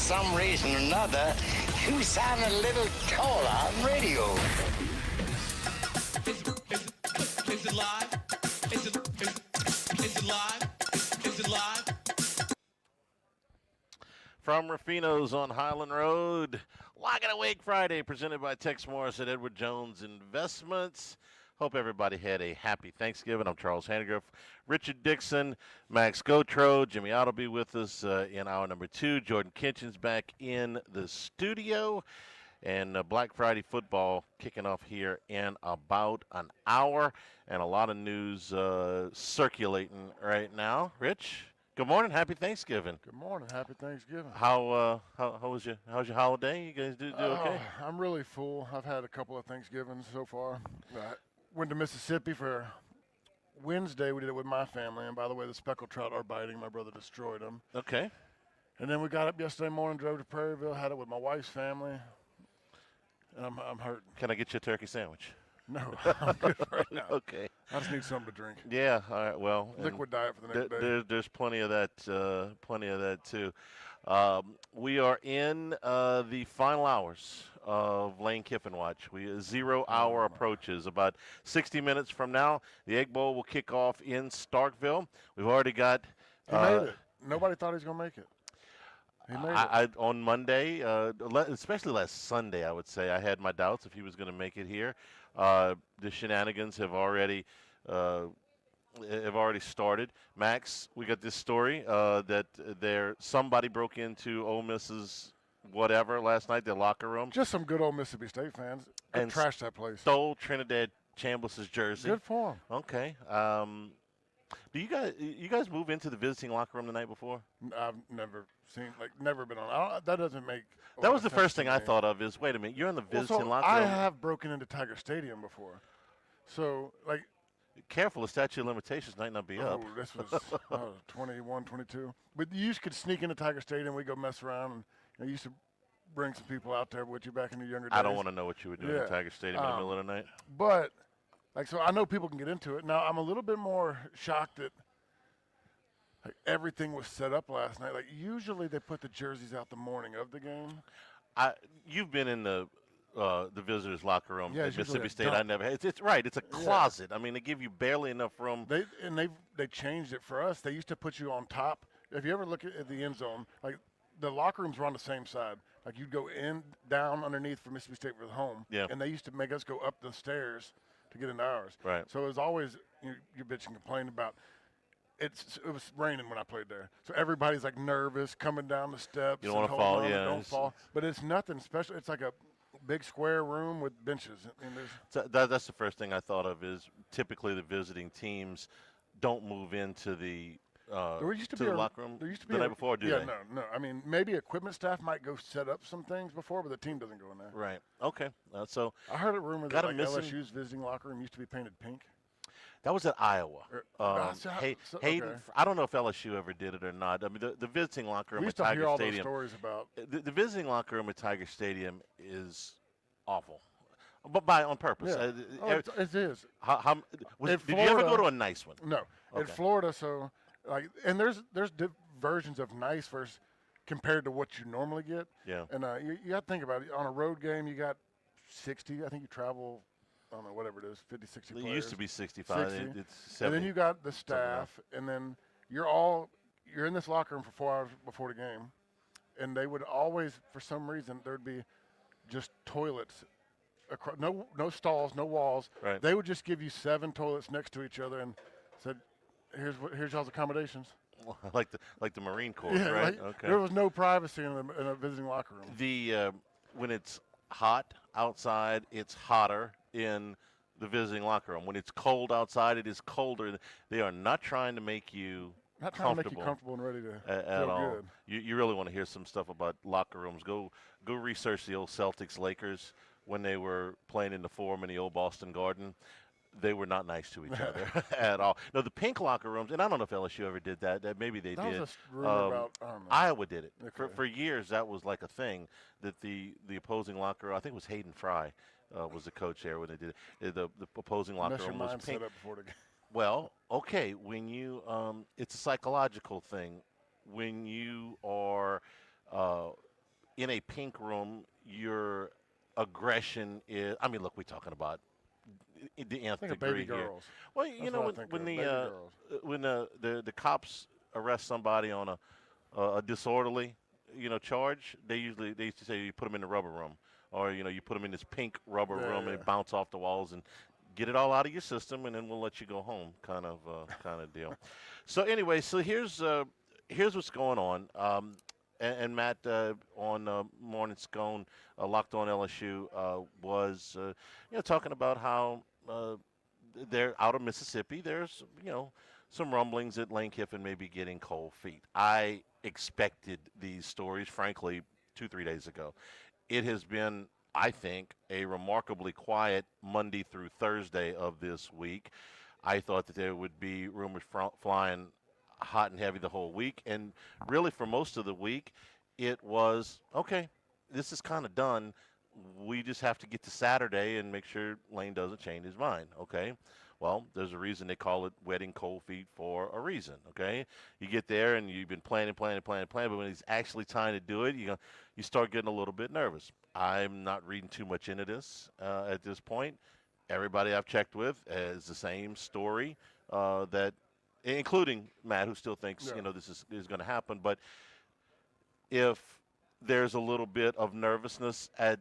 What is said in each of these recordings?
some reason or another, you sound a little taller on radio. Is it live? Is it live? Is it live? From Ruffinos on Highland Road, Lock and Awake Friday, presented by Tex Morris at Edward Jones Investments. Hope everybody had a happy Thanksgiving. I'm Charles Handigrove, Richard Dixon, Max Gotro, Jimmy Otto be with us in hour number 2. Jordan Kitchen's back in the studio. And Black Friday football kicking off here in about an hour. And a lot of news circulating right now. Rich, good morning. Happy Thanksgiving. Good morning. Happy Thanksgiving. How was your holiday? You guys do okay? I'm really full. I've had a couple of Thanksgivings so far. I went to Mississippi for Wednesday. We did it with my family. And by the way, the speckled trout are biting. My brother destroyed them. Okay. And then we got up yesterday morning, drove to Prairieville, had it with my wife's family. And I'm hurting. Can I get you a turkey sandwich? No, I'm good right now. Okay. I just need something to drink. Yeah. All right. Well, Liquid diet for the next day. There's plenty of that too. We are in the final hours of Lane Kiffin Watch. 0 hour approaches. About 60 minutes from now, the Egg Bowl will kick off in Starkville. We've already got. He made it. Nobody thought he was going to make it. He made it. On Monday, especially last Sunday, I would say I had my doubts if he was going to make it here. The shenanigans have already started. Max, we got this story that somebody broke into Ole Miss's whatever last night, their locker room. Just some good old Mississippi State fans. And trashed that place. Stole Trinidad Chambliss's jersey. Good for him. Okay. Do you guys move into the visiting locker room the night before? I've never been on. That doesn't make. That was the first thing I thought of. Is wait a minute, you're in the visiting locker room. I have broken into Tiger Stadium before, so like. Careful, the statute of limitations might not be up. Oh, this was 21, 22. But you could sneak into Tiger Stadium. We go mess around, and you used to bring some people out there with you back in your younger days. I don't want to know what you were doing at Tiger Stadium in the middle of the night. But so I know people can get into it. Now I'm a little bit more shocked that everything was set up last night. Like usually they put the jerseys out the morning of the game. You've been in the visitors' locker room at Mississippi State. I never had. It's right. It's a closet. I mean, they give you barely enough room. They changed it for us. They used to put you on top. If you ever look at the end zone, like the locker rooms were on the same side. Like you'd go down underneath for Mississippi State for the home. Yeah. And they used to make us go up the stairs to get into ours. Right. So it was always you bitch and complain about. It was raining when I played there, so everybody's like nervous coming down the steps. You don't want to fall, don't fall. But it's nothing special. It's like a big square room with benches. That's the first thing I thought of. Is typically the visiting teams don't move into the locker room there used to be the night before, do they? No. I mean, maybe equipment staff might go set up some things before, but the team doesn't go in there. Right. Okay. So I heard a rumor that LSU's visiting locker room used to be painted pink. That was at Iowa. Okay. Hayden, I don't know if LSU ever did it or not. I mean, the visiting locker room at Tiger Stadium. We used to hear all those stories about. The visiting locker room at Tiger Stadium is awful, but on purpose. Yeah. It is. Did you ever go to a nice one? No. Okay. In Florida, so and there's versions of nice versus compared to what you normally get. Yeah. And you got to think about it. On a road game, you got 60. I think you travel. I don't know, whatever it is, 50, 60 players. It used to be 65. 60. It's 70. And then you got the staff, and then you're in this locker room for 4 hours before the game, and they would always, for some reason, there'd be just toilets, no stalls, no walls. Right. They would just give you 7 toilets next to each other and said, here's y'all's accommodations. Like the Marine Corps, yeah, right? Okay. There was no privacy in a visiting locker room. When it's hot outside, it's hotter in the visiting locker room. When it's cold outside, it is colder. They are not trying to make you comfortable and ready to at feel all. good. You really want to hear some stuff about locker rooms. Go research the old Celtics Lakers when they were playing in the Forum in the old Boston Garden. They were not nice to each other at all. No, the pink locker rooms, and I don't know if LSU ever did that. Maybe they did. Was a rumor about, I don't know. Iowa did it. Okay. For years, that was like a thing, that the opposing locker, I think it was Hayden Fry was the coach there when they did it. The opposing locker room was pink. Set up before the game. Well, okay, when you it's a psychological thing. When you are in a pink room, your aggression is. I mean, look, we're talking about the nth Think of degree baby here. girls. Well, you That's know, what I when think when of. the Baby uh, girls. when the cops arrest somebody on a disorderly, charge, they used to say you put them in the rubber room, or you put them in this pink rubber Yeah, room and yeah. it bounce off the walls and get it all out of your system, and then we'll let you go home, kind of deal. So anyway, so here's what's going on. And Matt on Morning Scone, Locked On LSU, was talking about how they're out of Mississippi. There's some rumblings that Lane Kiffin may be getting cold feet. I expected these stories, frankly, 2-3 days ago. It has been, I think, a remarkably quiet Monday through Thursday of this week. I thought that there would be rumors flying hot and heavy the whole week, and really for most of the week, it was okay. This is kind of done. We just have to get to Saturday and make sure Lane doesn't change his mind. Okay. Well, there's a reason they call it wetting cold feet for a reason. Okay. You get there and you've been planning, but when he's actually trying to do it, you start getting a little bit nervous. I'm not reading too much into this at this point. Everybody I've checked with has the same story that, including Matt, who still thinks Yeah. this is going to happen. But if there's a little bit of nervousness at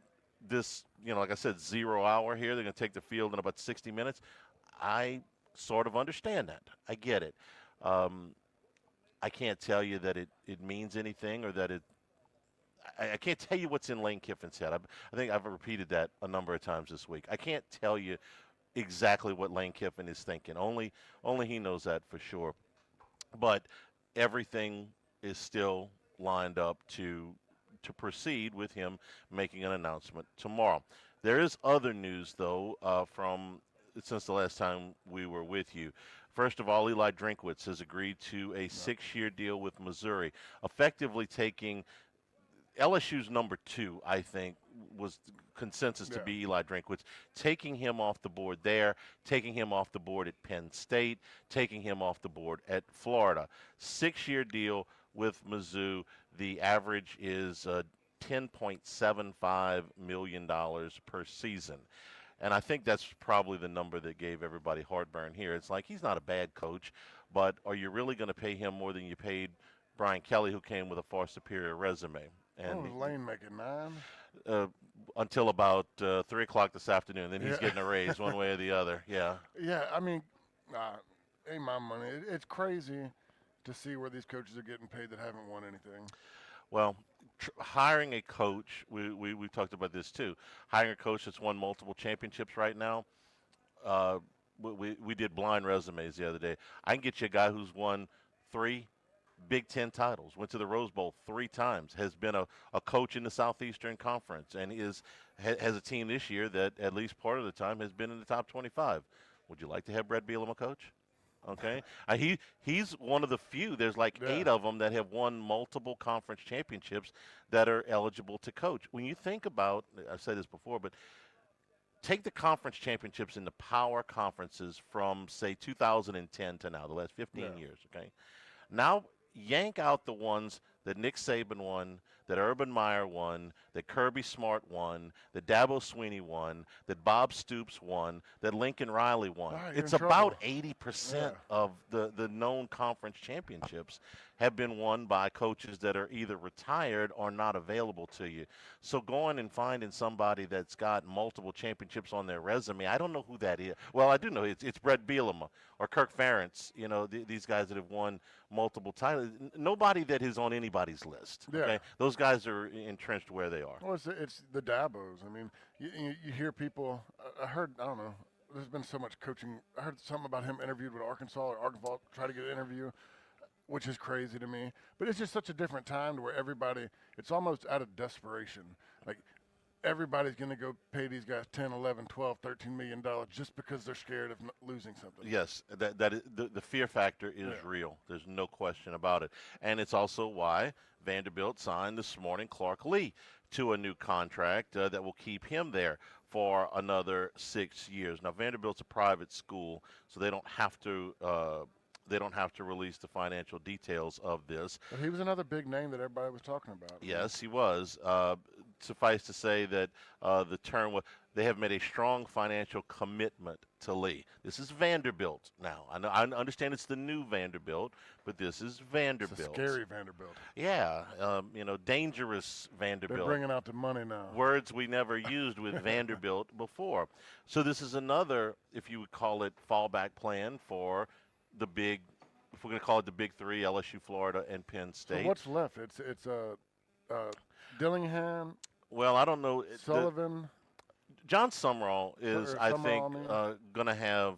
this, like I said, 0 hour here, they're going to take the field in about 60 minutes. I sort of understand that. I get it. Um, I can't tell you that it means anything or that I can't tell you what's in Lane Kiffin's head. I think I've repeated that a number of times this week. I can't tell you exactly what Lane Kiffin is thinking. Only he knows that for sure. But everything is still lined up to proceed with him making an announcement tomorrow. There is other news though from since the last time we were with you. First of all, Eli Drinkwitz has agreed to a 6-year deal with Missouri, effectively taking LSU's number 2, I think, was consensus to Yeah. be Eli Drinkwitz, taking him off the board there, taking him off the board at Penn State, taking him off the board at Florida. 6-year deal with Mizzou. The average is $10.75 million per season. And I think that's probably the number that gave everybody heartburn here. It's like he's not a bad coach, but are you really going to pay him more than you paid Brian Kelly, who came with a far superior resume? What And was Lane making, 9? uh, until about 3 o'clock this afternoon, then he's Yeah. getting a raise one way or the other. Yeah. Yeah, I mean, ain't my money. It's crazy to see where these coaches are getting paid that haven't won anything. Well, hiring a coach, we've talked about this too. Hiring a coach that's won multiple championships right now. Uh, we did blind resumes the other day. I can get you a guy who's won 3 Big Ten titles, went to the Rose Bowl 3 times, has been a coach in the Southeastern Conference, and has a team this year that at least part of the time has been in the top 25. Would you like to have Brett Bielema coach? Okay, he's one of the few. There's like Yeah. 8 of them that have won multiple conference championships that are eligible to coach. When you think about, I've said this before, but take the conference championships in the power conferences from say 2010 to now, the last 15 Yeah. years. Okay, now yank out the ones that Nick Saban won, that Urban Meyer won, that Kirby Smart won, that Dabo Sweeney won, that Bob Stoops won, that Lincoln Riley won. All right, you're It's in about trouble. 80% Yeah. of the known conference championships have been won by coaches that are either retired or not available to you. So going and finding somebody that's got multiple championships on their resume, I don't know who that is. Well, I do know it's Brett Bielema or Kirk Ferentz, these guys that have won multiple titles. Nobody that is on anybody's list. Yeah. Okay, those guys are entrenched where they are. Well, it's the Dabos. I mean, you hear people. I heard, I don't know. There's been so much coaching. I heard something about him interviewed with Arkansas, or Arkansas tried to get an interview, which is crazy to me. But it's just such a different time to where everybody, it's almost out of desperation. Like, everybody's going to go pay these guys 10, 11, 12, 13 million dollars just because they're scared of losing something. Yes, that is, the fear factor is Yeah. real. There's no question about it. And it's also why Vanderbilt signed this morning Clark Lee to a new contract that will keep him there for another 6 years. Now, Vanderbilt's a private school, so they don't have to they don't have to release the financial details of this. But he was another big name that everybody was talking about. Yes, he was. Suffice to say that the term was they have made a strong financial commitment to Lee. This is Vanderbilt now. I understand it's the new Vanderbilt, but this is Vanderbilt. It's a scary Vanderbilt. Yeah, dangerous Vanderbilt. They're bringing out the money now. Words we never used with Vanderbilt before. So this is another, if you would call it, fallback plan for the big, if we're going to call it the big three, LSU, Florida, and Penn State. So what's left? It's Dillingham. Well, I don't know. Sullivan. John Summerall is, I think, going to have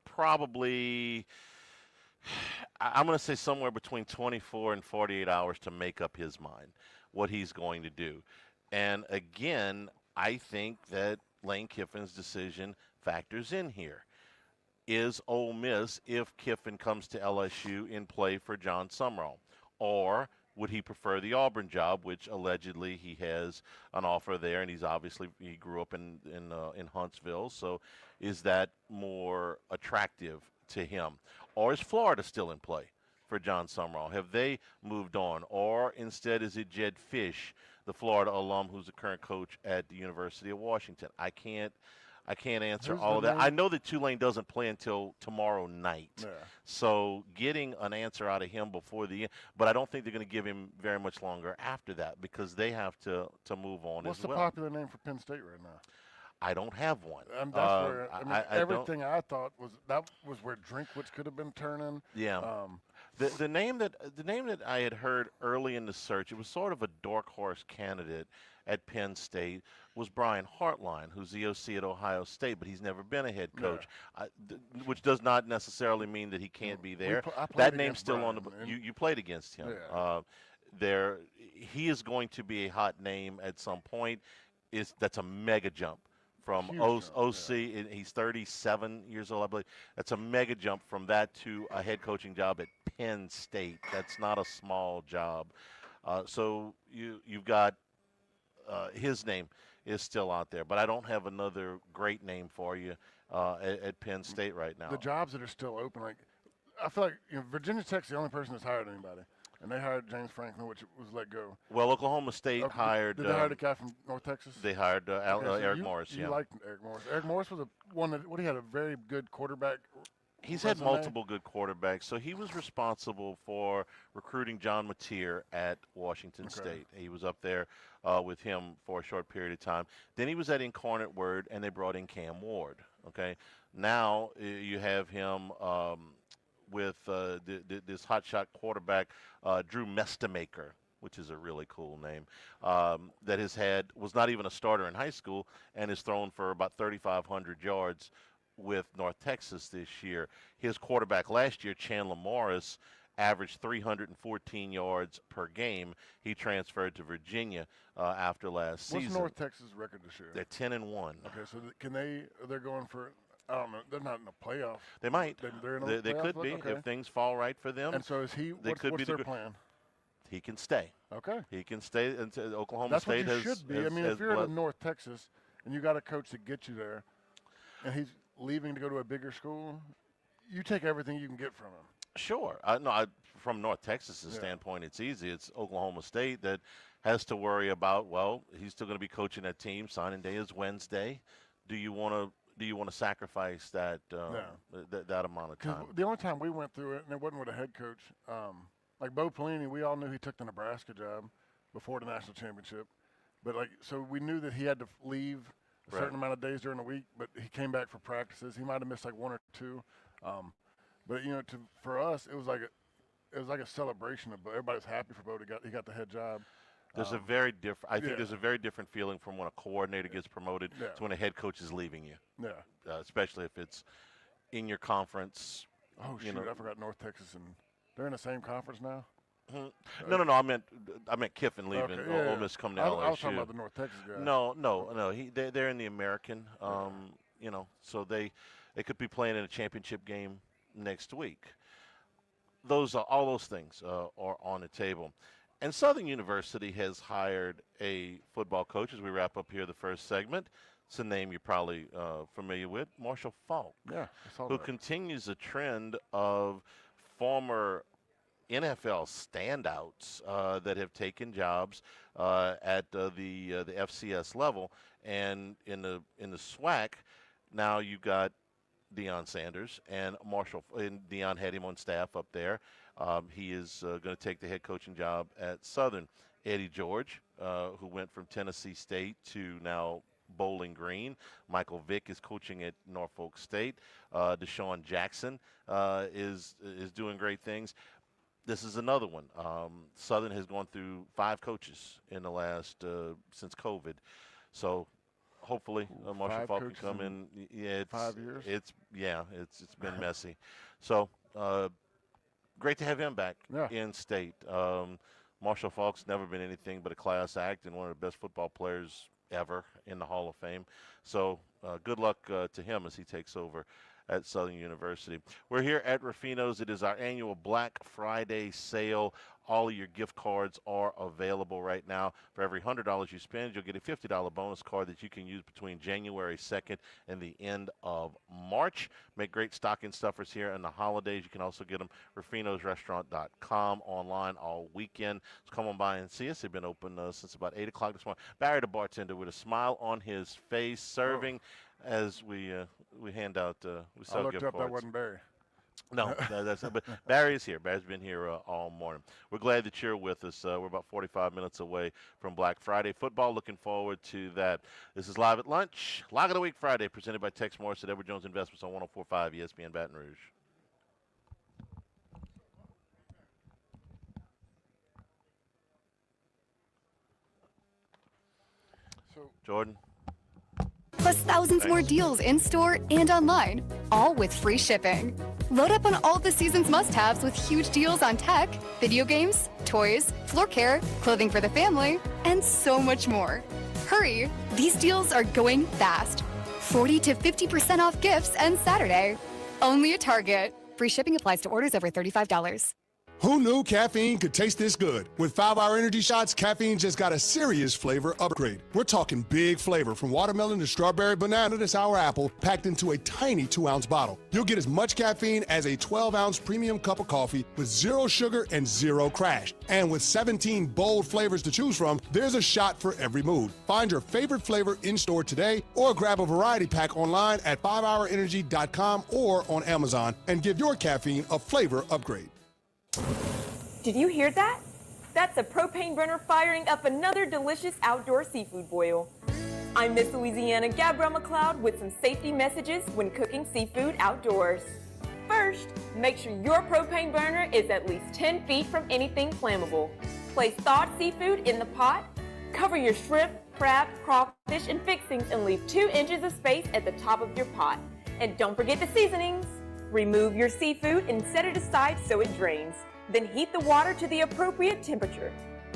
probably, I'm going to say somewhere between 24 and 48 hours to make up his mind what he's going to do. And again, I think that Lane Kiffin's decision factors in here. Is Ole Miss, if Kiffin comes to LSU, in play for John Summerall? Or would he prefer the Auburn job, which allegedly he has an offer there, and he grew up in Huntsville, so is that more attractive to him? Or is Florida still in play for John Summerall? Have they moved on? Or instead is it Jed Fish, the Florida alum who's the current coach at the University of Washington? I can't answer all of that. I know that Tulane doesn't play until tomorrow night. Yeah. So getting an answer out of him before the end, but I don't think they're going to give him very much longer after that because they have to move on as well. What's the popular name for Penn State right now? I don't have one. That's where everything I thought was where Drinkwitz could have been turning. Yeah. The name that I had heard early in the search, it was sort of a dark horse candidate at Penn State, was Brian Hartline, who's the OC at Ohio State, but he's never been a head coach, which does not necessarily mean that he can't be there. That name's still Brian, on the. You played against him. Yeah. He is going to be a hot name at some point. That's a mega jump from OC. Yeah. He's 37 years old, I believe. That's a mega jump from that to a head coaching job at Penn State. That's not a small job. So you've got his name is still out there, but I don't have another great name for you at Penn State right now. The jobs that are still open, I feel like Virginia Tech's the only person that's hired anybody. And they hired James Franklin, which was let go. Well, Oklahoma State hired. Did they hire the guy from North Texas? They hired Eric Morris. You liked Eric Morris. Eric Morris was he had a very good quarterback. He's had multiple good quarterbacks, so he was responsible for recruiting John Mateer at Washington State. He was up there with him for a short period of time. Then he was at Incarnate Word, and they brought in Cam Ward. Okay, now you have him with this hotshot quarterback, Drew Mestamaker, which is a really cool name, that was not even a starter in high school and has thrown for about 3,500 yards with North Texas this year. His quarterback last year, Chandler Morris, averaged 314 yards per game. He transferred to Virginia after last season. What's North Texas' record this year? They're 10-1. Okay, so they're going for, I don't know, they're not in a playoff. They might. They could be if things fall right for them. And so what's their plan? He can stay. Okay. He can stay until Oklahoma That's State what you should be. If you're in North Texas and you got a coach that gets you there, and he's leaving to go to a bigger school, you take everything you can get from him. Sure. From North Texas' standpoint, it's easy. It's Oklahoma State that has to worry about, well, he's still going to be coaching that team. Signing day is Wednesday. Do you want to sacrifice that that amount of time? The only time we went through it, and it wasn't with a head coach, like Bo Pelini, we all knew he took the Nebraska job before the national championship. But so we knew that he had to leave a certain amount of days during the week, but he came back for practices. He might have missed one or two. But for us, it was like a celebration. Everybody's happy for Bo. He got the head job. There's a very different. I think there's a very different feeling from when a coordinator gets promoted to when a head coach is leaving you. Yeah. Especially if it's in your conference. Oh shoot! I forgot North Texas, and they're in the same conference now. No. I meant Kiffin leaving. Okay, Ole Miss coming to LSU. I was talking about the North Texas guy. No. They're in the American. So they could be playing in a championship game next week. All those things are on the table. And Southern University has hired a football coach as we wrap up here the first segment. It's a name you're probably familiar with, Marshall Faulk, Yeah, I saw who that. continues the trend of former NFL standouts that have taken jobs at the FCS level, and in the SWAC, now you've got Deion Sanders and Marshall, and Deion had him on staff up there. He is going to take the head coaching job at Southern. Eddie George, who went from Tennessee State to now Bowling Green. Michael Vick is coaching at Norfolk State. Deshaun Jackson is doing great things. This is another one. Southern has gone through 5 coaches in the last since COVID, so hopefully Marshall 5 Faulk can coaches come in. Yeah, 5 years? It's been messy. So great to have him back Yeah. in state. Marshall Faulk's never been anything but a class act and one of the best football players ever in the Hall of Fame. So good luck to him as he takes over at Southern University. We're here at Ruffinos. It is our annual Black Friday sale. All of your gift cards are available right now. For every $100 you spend, you'll get a $50 bonus card that you can use between January 2nd and the end of March. Make great stocking stuffers here in the holidays. You can also get them ruffinosrestaurant.com online all weekend. So come on by and see us. They've been open since about 8 o'clock this morning. Barry, the bartender, with a smile on his face, serving as we hand out, we sell I looked gift up, cards. that wasn't Barry. No, that's not. But Barry's here. Barry's been here all morning. We're glad that you're with us. We're about 45 minutes away from Black Friday football. Looking forward to that. This is Live at Lunch, Lock of the Week Friday, presented by Tex Morris at Edward Jones Investments on 104.5 ESPN Baton Rouge. So Jordan. Plus thousands more deals in-store and online, all with free shipping. Load up on all the season's must-haves with huge deals on tech, video games, toys, floor care, clothing for the family, and so much more. Hurry! These deals are going fast. 40 to 50% off gifts and Saturday. Only at Target. Free shipping applies to orders over $35. Who knew caffeine could taste this good? With 5-Hour Energy Shots, caffeine just got a serious flavor upgrade. We're talking big flavor, from watermelon to strawberry banana to sour apple, packed into a tiny 2-ounce bottle. You'll get as much caffeine as a 12-ounce premium cup of coffee with 0 sugar and 0 crash. And with 17 bold flavors to choose from, there's a shot for every mood. Find your favorite flavor in-store today or grab a variety pack online at 5hourenergy.com or on Amazon and give your caffeine a flavor upgrade. Did you hear that? That's a propane burner firing up another delicious outdoor seafood boil. I'm Miss Louisiana Gabrielle McLeod with some safety messages when cooking seafood outdoors. First, make sure your propane burner is at least 10 feet from anything flammable. Place thawed seafood in the pot, cover your shrimp, crab, crawfish, and fixings, and leave 2 inches of space at the top of your pot. And don't forget the seasonings. Remove your seafood and set it aside so it drains. Then heat the water to the appropriate temperature.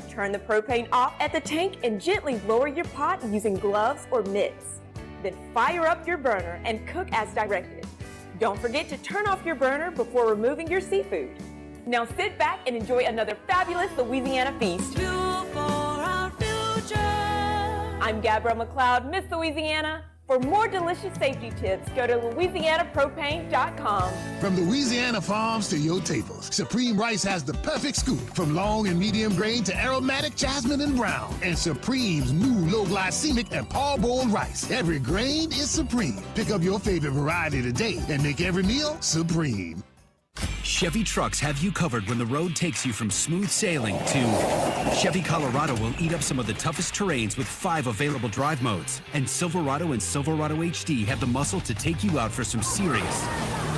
Turn the propane off at the tank and gently lower your pot using gloves or mitts. Then fire up your burner and cook as directed. Don't forget to turn off your burner before removing your seafood. Now sit back and enjoy another fabulous Louisiana feast. Fuel for our future. I'm Gabrielle McLeod, Miss Louisiana. For more delicious safety tips, go to LouisianaPropane.com. From Louisiana farms to your tables, Supreme Rice has the perfect scoop, from long and medium grain to aromatic jasmine and brown. And Supreme's new low glycemic and parboiled rice. Every grain is supreme. Pick up your favorite variety today and make every meal supreme. Chevy trucks have you covered when the road takes you from smooth sailing to Chevy Colorado will eat up some of the toughest terrains with 5 available drive modes. And Silverado and Silverado HD have the muscle to take you out for some serious,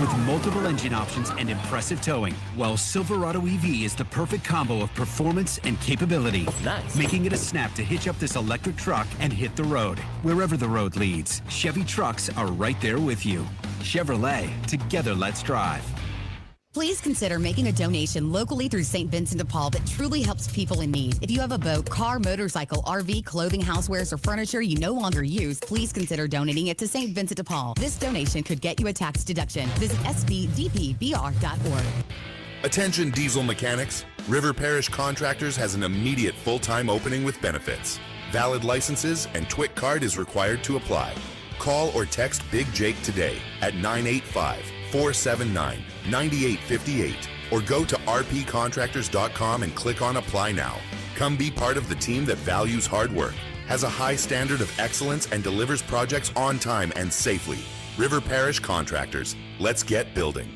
with multiple engine options and impressive towing. While Silverado EV is the perfect combo of performance and capability, making it a snap to hitch up this electric truck and hit the road. Wherever the road leads, Chevy trucks are right there with you. Chevrolet, together let's drive. Please consider making a donation locally through St. Vincent de Paul that truly helps people in need. If you have a boat, car, motorcycle, RV, clothing, housewares, or furniture you no longer use, please consider donating it to St. Vincent de Paul. This donation could get you a tax deduction. Visit sbdpbr.org. Attention diesel mechanics. River Parish Contractors has an immediate full-time opening with benefits. Valid licenses and TWIC card is required to apply. Call or text Big Jake today at 985-479-9858 or go to rpcontractors.com and click on Apply Now. Come be part of the team that values hard work, has a high standard of excellence, and delivers projects on time and safely. River Parish Contractors. Let's get building.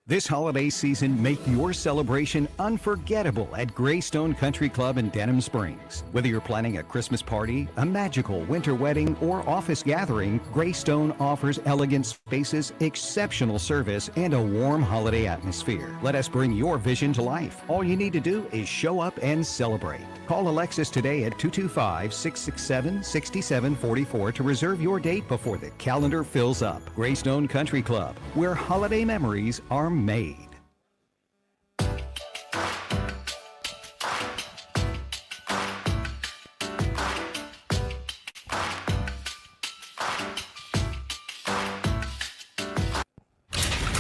This holiday season, make your celebration unforgettable at Greystone Country Club in Denham Springs. Whether you're planning a Christmas party, a magical winter wedding, or office gathering, Greystone offers elegant spaces, exceptional service, and a warm holiday atmosphere. Let us bring your vision to life. All you need to do is show up and celebrate. Call Alexis today at 225-667-6744 to reserve your date before the calendar fills up. Greystone Country Club, where holiday memories are made.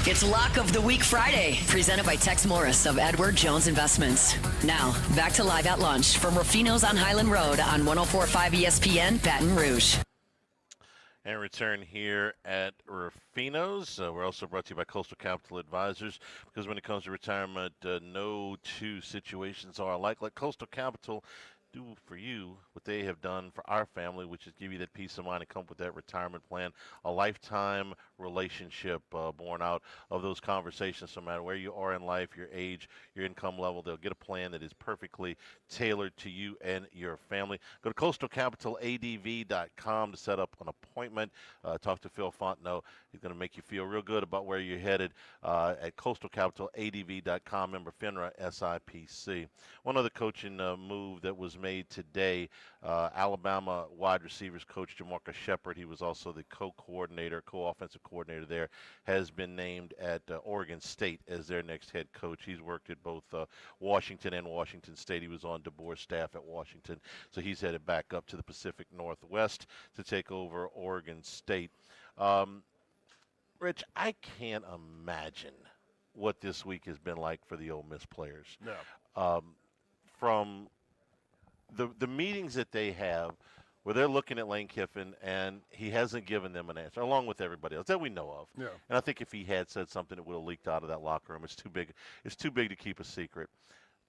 It's Lock of the Week Friday, presented by Tex Morris of Edward Jones Investments. Now, back to Live at Lunch from Ruffinos on Highland Road on 104.5 ESPN, Baton Rouge. And return here at Ruffinos. We're also brought to you by Coastal Capital Advisors, because when it comes to retirement, no two situations are alike. Like Coastal Capital do for you what they have done for our family, which is give you that peace of mind and come up with that retirement plan, a lifetime relationship born out of those conversations. No matter where you are in life, your age, your income level, they'll get a plan that is perfectly tailored to you and your family. Go to coastalcapitaladv.com to set up an appointment. Talk to Phil Fontenot. He's going to make you feel real good about where you're headed at coastalcapitaladv.com. Member FINRA SIPC. One other coaching move that was made today, Alabama wide receivers coach Jamarcus Shepard, he was also the co-offensive coordinator there, has been named at Oregon State as their next head coach. He's worked at both Washington and Washington State. He was on DeBoer's staff at Washington, so he's headed back up to the Pacific Northwest to take over Oregon State. Rich, I can't imagine what this week has been like for the Ole Miss players. Yeah. From the meetings that they have where they're looking at Lane Kiffin and he hasn't given them an answer, along with everybody else that we know of. Yeah. And I think if he had said something, it would have leaked out of that locker room. It's too big. It's too big to keep a secret.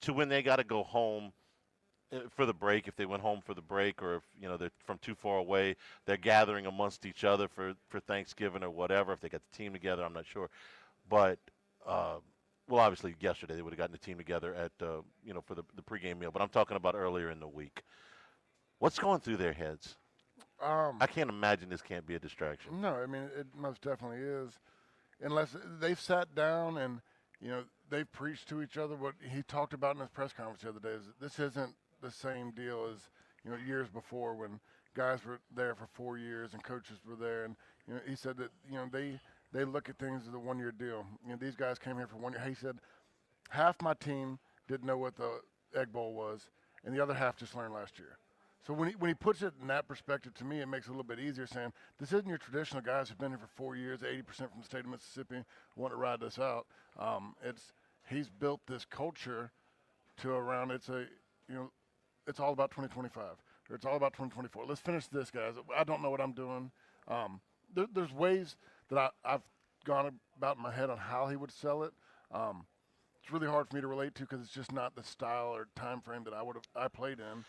To when they got to go home for the break, if they went home for the break, or if they're from too far away, they're gathering amongst each other for Thanksgiving or whatever. If they got the team together, I'm not sure. But well, obviously yesterday they would have gotten the team together at for the pregame meal. But I'm talking about earlier in the week. What's going through their heads? I can't imagine this can't be a distraction. No, I mean it most definitely is, unless they've sat down and they've preached to each other. What he talked about in his press conference the other day is this isn't the same deal as years before when guys were there for 4 years and coaches were there, and he said that they look at things as a 1-year deal. These guys came here for 1 year. He said half my team didn't know what the Egg Bowl was, and the other half just learned last year. So when he puts it in that perspective, to me, it makes it a little bit easier, saying this isn't your traditional guys who've been here for 4 years, 80% from the state of Mississippi, want to ride this out. He's built this culture to around it's all about 2025, or it's all about 2024. Let's finish this, guys. I don't know what I'm doing. There's ways that I've gone about in my head on how he would sell it. It's really hard for me to relate to because it's just not the style or time frame that I played in.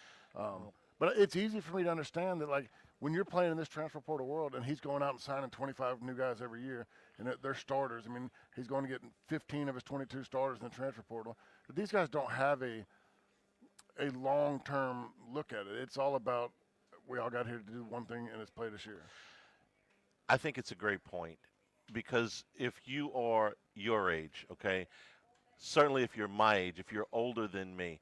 But it's easy for me to understand that, like, when you're playing in this transfer portal world and he's going out and signing 25 new guys every year and they're starters, I mean, he's going to get 15 of his 22 starters in the transfer portal. But these guys don't have a long-term look at it. It's all about we all got here to do one thing, and it's play this year. I think it's a great point, because if you are your age, okay, certainly if you're my age, if you're older than me,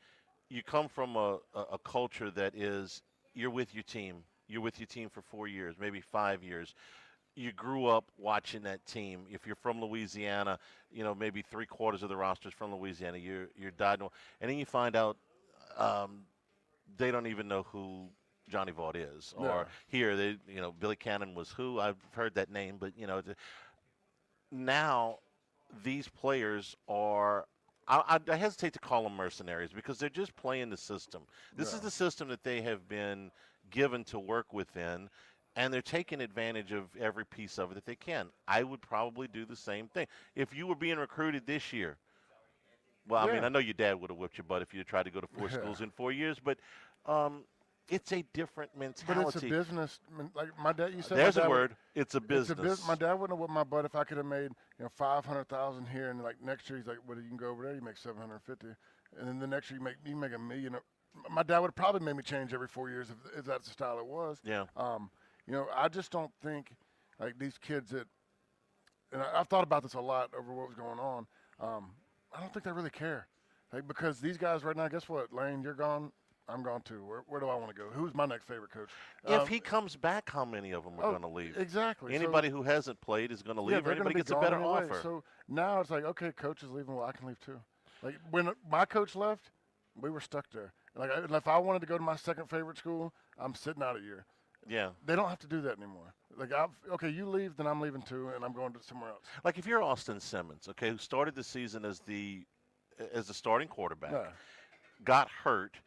you come from a culture that is you're with your team. You're with your team for 4 years, maybe 5 years. You grew up watching that team. If you're from Louisiana, maybe 3/4 of the roster is from Louisiana. You're dyed, and then you find out they don't even know who Johnny Vaught is. Or here, Billy Cannon was who? I've heard that name, but now these players are I hesitate to call them mercenaries because they're just playing the system. This is the system that they have been given to work within, and they're taking advantage of every piece of it that they can. I would probably do the same thing. If you were being recruited this year, well, I mean, I know your dad would have whipped your butt if you had tried to go to 4 schools in 4 years, but it's a different mentality. But it's a business. Like my dad, you said. There's a word. It's a business. My dad wouldn't have whipped my butt if I could have made $500,000 here, and like next year he's like, "Well, you can go over there, you make $750,000, and then the next year you make $1 million." My dad would have probably made me change every 4 years if that's the style it was. Yeah. I just don't think like these kids that, and I've thought about this a lot over what was going on. I don't think they really care, like because these guys right now. Guess what, Lane? You're gone. I'm gone too. Where do I want to go? Who's my next favorite coach? If he comes back, how many of them are going to leave? Exactly. Anybody who hasn't played is going to leave, or anybody gets a better offer. So now it's like, okay, coach is leaving. Well, I can leave too. Like when my coach left, we were stuck there. Like if I wanted to go to my second favorite school, I'm sitting out a year. Yeah. They don't have to do that anymore. Like, okay, you leave, then I'm leaving too, and I'm going to somewhere else. Like if you're Austin Simmons, okay, who started the season as the starting quarterback, got hurt.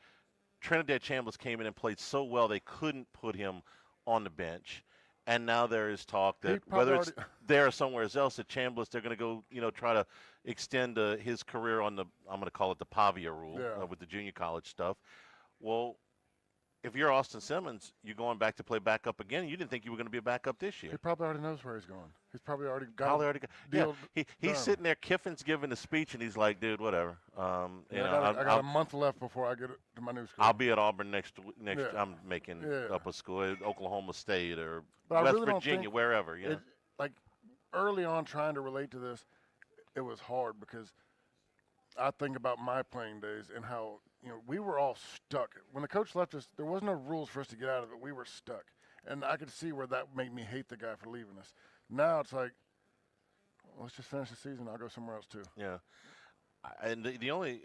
Trinidad Chambliss came in and played so well they couldn't put him on the bench. And now there is talk that whether it's there or somewhere else at Chambliss, they're going to go, try to extend his career on I'm going to call it the Pavia rule with the junior college stuff. Well, if you're Austin Simmons, you're going back to play backup again. You didn't think you were going to be a backup this year. He probably already knows where he's going. He's probably already got deal. Yeah. He's sitting there. Kiffin's giving a speech, and he's like, "Dude, whatever." I got a month left before I get to my new school. I'll be at Auburn next. I'm making up a school at Oklahoma State or West Virginia, wherever. Like early on, trying to relate to this, it was hard because I think about my playing days and how we were all stuck. When the coach left us, there wasn't no rules for us to get out of it. We were stuck. And I could see where that made me hate the guy for leaving us. Now it's like, let's just finish the season. I'll go somewhere else too. Yeah. And the only,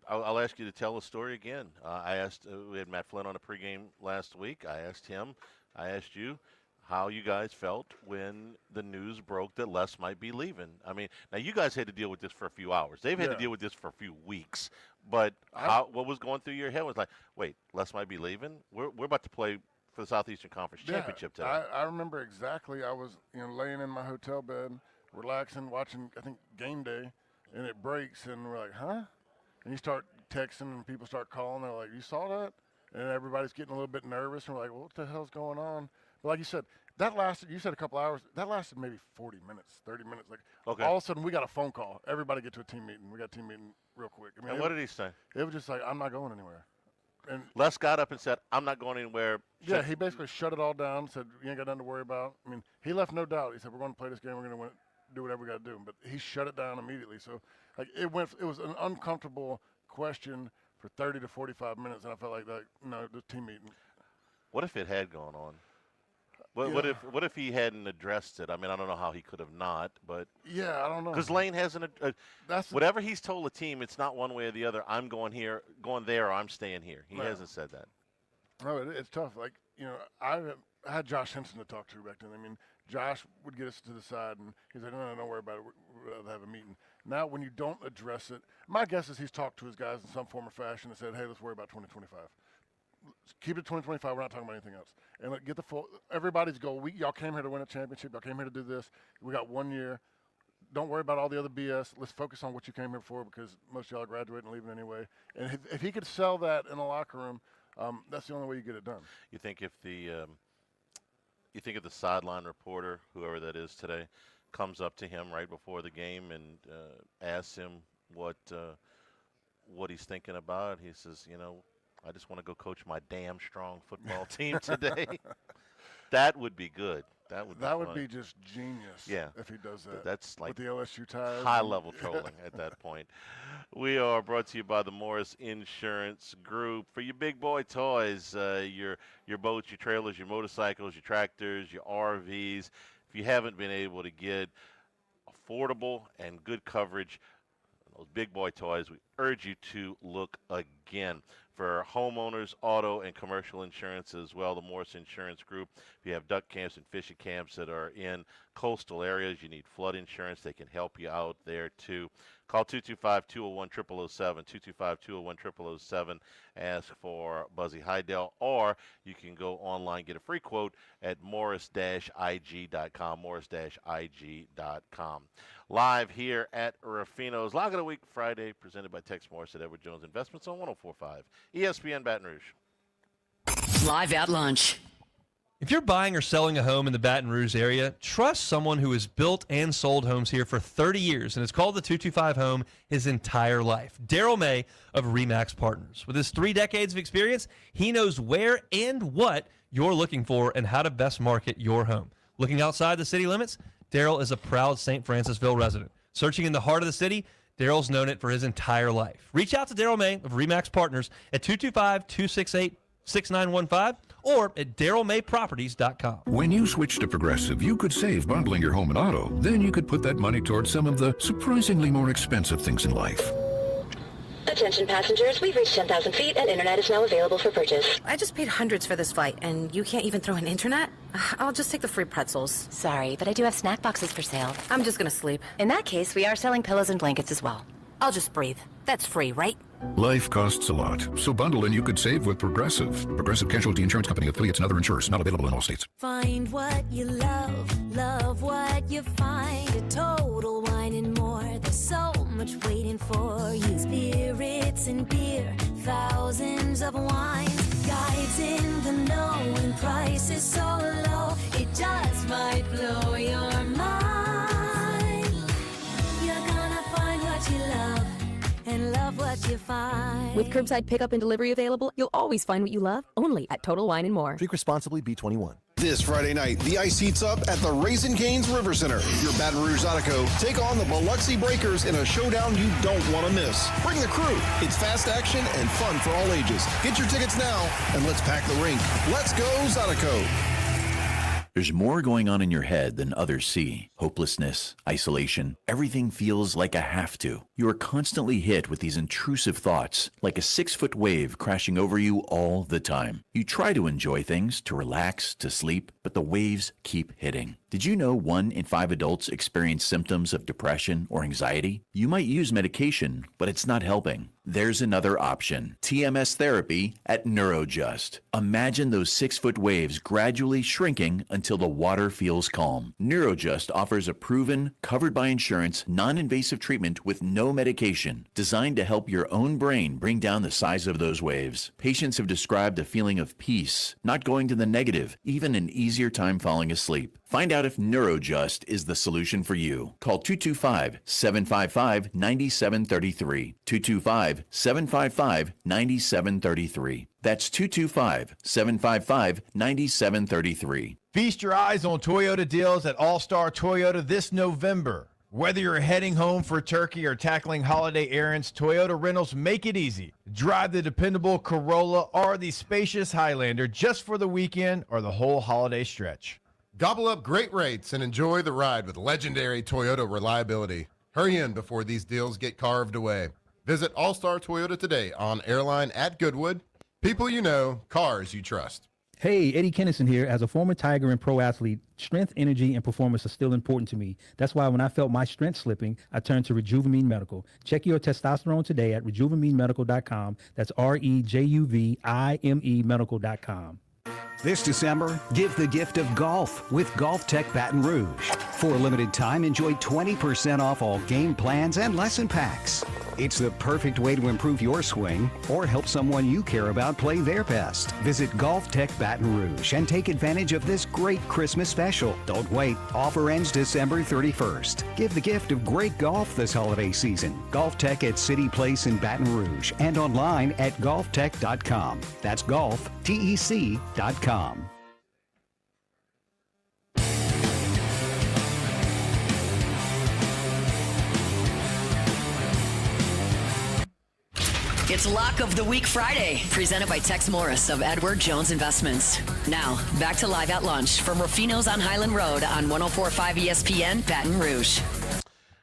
I'll ask you to tell a story again. I asked, we had Matt Flynn on a pregame last week. I asked you how you guys felt when the news broke that Les might be leaving. I mean, now you guys had to deal with this for a few hours. They've had to deal with this for a few weeks. But what was going through your head was like, wait, Les might be leaving? We're about to play for the Southeastern Conference Championship today. I remember exactly. I was laying in my hotel bed, relaxing, watching, I think, Game Day, and it breaks, and we're like, huh? And you start texting, and people start calling. They're like, you saw that? And everybody's getting a little bit nervous, and we're like, well, what the hell's going on? But like you said, that lasted, you said a couple hours. That lasted maybe 40 minutes, 30 minutes. Like all of a sudden, we got a phone call. Everybody get to a team meeting. We got a team meeting real quick. I mean, and what did he say? It was just like, I'm not going anywhere. And Les got up and said, I'm not going anywhere. Yeah, he basically shut it all down, said, you ain't got nothing to worry about. I mean, he left no doubt. He said, we're going to play this game. We're going to do whatever we got to do. But he shut it down immediately. So, like, it was an uncomfortable question for 30 to 45 minutes, and I felt like, no, the team meeting. What if it had gone on? What if he hadn't addressed it? I mean, I don't know how he could have not, but yeah, I don't know. Because Lane hasn't. Whatever he's told the team, it's not one way or the other. I'm going here, going there, or I'm staying here. He hasn't said that. No, it's tough. Like I had Josh Henson to talk to back then. I mean, Josh would get us to the side, and he's like, no, don't worry about it. We'll have a meeting. Now, when you don't address it, my guess is he's talked to his guys in some form or fashion and said, hey, let's worry about 2025. Keep it 2025. We're not talking about anything else. And get the full everybody's goal. Y'all came here to win a championship. Y'all came here to do this. We got 1 year. Don't worry about all the other BS. Let's focus on what you came here for because most of y'all are graduating and leaving anyway. And if he could sell that in the locker room, that's the only way you get it done. You think if the sideline reporter, whoever that is today, comes up to him right before the game and asks him what he's thinking about, he says, I just want to go coach my damn strong football team today. That would be good. That would be just genius. Yeah, if he does that. That's like with the LSU ties. High-level trolling at that point. We are brought to you by the Morris Insurance Group. For your big boy toys, your boats, your trailers, your motorcycles, your tractors, your RVs. If you haven't been able to get affordable and good coverage, those big boy toys, we urge you to look again. For homeowners, auto, and commercial insurance as well, the Morris Insurance Group. If you have duck camps and fishing camps that are in coastal areas, you need flood insurance. They can help you out there too. Call 225-201-0007, 225-201-0007. Ask for Buzzy Hydell, or you can go online, get a free quote at morris-ig.com, morris-ig.com. Live here at Ruffinos, Lock of the Week Friday, presented by Tex Morris at Edward Jones Investments on 104.5 ESPN Baton Rouge. Live at lunch. If you're buying or selling a home in the Baton Rouge area, trust someone who has built and sold homes here for 30 years and has called the 225 home his entire life. Daryl May of RE/MAX Partners. With his 3 decades of experience, he knows where and what you're looking for and how to best market your home. Looking outside the city limits, Daryl is a proud St. Francisville resident. Searching in the heart of the city, Daryl's known it for his entire life. Reach out to Daryl May of RE/MAX Partners at 225-268-6915 or at darylmayproperties.com. When you switch to Progressive, you could save bundling your home and auto. Then you could put that money towards some of the surprisingly more expensive things in life. Attention passengers, we've reached 10,000 feet and internet is now available for purchase. I just paid hundreds for this flight and you can't even throw in internet? I'll just take the free pretzels. Sorry, but I do have snack boxes for sale. I'm just gonna sleep. In that case, we are selling pillows and blankets as well. I'll just breathe. That's free, right? Life costs a lot, so bundle and you could save with Progressive. Progressive Casualty Insurance Company, affiliates, and other insurers. Not available in all states. Find what you love what you find. A Total Wine and More. There's so much waiting for you. Spirits and beer, thousands of wines. Guides in the know and prices so low, it just might blow your mind. You're gonna find what you love and love what you find. With curbside pickup and delivery available, you'll always find what you love, only at Total Wine & More. Drink responsibly, B21. This Friday night, the ice heats up at the Raising Cane's River Center. Your Baton Rouge Zydeco take on the Biloxi Breakers in a showdown you don't want to miss. Bring the crew. It's fast action and fun for all ages. Get your tickets now, and let's pack the rink. Let's go Zydeco. There's more going on in your head than others see. Hopelessness, isolation, everything feels like a have to. You are constantly hit with these intrusive thoughts, like a 6-foot wave crashing over you all the time. You try to enjoy things, to relax, to sleep, but the waves keep hitting. Did you know 1 in 5 adults experience symptoms of depression or anxiety? You might use medication, but it's not helping. There's another option, TMS therapy at Neurojust. Imagine those 6-foot waves gradually shrinking until the water feels calm. Neurojust offers a proven, covered by insurance, non-invasive treatment with no medication, designed to help your own brain bring down the size of those waves. Patients have described a feeling of peace, not going to the negative, even an easier time falling asleep. Find out if Neurojust is the solution for you. Call 225-755-9733. 225-755-9733. That's 225-755-9733. Feast your eyes on Toyota deals at All-Star Toyota this November. Whether you're heading home for turkey or tackling holiday errands, Toyota rentals make it easy. Drive the dependable Corolla or the spacious Highlander just for the weekend or the whole holiday stretch. Gobble up great rates and enjoy the ride with legendary Toyota reliability. Hurry in before these deals get carved away. Visit All-Star Toyota today on Airline at Goodwood. People you know, cars you trust. Hey, Eddie Kennison here. As a former Tiger and pro athlete, strength, energy, and performance are still important to me. That's why when I felt my strength slipping, I turned to Rejuvamine Medical. Check your testosterone today at rejuvaminemedical.com. That's REJUVIME medical.com. This December, give the gift of golf with Golf Tech Baton Rouge. For a limited time, enjoy 20% off all game plans and lesson packs. It's the perfect way to improve your swing or help someone you care about play their best. Visit Golf Tech Baton Rouge and take advantage of this great Christmas special. Don't wait. Offer ends December 31st. Give the gift of great golf this holiday season. Golf Tech at City Place in Baton Rouge and online at golftech.com. That's golftec.com. It's Lock of the Week Friday, presented by Tex Morris of Edward Jones Investments. Now, back to Live at Lunch from Ruffinos on Highland Road on 104.5 ESPN Baton Rouge.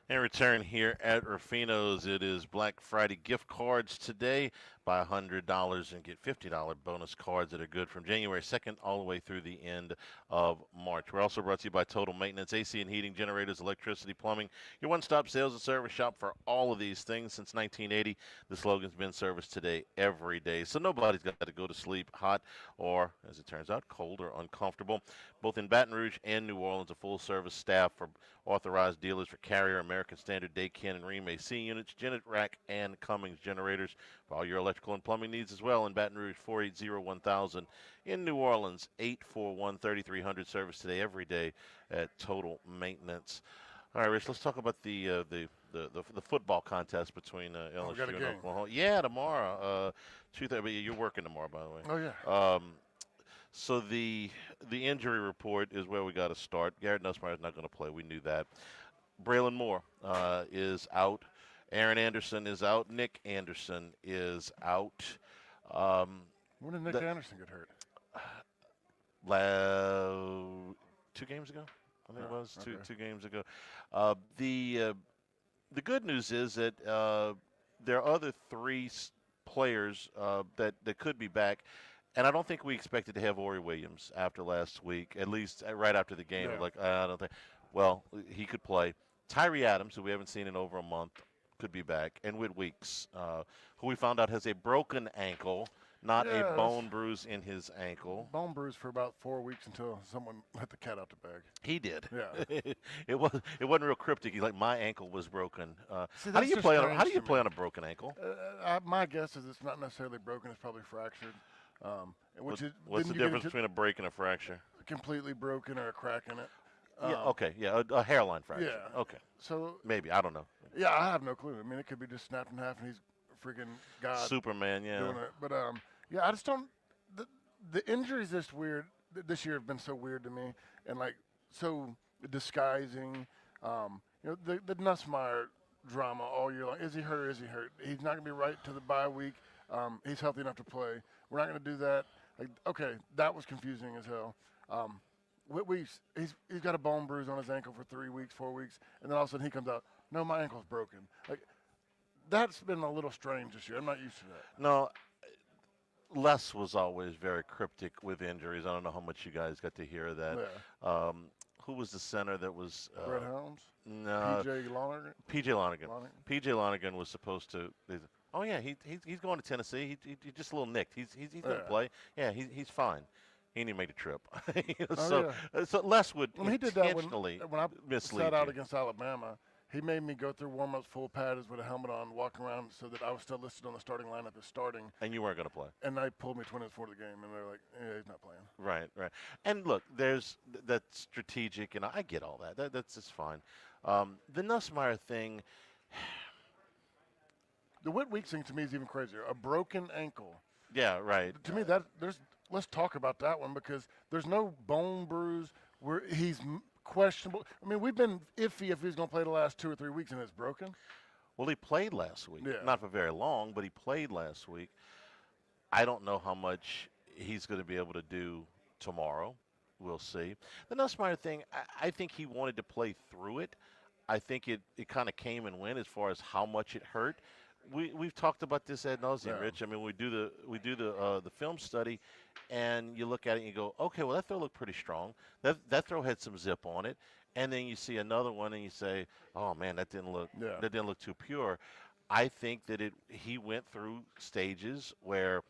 And return here at Ruffinos. It is Black Friday gift cards today. buy $100 and get $50 bonus cards that are good from January 2nd all the way through the end of March. We're also brought to you by Total Maintenance, AC and heating, generators, electricity, plumbing. Your one-stop sales and service shop for all of these things since 1980. The slogan's been service today every day. So nobody's got to go to sleep hot or, as it turns out, cold or uncomfortable. Both in Baton Rouge and New Orleans, a full-service staff for authorized dealers for Carrier, American Standard, Daykin, and Ream AC units, Generac, and Cummins generators. For all your electrical and plumbing needs as well in Baton Rouge, 480-1000. In New Orleans, 841-3300. Service today every day at Total Maintenance. All right, Rich, let's talk about the football contest between LSU and Oklahoma. Yeah, tomorrow. 2:30. You're working tomorrow, by the way. Oh, yeah. So the injury report is where we got to start. Garrett Nussmeier is not going to play. We knew that. Braylon Moore is out. Aaron Anderson is out. Nick Anderson is out. When did Nick Anderson get hurt? 2 games ago, I think it was. Okay. Two games ago. The good news is that there are other 3 players that could be back. And I don't think we expected to have Ori Williams after last week, at least right after the game. Yeah. Like, I don't think. Well, he could play. Tyree Adams, who we haven't seen in over a month, could be back. And Whit Weeks, who we found out has a broken ankle, not a bone bruise in his ankle. Bone bruise for about 4 weeks until someone let the cat out the bag. He did. Yeah. It wasn't real cryptic. He's like, my ankle was broken. See, how do you play strange on a broken ankle? My guess is it's not necessarily broken. It's probably fractured. What's the difference between a break and a fracture? Completely broken or a crack in it. A hairline fracture. Yeah. Okay. So maybe, I don't know. Yeah, I have no clue. I mean, it could be just snapped in half and he's freaking God. Superman, yeah. Doing it. But I just don't. The injuries this year have been so weird to me, and like so disguising. The Nussmeier drama all year long. Is he hurt or is he hurt? He's not gonna be right to the bye week. He's healthy enough to play. We're not going to do that. Like, okay, that was confusing as hell. Whit Weeks, he's got a bone bruise on his ankle for 3 weeks, 4 weeks, and then all of a sudden he comes out, no, my ankle's broken. Like, that's been a little strange this year. I'm not used to that. No, Les was always very cryptic with injuries. I don't know how much you guys got to hear that. Yeah. Who was the center that was? Brett Helms? No. P.J. Lonergan? P.J. Lonergan. P.J. Lonergan was supposed to. Oh yeah, he's going to Tennessee. He just a little nicked. He's going to play. Yeah, he's fine. He didn't even make the trip. So Les would he did that intentionally when I mislead sat out you. against Alabama. He made me go through warm-ups, full pads with a helmet on, walk around so that I was still listed on the starting lineup as starting. And you weren't going to play. And they pulled me 20 minutes before the game, and they're like, "Yeah, he's not playing." Right. And look, that's strategic, and I get all that. That's just fine. The Nussmeier thing. The Whit Weeks thing to me is even crazier. A broken ankle. Yeah, right. To me, let's talk about that one because there's no bone bruise where he's questionable. I mean, we've been iffy if he's going to play the last 2 or 3 weeks and it's broken. Well, he played last week. Yeah. Not for very long, but he played last week. I don't know how much he's going to be able to do tomorrow. We'll see. The Nussmeier thing, I think he wanted to play through it. I think it kind of came and went as far as how much it hurt. We've talked about this ad nauseum, Rich. I mean, we do the film study, and you look at it and you go, okay, well that throw looked pretty strong. That throw had some zip on it, and then you see another one and you say, oh man, that didn't look too pure. I think that he went through stages where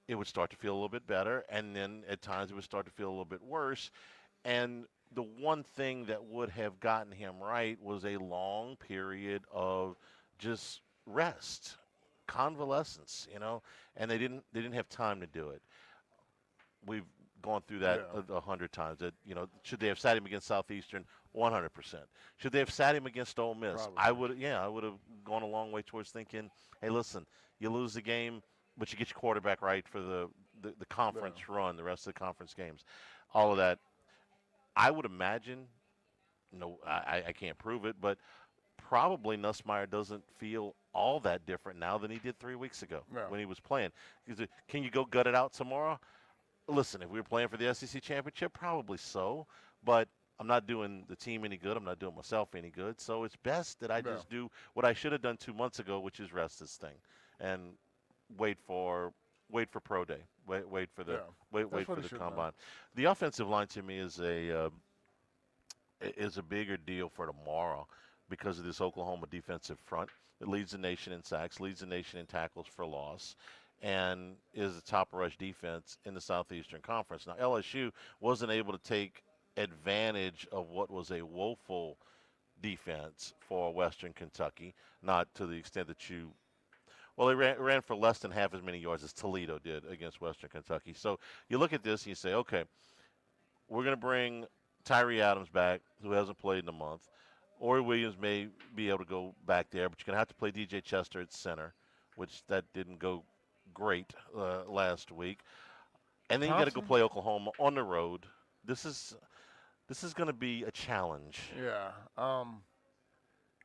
it would start to feel a little bit better, and then at times it would start to feel a little bit worse. And the one thing that would have gotten him right was a long period of just rest, convalescence, and they didn't have time to do it. We've gone through that 100 times. That should they have sat him against Southeastern? 100%. Should they have sat him against Ole Miss? Probably. I would have gone a long way towards thinking, hey, listen, you lose the game, but you get your quarterback right for the conference run, the rest of the conference games, all of that. I would imagine. No, I can't prove it, but probably Nussmeier doesn't feel all that different now than he did 3 weeks ago when he was playing. Can you go gut it out tomorrow? Listen, if we were playing for the SEC championship, probably so. But I'm not doing the team any good. I'm not doing myself any good. So it's best that I just do what I should have done 2 months ago, which is rest this thing. And wait for pro day. Wait for the Yeah, wait that's for what he the should have combine. The offensive line to me is a bigger deal for tomorrow because of this Oklahoma defensive front. It leads the nation in sacks, leads the nation in tackles for loss, and is the top rush defense in the Southeastern Conference. Now, LSU wasn't able to take advantage of what was a woeful defense for Western Kentucky, not to the extent that you. Well, they ran for less than half as many yards as Toledo did against Western Kentucky. So you look at this and you say, okay, we're going to bring Tyree Adams back, who hasn't played in a month. Ori Williams may be able to go back there, but you're going to have to play DJ Chester at center, which that didn't go great last week. And then you got to go play Oklahoma on the road. This is going to be a challenge. Yeah.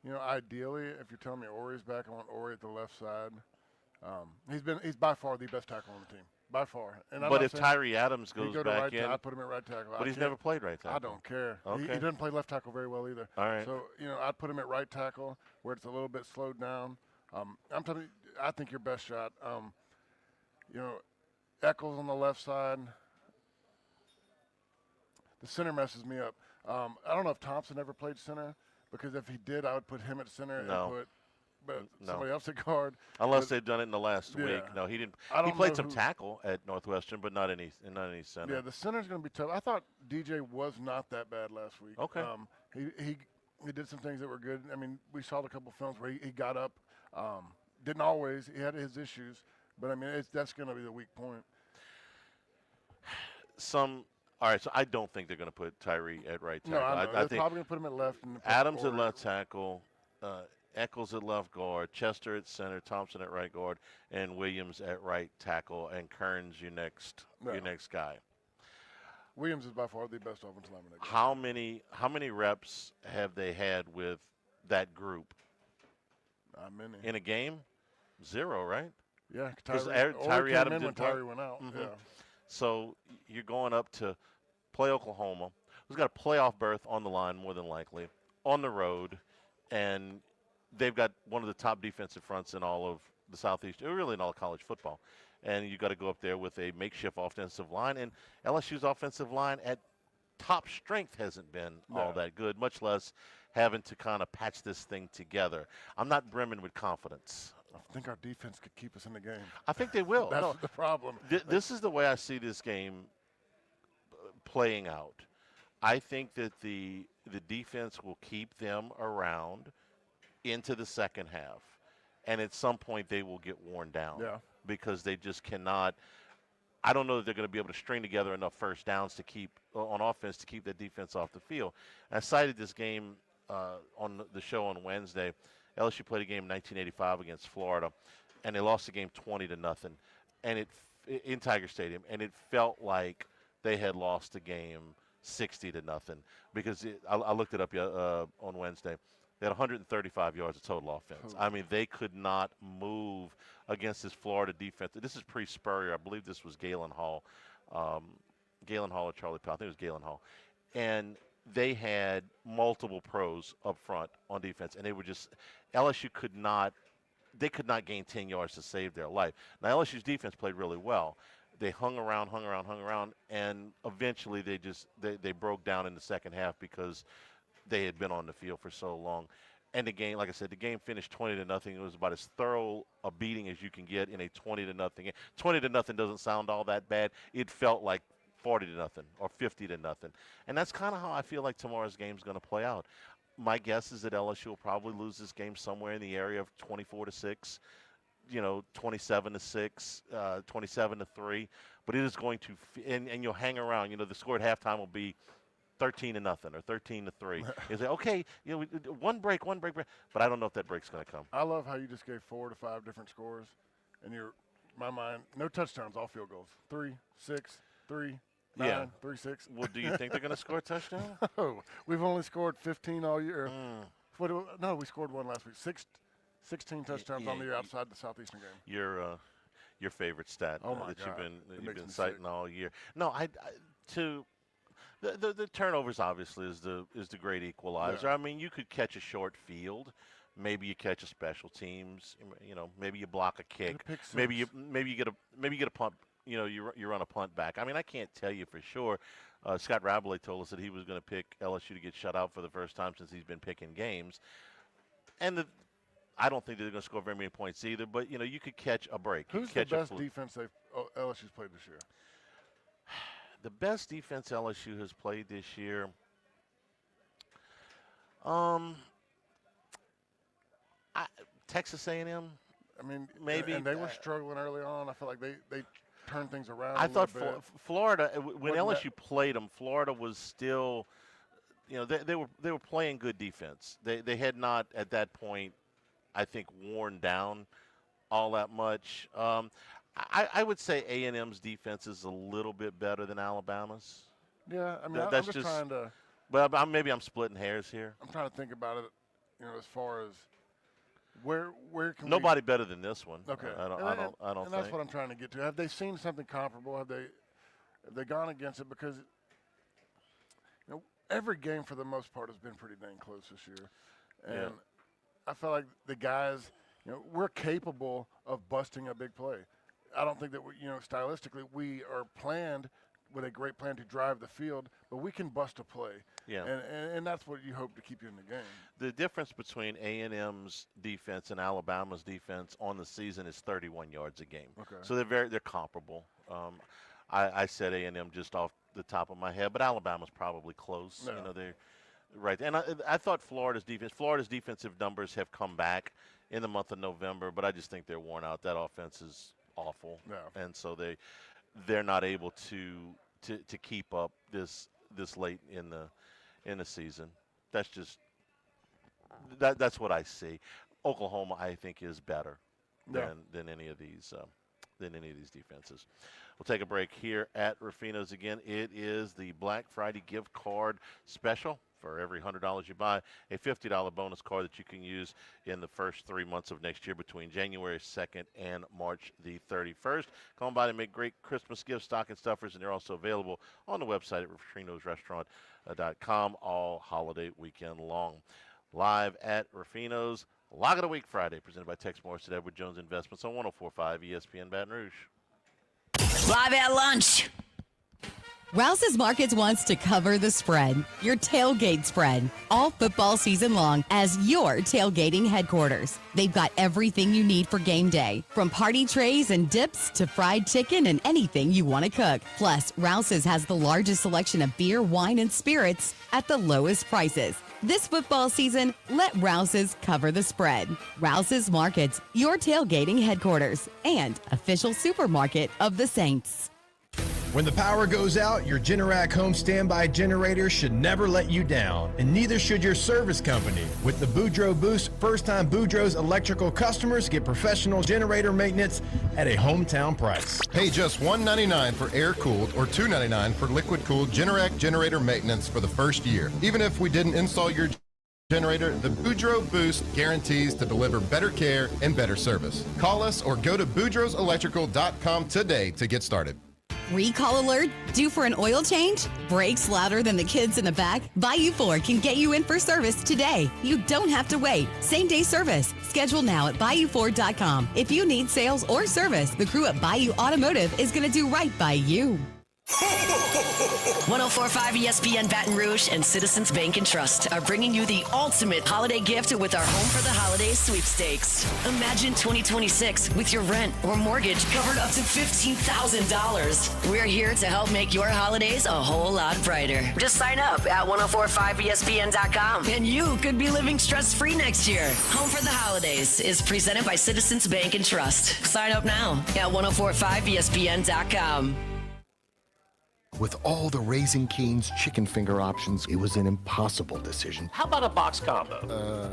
Ideally, if you're telling me Ori's back, I want Ori at the left side. He's by far the best tackle on the team, by far. And but if Tyree Adams goes back in, I put him at right tackle. But he's never played right tackle. I don't care. Okay. He doesn't play left tackle very well either. All right. So I'd put him at right tackle where it's a little bit slowed down. I'm telling you, I think your best shot. Eccles on the left side. The center messes me up. I don't know if Thompson ever played center, because if he did, I would put him at center and put somebody else at guard. Unless they've done it in the last week. No, he didn't. He played some tackle at Northwestern, but not any center. Yeah, the center's going to be tough. I thought DJ was not that bad last week. Okay. He did some things that were good. I mean, we saw a couple films where he got up. Didn't always. He had his issues, but I mean, that's going to be the weak point. All right, so I don't think they're going to put Tyree at right tackle. No, I think they're probably going to put him at left. And Adams at left tackle, Eccles at left guard, Chester at center, Thompson at right guard, and Williams at right tackle, and Kearns your next guy. Williams is by far the best offensive lineman. How many reps have they had with that group? Not many. In a game? 0, right? Yeah, because Tyree Adams didn't play. Tyree went out. Mm-hmm. Yeah. So you're going up to play Oklahoma, who's got a playoff berth on the line more than likely, on the road, and they've got one of the top defensive fronts in all of the Southeast, really in all of college football. And you got to go up there with a makeshift offensive line, and LSU's offensive line at top strength hasn't been all that good, much less having to kind of patch this thing together. I'm not brimming with confidence. I think our defense could keep us in the game. I think they will. That's the problem. This is the way I see this game playing out. I think that the defense will keep them around into the second half, and at some point they will get worn down because they just cannot. I don't know that they're going to be able to string together enough first downs to keep on offense to keep that defense off the field. I cited this game on the show on Wednesday. LSU played a game in 1985 against Florida, and they lost the game 20-0, and in Tiger Stadium, and it felt like they had lost the game 60-0 because I looked it up on Wednesday. They had 135 yards of total offense. I mean, they could not move against this Florida defense. This is pre-Spurrier. I believe this was Galen Hall. Galen Hall or Charlie Powell. I think it was Galen Hall. And they had multiple pros up front on defense, and they were just LSU could not gain 10 yards to save their life. Now, LSU's defense played really well. They hung around, and eventually they broke down in the second half because they had been on the field for so long. And the game, like I said, the game finished 20-0. It was about as thorough a beating as you can get in a 20-0 game. 20-0 doesn't sound all that bad. It felt like 40-0 or 50-0. And that's kind of how I feel like tomorrow's game is going to play out. My guess is that LSU will probably lose this game somewhere in the area of 24-6, 27-6, 27-3. But it is going to, and you'll hang around. The score at halftime will be 13-0 or 13-3. You say, okay, one break. But I don't know if that break's going to come. I love how you just gave 4 to 5 different scores, and my mind, no touchdowns, all field goals. 3, 6, 3. 9, 3, 6. Well, do you think they're going to score a touchdown? No, we've only scored 15 all year. No, we scored one last week. 16 touchdowns on the year outside the Southeastern game. Your favorite stat that you've been citing all year. No, the turnovers obviously is the great equalizer. Yeah. I mean, you could catch a short field, maybe you catch a special teams. Maybe you block a kick. Maybe you get a punt. You run a punt back. I mean, I can't tell you for sure. Scott Rabalais told us that he was going to pick LSU to get shut out for the first time since he's been picking games. And I don't think they're going to score very many points either. But you could catch a break. Who's the best defense LSU's played this year? The best defense LSU has played this year. Texas A&M. I mean, maybe. And they were struggling early on. I feel like they turned things around. I thought Florida, when LSU played them, Florida was still, they were playing good defense. They had not at that point, I think, worn down all that much. I would say A&M's defense is a little bit better than Alabama's. Yeah, I mean, that's I'm just trying to. But maybe I'm splitting hairs here. I'm trying to think about it, as far as where can nobody better than this one. Okay, I don't and think. that's what I'm trying to get to. Have they seen something comparable? Have they gone against it? Because every game for the most part has been pretty dang close this year, and I feel like the guys, we're capable of busting a big play. I don't think that stylistically we are planned with a great plan to drive the field, but we can bust a play. Yeah. And that's what you hope to keep you in the game. The difference between A&M's defense and Alabama's defense on the season is 31 yards a game. Okay. So they're comparable. I said A&M just off the top of my head, but Alabama's probably close. No. They're right. And I thought Florida's defensive numbers have come back in the month of November, but I just think they're worn out. That offense is awful. No. And so they're not able to keep up this late in the season. That's just that's what I see. Oklahoma, I think, is better than any of these defenses. We'll take a break here at Ruffinos again. It is the Black Friday gift card special. For every $100 you buy, a $50 bonus card that you can use in the first 3 months of next year between January 2nd and March the 31st. Come by and make great Christmas gifts, stocking stuffers, and they're also available on the website at ruffinosrestaurant.com all holiday weekend long. Live at Ruffinos, Lock of the Week Friday, presented by Tex Morris at Edward Jones Investments on 104.5 ESPN Baton Rouge. Live at lunch. Rouse's Markets wants to cover the spread, your tailgate spread, all football season long as your tailgating headquarters. They've got everything you need for game day, from party trays and dips to fried chicken and anything you want to cook. Plus, Rouse's has the largest selection of beer, wine, and spirits at the lowest prices. This football season, let Rouse's cover the spread. Rouse's Markets, your tailgating headquarters and official supermarket of the Saints. When the power goes out, your Generac home standby generator should never let you down, and neither should your service company. With the Boudreaux Boost, first-time Boudreaux's electrical customers get professional generator maintenance at a hometown price. Pay just $199 for air-cooled or $299 for liquid-cooled Generac generator maintenance for the first year. Even if we didn't install your generator, the Boudreaux Boost guarantees to deliver better care and better service. Call us or go to boudreauxelectrical.com today to get started. Recall alert? Due for an oil change? Brakes louder than the kids in the back? Bayou 4 can get you in for service today. You don't have to wait. Same-day service. Schedule now at bayou4.com. If you need sales or service, the crew at Bayou Automotive is going to do right by you. 104.5 ESPN Baton Rouge and Citizens Bank and Trust are bringing you the ultimate holiday gift with our Home for the Holidays sweepstakes. Imagine 2026 with your rent or mortgage covered up to $15,000. We're here to help make your holidays a whole lot brighter. Just sign up at 1045ESPN.com and you could be living stress-free next year. Home for the Holidays is presented by Citizens Bank and Trust. Sign up now at 1045ESPN.com. With all the Raising Cane's chicken finger options, it was an impossible decision. How about a box combo?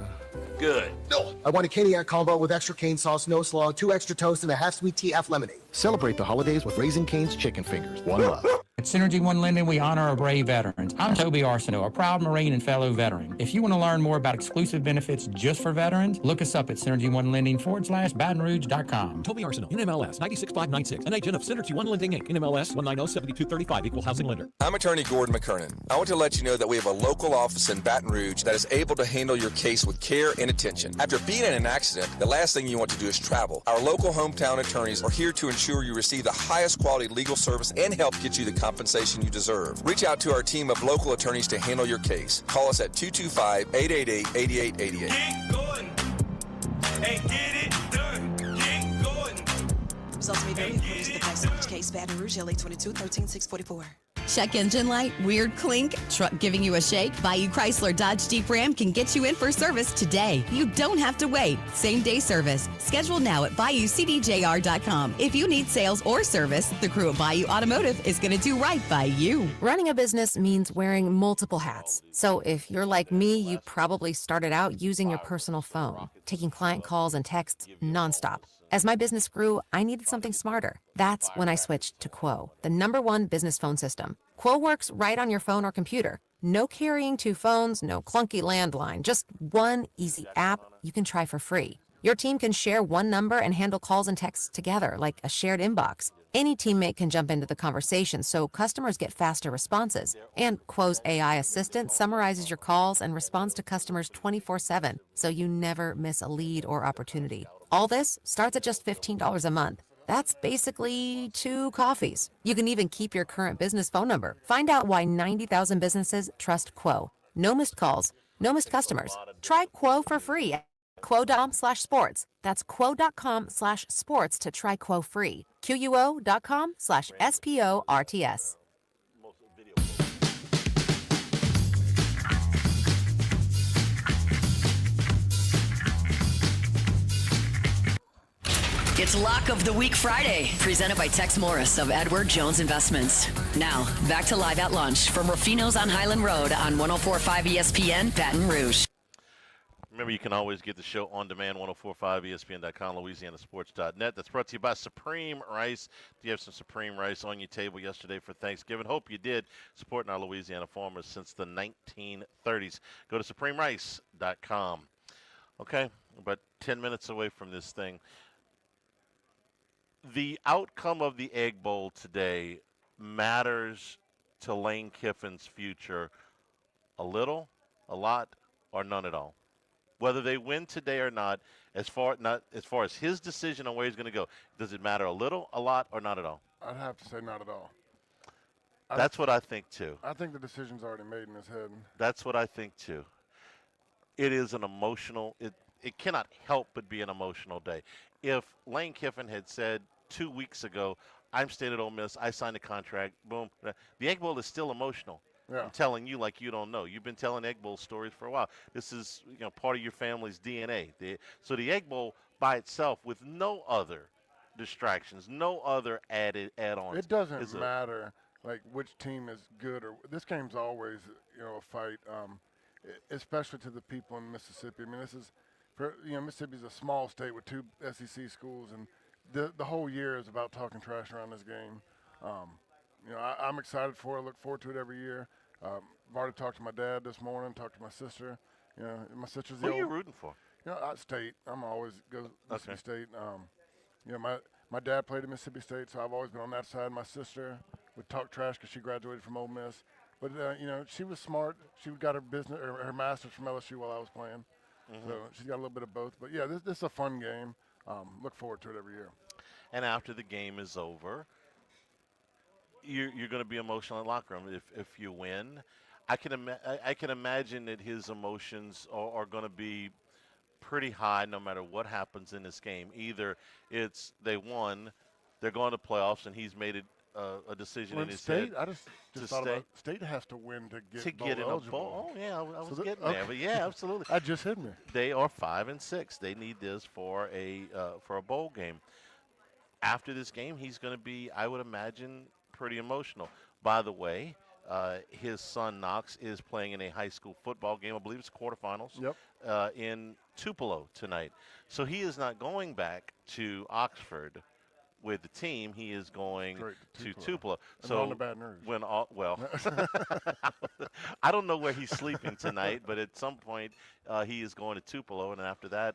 Good. No. I want a Caniac combo with extra cane sauce, no slaw, 2 extra toast, and a half sweet tea, half lemonade. Celebrate the holidays with Raising Cane's chicken fingers. One love. At Synergy One Lending, we honor our brave veterans. I'm Toby Arsenault, a proud Marine and fellow veteran. If you want to learn more about exclusive benefits just for veterans, look us up at synergyonelending.com/BatonRouge.com. Toby Arsenault, NMLS 96596, an agent of Synergy One Lending Inc., NMLS 1907235, equal housing lender. I'm attorney Gordon McKernan. I want to let you know that we have a local office in Baton Rouge that is able to handle your case with care and attention. After being in an accident, the last thing you want to do is travel. Our local hometown attorneys are here to ensure you receive the highest quality legal service and help get you the compensation you deserve. Reach out to our team of local attorneys to handle your case. Call us at 225-888-8888. Get going and get it done. Get going. Results may vary according to the facts of each case. Baton Rouge, LA 22-13-644. Check engine light, weird clink, truck giving you a shake? Bayou Chrysler Dodge Jeep Ram can get you in for service today. You don't have to wait. Same day service. Schedule now at BayouCDJR.com. If you need sales or service, the crew at Bayou Automotive is going to do right by you. Running a business means wearing multiple hats. So if you're like me, you probably started out using your personal phone, taking client calls and texts nonstop. As my business grew, I needed something smarter. That's when I switched to Quo, the #1 business phone system. Quo works right on your phone or computer. No carrying two phones, no clunky landline, just one easy app you can try for free. Your team can share one number and handle calls and texts together like a shared inbox. Any teammate can jump into the conversation so customers get faster responses. And Quo's AI assistant summarizes your calls and responds to customers 24/7, so you never miss a lead or opportunity. All this starts at just $15 a month. That's basically 2 coffees. You can even keep your current business phone number. Find out why 90,000 businesses trust Quo. No missed calls, no missed customers. Try Quo for free at Quo.com/sports. That's Quo.com/sports to try Quo free. QUO.com/SPORTS. It's Lock of the Week Friday, presented by Tex Morris of Edward Jones Investments. Now, back to Live at Lunch from Ruffinos on Highland Road on 104.5 ESPN, Baton Rouge. Remember, you can always get the show on demand, 1045ESPN.com, LouisianaSports.net. That's brought to you by Supreme Rice. Do you have some Supreme Rice on your table yesterday for Thanksgiving? Hope you did. Supporting our Louisiana farmers since the 1930s. Go to SupremeRice.com. Okay, about 10 minutes away from this thing. The outcome of the Egg Bowl today matters to Lane Kiffin's future a little, a lot, or none at all. Whether they win today or not, as far as his decision on where he's going to go, does it matter a little, a lot, or not at all? I'd have to say not at all. That's what I think too. I think the decision's already made in his head. That's what I think too. It is an emotional. It cannot help but be an emotional day. If Lane Kiffin had said 2 weeks ago, I'm staying at Ole Miss, I signed a contract, boom, the Egg Bowl is still emotional. Yeah. I'm telling you like you don't know. You've been telling Egg Bowl stories for a while. This is part of your family's DNA. So the Egg Bowl by itself, with no other distractions, no other add-ons. It doesn't matter like which team is good or this game's always a fight, especially to the people in Mississippi. I mean, this is Mississippi's a small state with 2 SEC schools, and the whole year is about talking trash around this game. I'm excited for it. I look forward to it every year. I've already talked to my dad this morning, talked to my sister. My sister's Who are you rooting for? State. I'm always go Mississippi State. My dad played at Mississippi State, so I've always been on that side. My sister would talk trash because she graduated from Ole Miss. But, she was smart. She got her business or her master's from LSU while I was playing. Mm-hmm. So she's got a little bit of both. But, yeah, this is a fun game. Look forward to it every year. And after the game is over, you're going to be emotional in the locker room if you win. I can imagine that his emotions are going to be pretty high no matter what happens in this game. Either it's they won, they're going to playoffs, and he's made a decision in his State, head I just thought about State has to win to get in eligible. a bowl. Oh yeah, I was getting there, but yeah, absolutely. That just hit me. They are 5-6. They need this for a bowl game. After this game, he's going to be, I would imagine, pretty emotional. By the way, his son Knox is playing in a high school football game. I believe it's quarterfinals. Yep. In Tupelo tonight. So he is not going back to Oxford with the team, he is going to Tupelo. So on the Baton Rouge. I don't know where he's sleeping tonight, but at some point he is going to Tupelo, and after that,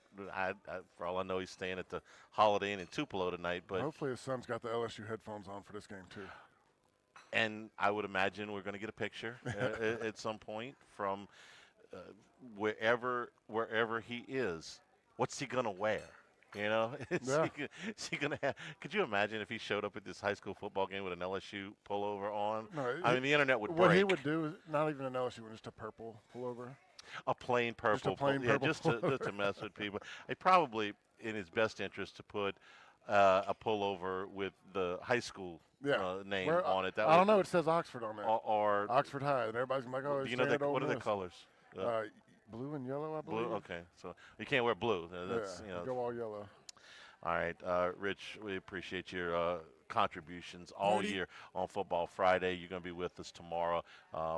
for all I know, he's staying at the Holiday Inn in Tupelo tonight. But hopefully his son's got the LSU headphones on for this game too. And I would imagine we're going to get a picture at some point from wherever he is. What's he going to wear? You know, is he gonna have? Could you imagine if he showed up at this high school football game with an LSU pullover on? No, I mean, the internet would break. What he would do is not even an LSU one, just a purple pullover. A plain purple. Just to mess with people. It probably in his best interest to put a pullover with the high school name on it. I don't know. It says Oxford on there. Or Oxford High, and everybody's like, "Oh, you know what are the colors?" Blue and yellow, I believe. Blue, okay. So you can't wear blue. That's, go all yellow. All right, Rich, we appreciate your contributions all year on Football Friday. You're going to be with us tomorrow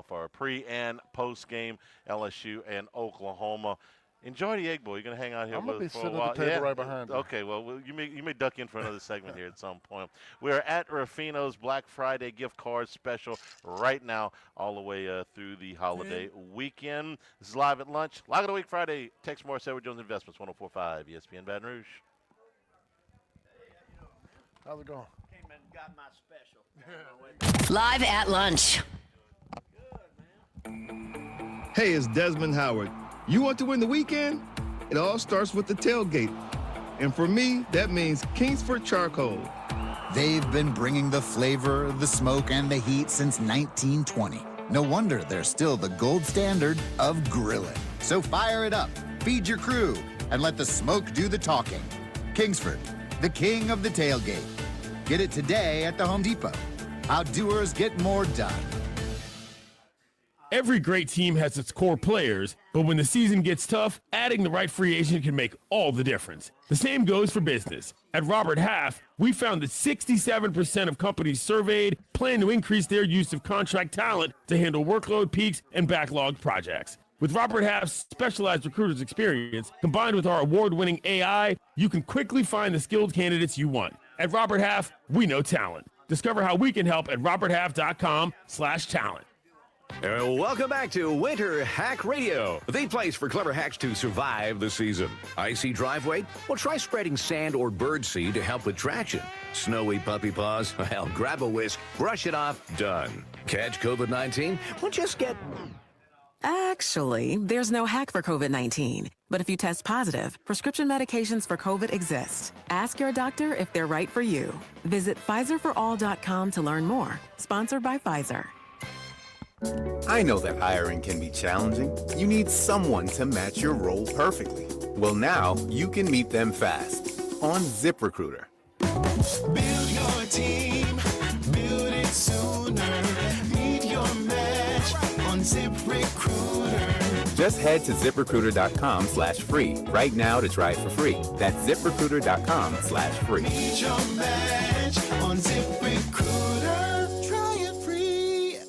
for a pre- and post-game LSU and Oklahoma. Enjoy the Egg Bowl. You're going to hang out here with us for a while. I'm going to be sitting at the table right behind you. Okay, well, you may duck in for another segment here at some point. We're at Ruffinos Black Friday gift card special right now all the way through the holiday weekend. This is Live at Lunch. Lock of the Week Friday. Tex Morris, Edward Jones Investments, 104.5 ESPN Baton Rouge. How's it going? Came and got my special. Live at Lunch. Hey, it's Desmond Howard. You want to win the weekend? It all starts with the tailgate. And for me, that means Kingsford Charcoal. They've been bringing the flavor, the smoke, and the heat since 1920. No wonder they're still the gold standard of grilling. So fire it up, feed your crew, and let the smoke do the talking. Kingsford, the king of the tailgate. Get it today at the Home Depot. How doers get more done. Every great team has its core players, but when the season gets tough, adding the right free agent can make all the difference. The same goes for business. At Robert Half, we found that 67% of companies surveyed plan to increase their use of contract talent to handle workload peaks and backlogged projects. With Robert Half's specialized recruiters experience, combined with our award-winning AI, you can quickly find the skilled candidates you want. At Robert Half, we know talent. Discover how we can help at roberthalf.com/talent. Welcome back to Winter Hack Radio, the place for clever hacks to survive the season. Icy driveway? Well, try spreading sand or birdseed to help with traction. Snowy puppy paws? Well, grab a whisk, brush it off, done. Catch COVID-19? Well, just get... Actually, there's no hack for COVID-19. But if you test positive, prescription medications for COVID exist. Ask your doctor if they're right for you. Visit PfizerForAll.com to learn more. Sponsored by Pfizer. I know that hiring can be challenging. You need someone to match your role perfectly. Well, now you can meet them fast on ZipRecruiter. Build your team, build it sooner. Meet your match on ZipRecruiter. Just head to ZipRecruiter.com/free right now to try it for free. That's ZipRecruiter.com/free. Meet your match on ZipRecruiter. Try it free.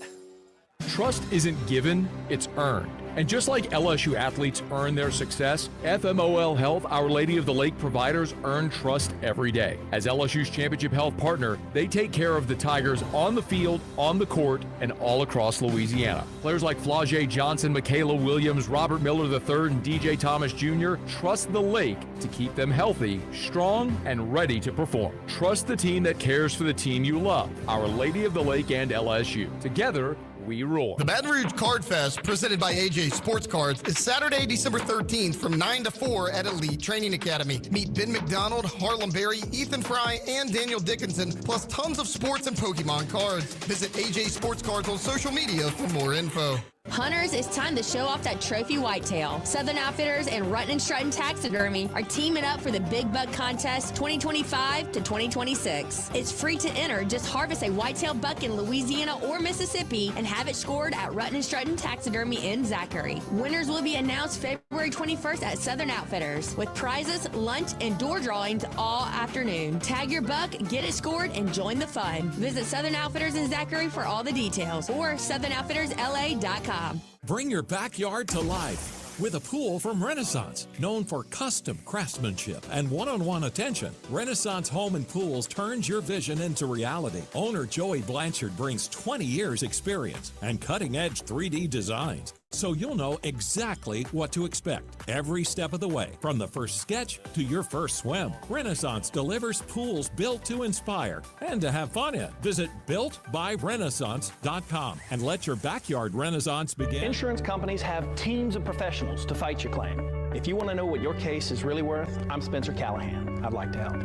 Trust isn't given, it's earned. And just like LSU athletes earn their success, FMOL Health, Our Lady of the Lake providers earn trust every day. As LSU's championship health partner, they take care of the Tigers on the field, on the court, and all across Louisiana. Players like Flau'jae Johnson, Michaela Williams, Robert Miller III, and DJ Thomas Jr. trust the Lake to keep them healthy, strong, and ready to perform. Trust the team that cares for the team you love. Our Lady of the Lake and LSU. Together, we roar. The Baton Rouge Card Fest, presented by AJ Sports Cards, is Saturday, December 13th from 9 to 4 at Elite Training Academy. Meet Ben McDonald, Harlem Berry, Ethan Fry, and Daniel Dickinson, plus tons of sports and Pokemon cards. Visit AJ Sports Cards on social media for more info. Hunters, it's time to show off that trophy whitetail. Southern Outfitters and Ruttin & Struttin Taxidermy are teaming up for the Big Buck Contest 2025 to 2026. It's free to enter. Just harvest a whitetail buck in Louisiana or Mississippi and have it scored at Ruttin & Struttin Taxidermy in Zachary. Winners will be announced February 21st at Southern Outfitters with prizes, lunch, and door drawings all afternoon. Tag your buck, get it scored, and join the fun. Visit Southern Outfitters in Zachary for all the details or SouthernOutfittersLA.com. Bring your backyard to life. with a pool from Renaissance. Known for custom craftsmanship and one-on-one attention, Renaissance Home and Pools turns your vision into reality. Owner Joey Blanchard brings 20 years experience and cutting-edge 3D designs, so you'll know exactly what to expect every step of the way, from the first sketch to your first swim. Renaissance delivers pools built to inspire and to have fun in. Visit builtbyrenaissance.com and let your backyard renaissance begin. Insurance companies have teams of professionals to fight your claim. If you want to know what your case is really worth, I'm Spencer Callahan. I'd like to help.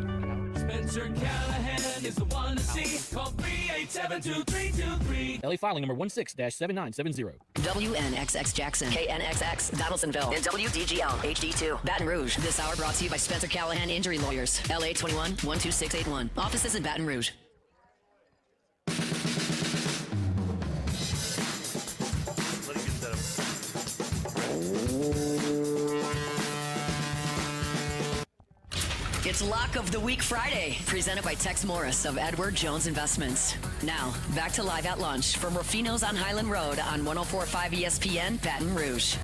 Spencer Callahan is the one to see. Call 387-2323. LA filing number 16-7970. WNXX Jackson, KNXX Donaldsonville, and WDGL HD2 Baton Rouge. This hour brought to you by Spencer Callahan Injury Lawyers. LA 21-12681. Offices in Baton Rouge. It's Lock of the Week Friday, presented by Tex Morris of Edward Jones Investments. Now, back to Live at Lunch from Ruffinos on Highland Road on 104.5 ESPN, Baton Rouge.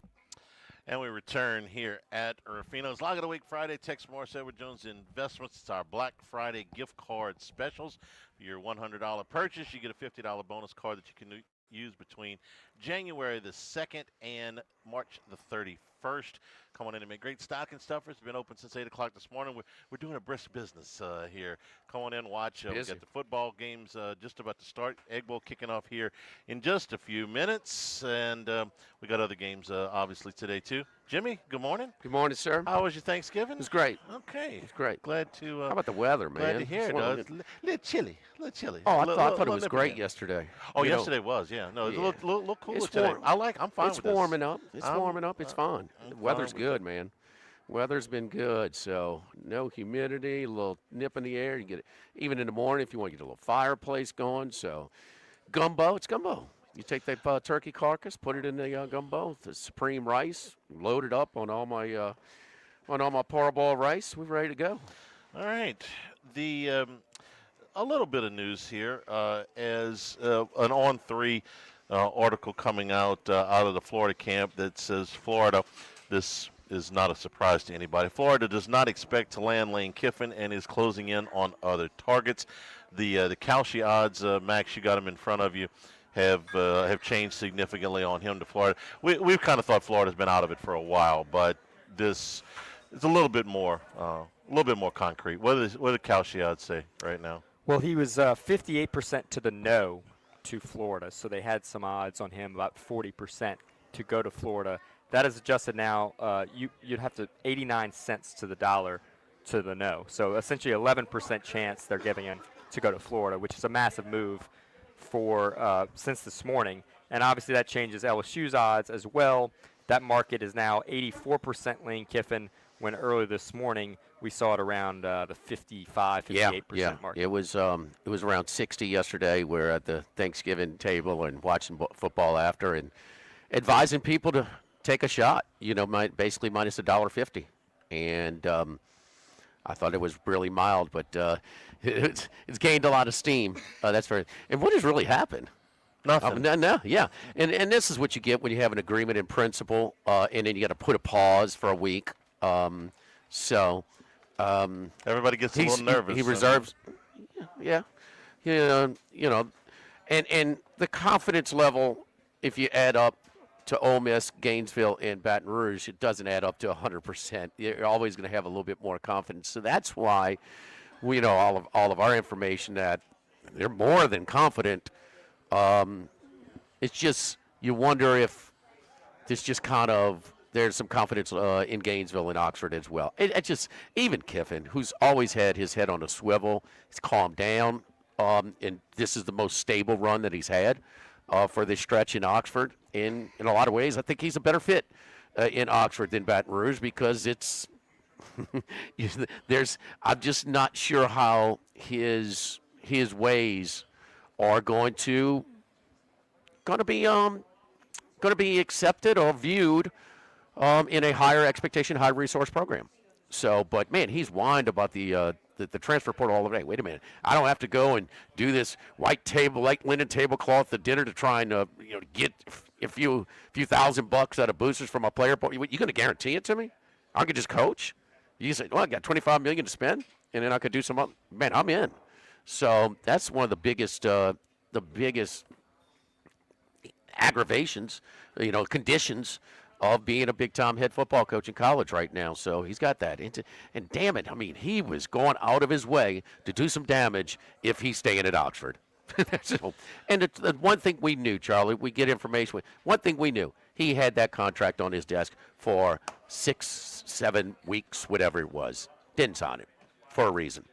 And we return here at Ruffinos. Lock of the Week Friday, Tex Morris, Edward Jones Investments. It's our Black Friday gift card specials. For your $100 purchase, you get a $50 bonus card that you can use between January the 2nd and March the 31st. Come on in and make great stocking stuffers. It's been open since 8 o'clock this morning. We're doing a brisk business here. Come on in, watch. We got the football games just about to start. Egg Bowl kicking off here in just a few minutes. And we got other games, obviously, today, too. Jimmy, good morning. Good morning, sir. How was your Thanksgiving? It was great. Okay. It's great. Glad to. How about the weather, man? Glad to hear it. A little chilly. Oh, I thought it was great yesterday. Oh, yesterday was, yeah. No, it's a little cooler today. I'm fine with this. It's warming up. It's warming up. It's fine. The weather's good, man. Weather's been good, so no humidity, a little nip in the air. You get it even in the morning if you want to get a little fireplace going. So, gumbo, it's gumbo. You take that turkey carcass, put it in the gumbo, the supreme rice, load it up on all my parboiled rice. We're ready to go. All right. A little bit of news here as an On3 article coming out of the Florida camp that says Florida, this is not a surprise to anybody. Florida does not expect to land Lane Kiffin and is closing in on other targets. The Kalshi odds, Max, you got them in front of you, have changed significantly on him to Florida. We've kind of thought Florida's been out of it for a while, but this is a little bit more concrete. What do Kalshi odds say right now? Well, he was 58% to the no to Florida, so they had some odds on him, about 40% to go to Florida. That is adjusted now. You'd have to 89 cents to the dollar to the no. So essentially 11% chance they're giving him to go to Florida, which is a massive move for since this morning. And obviously that changes LSU's odds as well. That market is now 84% Lane Kiffin, when earlier this morning we saw it around the 55, 58% mark. It was around 60 yesterday. We're at the Thanksgiving table and watching football after and advising people to take a shot, basically minus $1.50. And I thought it was really mild, but it's gained a lot of steam. That's very. And what has really happened? Nothing. No, yeah. And this is what you get when you have an agreement in principle, and then you got to put a pause for a week. Everybody gets a little nervous. He reserves. Yeah. And the confidence level, if you add up to Ole Miss, Gainesville, and Baton Rouge, it doesn't add up to 100%. You're always going to have a little bit more confidence. So that's why we know all of our information that they're more than confident. It's just you wonder if there's just kind of there's some confidence in Gainesville and Oxford as well. It just even Kiffin, who's always had his head on a swivel, he's calmed down, and this is the most stable run that he's had for this stretch in Oxford. In a lot of ways, I think he's a better fit in Oxford than Baton Rouge because it's I'm just not sure how his ways are going to be accepted or viewed in a higher expectation, high resource program. So, but man, he's whined about the the transfer portal all the way. Wait a minute, I don't have to go and do this white linen tablecloth at dinner to try and get a few $1,000 out of boosters from a player. You going to guarantee it to me? I could just coach. You say, well, I got $25 million to spend, and then I could do some other. Man, I'm in. So that's one of the biggest aggravations, conditions of being a big-time head football coach in college right now. So he's got that. And damn it, I mean, he was going out of his way to do some damage if he's staying at Oxford. And the one thing we knew, Charlie, we get information. One thing we knew, he had that contract on his desk for 6-7 weeks, whatever it was. Didn't sign it for a reason.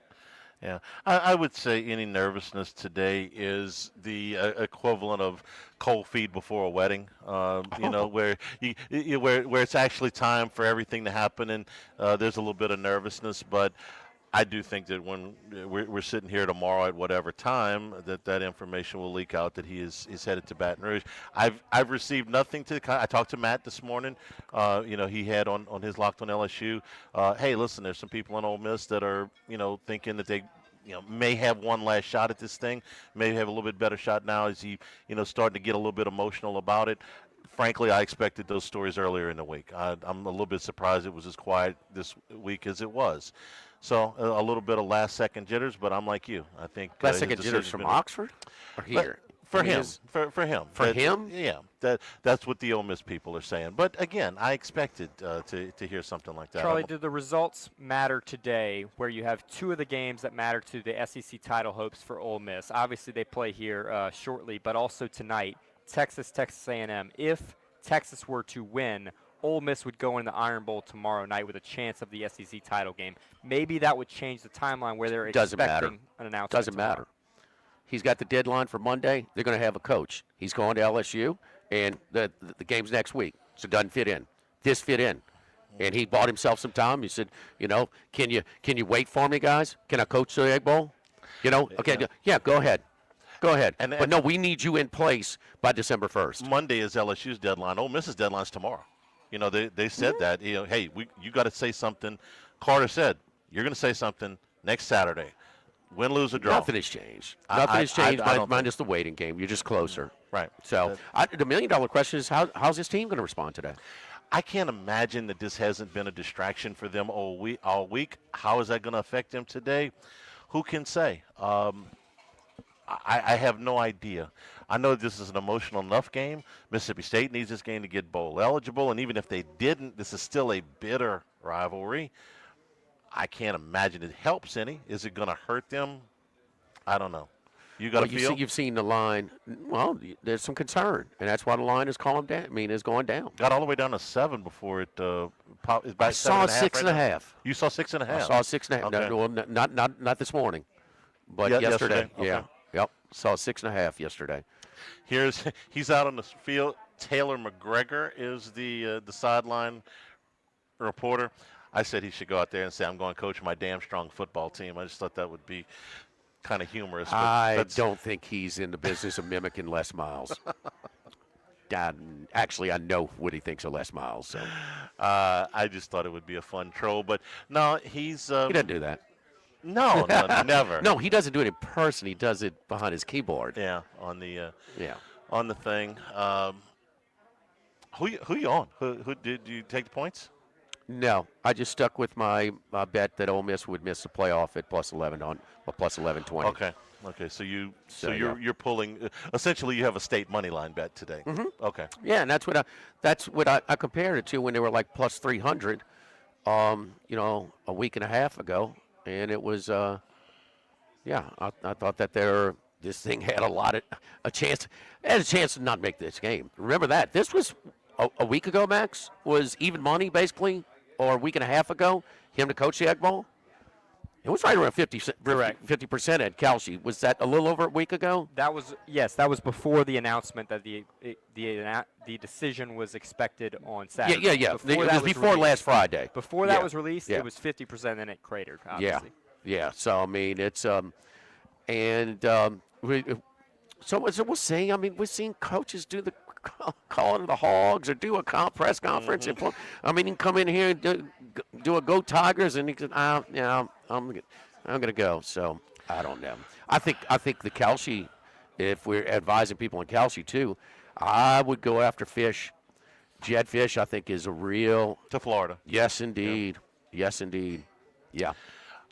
Yeah, I would say any nervousness today is the equivalent of cold feet before a wedding. Where where it's actually time for everything to happen, and there's a little bit of nervousness. But I do think that when we're sitting here tomorrow at whatever time, that information will leak out that he is headed to Baton Rouge. I've received nothing I talked to Matt this morning. He had on his Locked on LSU. Hey, listen, there's some people in Ole Miss that are thinking that they may have one last shot at this thing. Maybe have a little bit better shot now as he starting to get a little bit emotional about it. Frankly, I expected those stories earlier in the week. I'm a little bit surprised it was as quiet this week as it was. So a little bit of last-second jitters, but I'm like you. I think last-second jitters from Oxford or here? For him. For him. For him? Yeah. That's what the Ole Miss people are saying. But, again, I expected to hear something like that. Charlie, do the results matter today where you have two of the games that matter to the SEC title hopes for Ole Miss? Obviously, they play here shortly, but also tonight, Texas A&M. If Texas were to win, Ole Miss would go in the Iron Bowl tomorrow night with a chance of the SEC title game. Maybe that would change the timeline where they're expecting an announcement. Doesn't matter. He's got the deadline for Monday. They're going to have a coach. He's going to LSU, and the game's next week, so it doesn't fit in. This fit in. And he bought himself some time. He said, can you wait for me, guys? Can I coach the Egg Bowl? Okay, yeah, go ahead. Go ahead. But no, we need you in place by December 1st. Monday is LSU's deadline. Ole Miss's deadline's tomorrow. They said that. Hey, you got to say something. Carter said, you're going to say something next Saturday. Win, lose, or draw. Nothing has changed. Nothing has changed minus the waiting game. You're just closer. Right. So the million-dollar question is, how's this team going to respond today? I can't imagine that this hasn't been a distraction for them all week. How is that going to affect them today? Who can say? I have no idea. I know this is an emotional enough game. Mississippi State needs this game to get bowl eligible, and even if they didn't, this is still a bitter rivalry. I can't imagine it helps any. Is it going to hurt them? I don't know. You got to feel? You've seen the line. Well, there's some concern, and that's why the line is going down. Got all the way down to 7 before it popped. I saw 6.5. You saw 6.5. I saw 6.5. Okay. No, not this morning, but yesterday. Okay. Yeah. Yep. Saw 6.5 yesterday. He's out on the field. Taylor McGregor is the sideline reporter. I said he should go out there and say, I'm going to coach my damn strong football team. I just thought that would be kind of humorous. I don't think he's in the business of mimicking Les Miles. Actually, I know what he thinks of Les Miles. So. I just thought it would be a fun troll. But, no, he's he doesn't do that. No, never. No, he doesn't do it in person. He does it behind his keyboard. Yeah, on the on the thing. Who you on? Who did you take the points? No, I just stuck with my bet that Ole Miss would miss the playoff at plus 11.20. Okay. So you're pulling. Essentially, you have a state money line bet today. Mm-hmm. Okay. Yeah, and that's what I compared it to when they were like plus 300. A week and a half ago. And it was, I thought that this thing had a chance to not make this game. Remember that. This was a week ago, Max, was even money basically, or a week and a half ago, him to coach the Egg Bowl. It was right around 50% at Calci. Was that a little over a week ago? That was before the announcement that the decision was expected on Saturday. Yeah. It was before last Friday. Before that was released, it was 50%, and it cratered, obviously. Yeah. So, I mean, it's so we'll see. I mean, we're seeing coaches do the calling of the Hogs or do a press conference. Mm-hmm. He can come in here and do a Go Tigers, and he said, I'm I'm going to go. So I don't know. I think the Kelsey, if we're advising people on Kelsey too, I would go after Fish. Jed Fish, I think, is a real to Florida. Yes, indeed. Yeah. Yes, indeed. Yeah.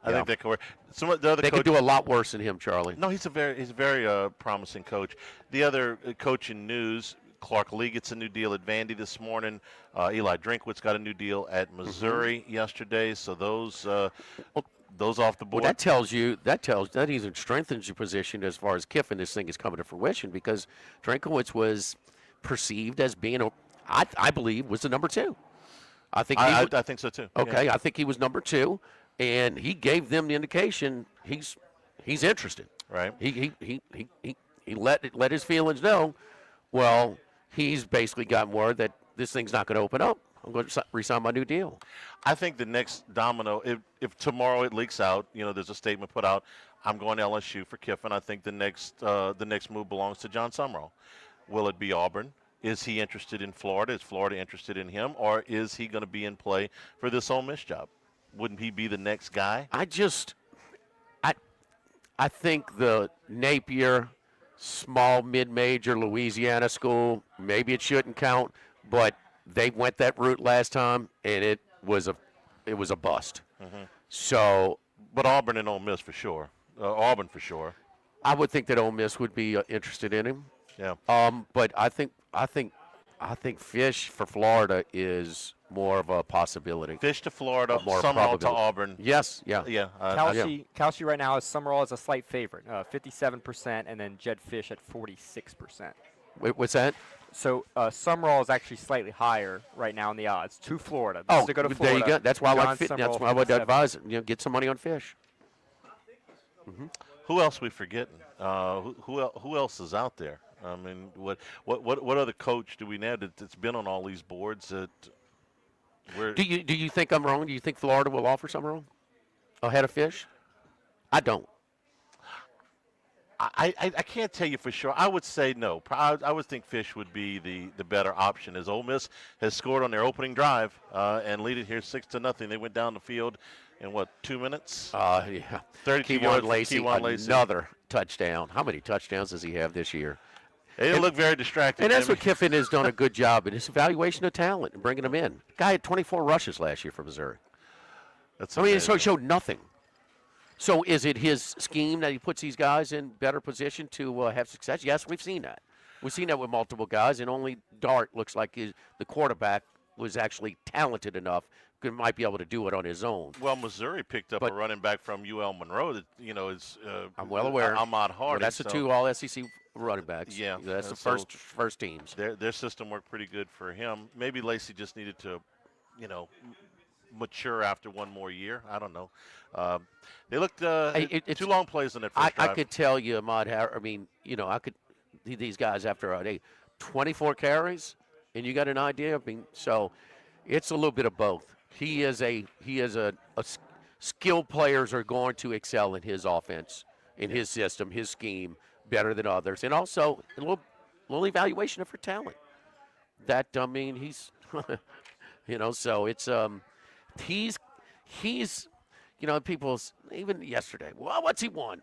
I think they could work. The other they coach, could do a lot worse than him, Charlie. No, he's a very promising coach. The other coach in news, Clark Lee gets a new deal at Vandy this morning. Eli Drinkwitz got a new deal at Missouri yesterday. So those off the board. Well, that even strengthens your position as far as Kiffin. This thing is coming to fruition because Drinkwitz was perceived as being I believe was the number 2. I think I think so too. Okay, yeah. I think he was number 2, and he gave them the indication he's interested. Right. He let his feelings know. Well, he's basically gotten word that this thing's not going to open up. I'm going to resign my new deal. I think the next domino, if tomorrow it leaks out, there's a statement put out, I'm going to LSU for Kiffin. I think the next move belongs to John Summerall. Will it be Auburn? Is he interested in Florida? Is Florida interested in him? Or is he going to be in play for this Ole Miss job? Wouldn't he be the next guy? I think the Napier, small mid-major Louisiana school, maybe it shouldn't count, but they went that route last time, and it was a bust. Mm-hmm. So, but Auburn and Ole Miss for sure. Auburn for sure. I would think that Ole Miss would be interested in him. Yeah. But I think Fish for Florida is more of a possibility. Fish to Florida, more Summerall to Auburn. Yes, yeah. Yeah. Kelsey right now is Summerall as a slight favorite, 57%, and then Jed Fish at 46%. Wait, what's that? So Summerall is actually slightly higher right now in the odds to Florida. Oh, to go to there Florida. you go. That's why I like John Fish. That's Summerall, why I would 57. advise it. Get some money on Fish. Mm-hmm. Who else we forgetting? Who else is out there? I mean, what other coach do we know that's been on all these boards? Do you think I'm wrong? Do you think Florida will offer Summerall ahead of Fish? I don't. I can't tell you for sure. I would say no. I would think Fish would be the better option, as Ole Miss has scored on their opening drive and lead it here 6-0. They went down the field in 2 minutes? Yeah. 32 Keywan yards. Lacey, Lacey. another touchdown. How many touchdowns does he have this year? They look very distracted. And that's what Kiffin has done a good job in his evaluation of talent and bringing them in. Guy had 24 rushes last year for Missouri. That's so he showed nothing. So is it his scheme that he puts these guys in better position to have success? Yes, we've seen that. We've seen that with multiple guys, and only Dart looks like the quarterback was actually talented enough, might be able to do it on his own. Well, Missouri picked up a running back from UL Monroe that is. I'm well aware. Ahmad Hardy. Well, that's the 2 all-SEC running backs. Yeah, that's the first teams. Their system worked pretty good for him. Maybe Lacey just needed to, mature after one more year. I don't know. They looked 2 long plays on that first drive. I could tell you, Ahmad. These guys after 24 carries, and you got an idea. So it's a little bit of both. He is a skilled players are going to excel in his offense, in his system, his scheme better than others, and also a little evaluation of her talent. That he's, so it's he's people even yesterday. Well, what's he won?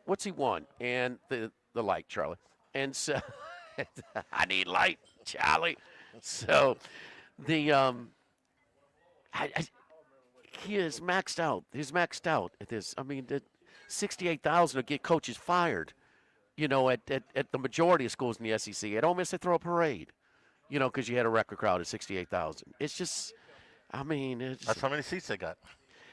And the light, Charlie, and so I need light, Charlie. So the he is maxed out. He's maxed out at this. The 68,000 will get coaches fired. At the majority of schools in the SEC. At Ole Miss, they throw a parade. Because you had a record crowd of 68,000. It's just, that's how many seats they got.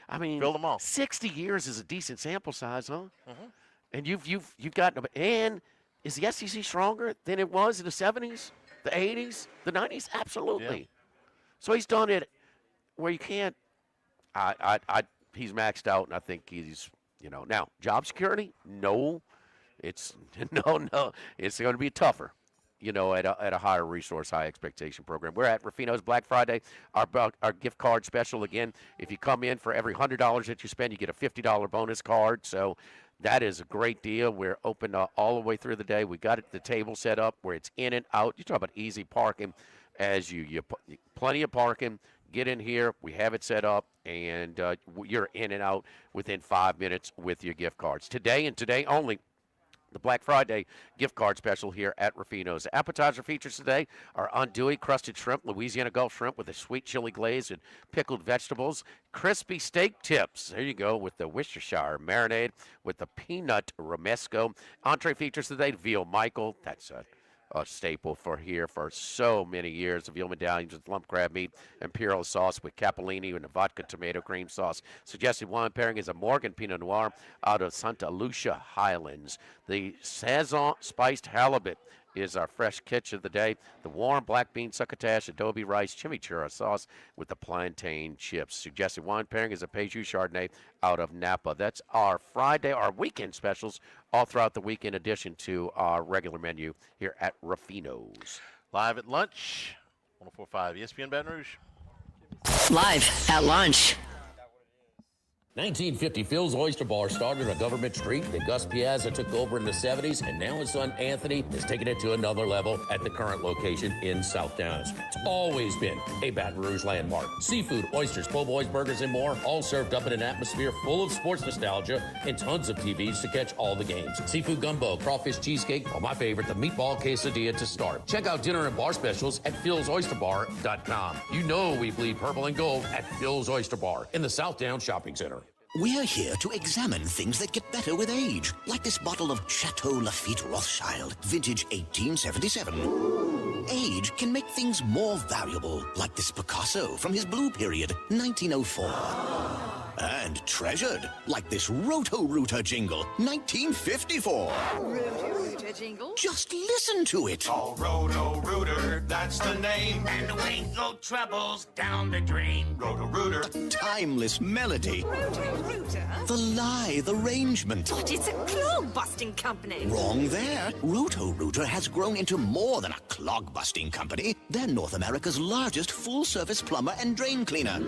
Fill them all. 60 years is a decent sample size, huh? Mm-hmm. And you've got, and is the SEC stronger than it was in the 70s, the 80s, the 90s? Absolutely. Yeah. So he's done it where you can't. He's maxed out, and I think he's, now job security. No, it's no. It's going to be tougher, at a higher resource, high expectation program. We're at Ruffinos Black Friday. Our gift card special again. If you come in for every $100 that you spend, you get a $50 bonus card. So that is a great deal. We're open all the way through the day. We got the table set up where it's in and out. You talk about easy parking. As you plenty of parking. get in here. We have it set up, and you're in and out within 5 minutes with your gift cards. Today and today only, the Black Friday gift card special here at Ruffinos. Appetizer features today are andouille crusted shrimp, Louisiana Gulf shrimp with a sweet chili glaze and pickled vegetables, crispy steak tips. There you go, with the Worcestershire marinade with the peanut romesco. Entree features today, veal Michael. That's a staple for here for so many years. The veal medallions with lump crab meat, imperial sauce with capellini and a vodka tomato cream sauce. Suggested wine pairing is a Morgan Pinot Noir out of Santa Lucia Highlands. The Sazon spiced halibut is our fresh catch of the day. The warm black bean succotash, adobe rice, chimichurri sauce with the plantain chips. Suggested wine pairing is a Pejou Chardonnay out of Napa. That's our Friday, our weekend specials all throughout the week in addition to our regular menu here at Ruffinos. Live at lunch, 104.5 ESPN Baton Rouge. Live at lunch. 1950 Phil's Oyster Bar started on Government Street, then Gus Piazza took over in the 70s, and now his son Anthony is taking it to another level at the current location in South Downs. It's always been a Baton Rouge landmark. Seafood, oysters, po' boys, burgers, and more, all served up in an atmosphere full of sports nostalgia and tons of TVs to catch all the games. Seafood gumbo, crawfish cheesecake, or my favorite, the meatball quesadilla to start. Check out dinner and bar specials at philsoysterbar.com. You know we bleed purple and gold at Phil's Oyster Bar in the South Downs Shopping Center. We're here to examine things that get better with age, like this bottle of Chateau Lafite Rothschild, vintage 1877. Age can make things more valuable, like this Picasso from his blue period, 1904. And treasured, like this Roto-Rooter jingle, 1954. Roto-Rooter jingle? Just listen to it. Oh, Roto-Rooter, that's the name. And the wind flow troubles down the drain. Roto-Rooter. A timeless melody. Roto-Rooter? The lithe arrangement. But it's a clog-busting company. Wrong there. Roto-Rooter has grown into more than a clog-busting company. They're North America's largest full-service plumber and drain cleaner.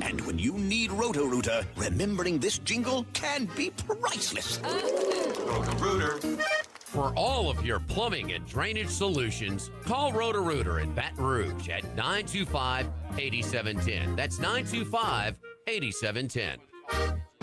And when you need Roto-Rooter, remembering this jingle can be priceless. Roto-Rooter. For all of your plumbing and drainage solutions, call Roto-Rooter in Baton Rouge at 925-8710. That's 925-8710.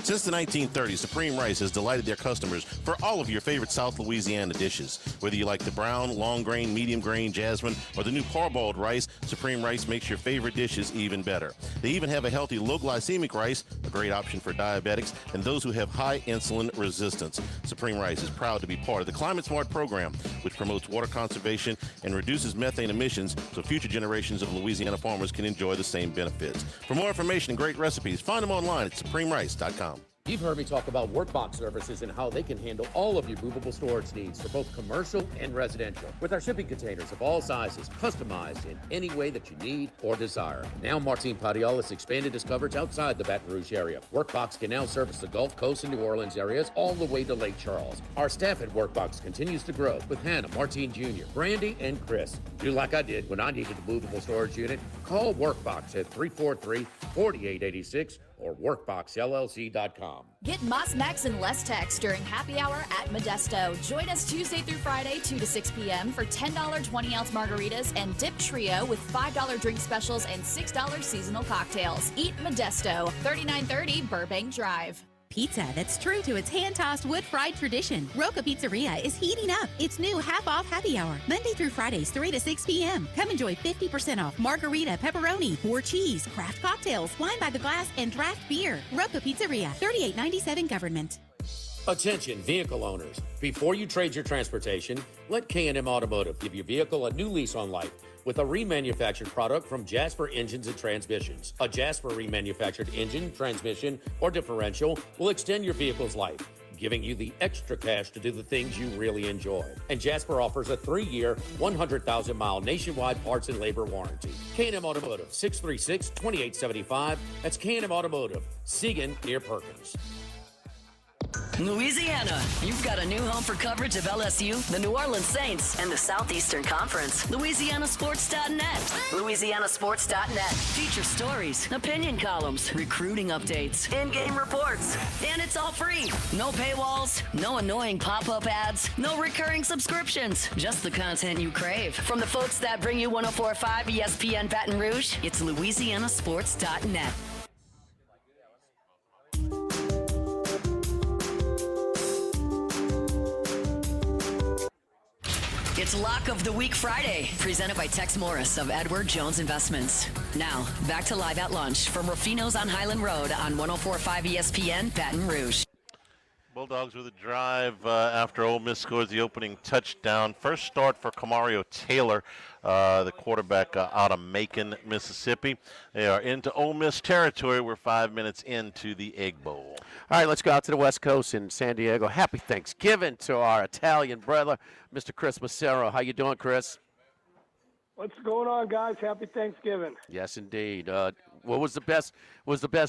Since the 1930s, Supreme Rice has delighted their customers for all of your favorite South Louisiana dishes. Whether you like the brown, long grain, medium grain, jasmine, or the new parboiled rice, Supreme Rice makes your favorite dishes even better. They even have a healthy low glycemic rice, a great option for diabetics and those who have high insulin resistance. Supreme Rice is proud to be part of the Climate Smart program, which promotes water conservation and reduces methane emissions so future generations of Louisiana farmers can enjoy the same benefits. For more information and great recipes, find them online at supremerice.com. You've heard me talk about Workbox services and how they can handle all of your movable storage needs for both commercial and residential. With our shipping containers of all sizes, customized in any way that you need or desire. Now Martin Padial has expanded his coverage outside the Baton Rouge area. Workbox can now service the Gulf Coast and New Orleans areas all the way to Lake Charles. Our staff at Workbox continues to grow with Hannah, Martin Jr., Brandy, and Chris. Do like I did when I needed a movable storage unit. Call Workbox at 343-4886 or workboxllc.com. Get Moss Max and less text during happy hour at Modesto. Join us Tuesday through Friday, 2 to 6 p.m. for $10 20-ounce margaritas and Dip Trio with $5 drink specials and $6 seasonal cocktails. Eat Modesto, 3930 Burbank Drive. Pizza that's true to its hand-tossed wood-fried tradition. Roca Pizzeria is heating up its new half-off happy hour, Monday through Fridays, 3 to 6 p.m. Come enjoy 50% off margarita, pepperoni, 4 cheese, craft cocktails, wine by the glass, and draft beer. Roca Pizzeria, 3897 Government. Attention vehicle owners. Before you trade your transportation, let K&M Automotive give your vehicle a new lease on life with a remanufactured product from Jasper Engines and Transmissions. A Jasper remanufactured engine, transmission, or differential will extend your vehicle's life, giving you the extra cash to do the things you really enjoy. And Jasper offers a 3-year, 100,000-mile nationwide parts and labor warranty. K&M Automotive, 636-2875. That's K&M Automotive, Siegen near Perkins. Louisiana, you've got a new home for coverage of LSU, the New Orleans Saints, and the Southeastern Conference. LouisianaSports.net. LouisianaSports.net. Feature stories, opinion columns, recruiting updates, in-game reports. And it's all free. No paywalls, no annoying pop-up ads, no recurring subscriptions. Just the content you crave. From the folks that bring you 104.5 ESPN Baton Rouge, it's LouisianaSports.net. It's Lock of the Week Friday, presented by Tex Morris of Edward Jones Investments. Now, back to Live at Lunch from Ruffinos on Highland Road on 104.5 ESPN Baton Rouge. Bulldogs with a drive after Ole Miss scores the opening touchdown. First start for Camario Taylor, the quarterback out of Macon, Mississippi. They are into Ole Miss territory. We're 5 minutes into the Egg Bowl. All right, let's go out to the West Coast in San Diego. Happy Thanksgiving to our Italian brother, Mr. Chris Massero. How you doing, Chris? What's going on, guys? Happy Thanksgiving. Yes, indeed. What was the best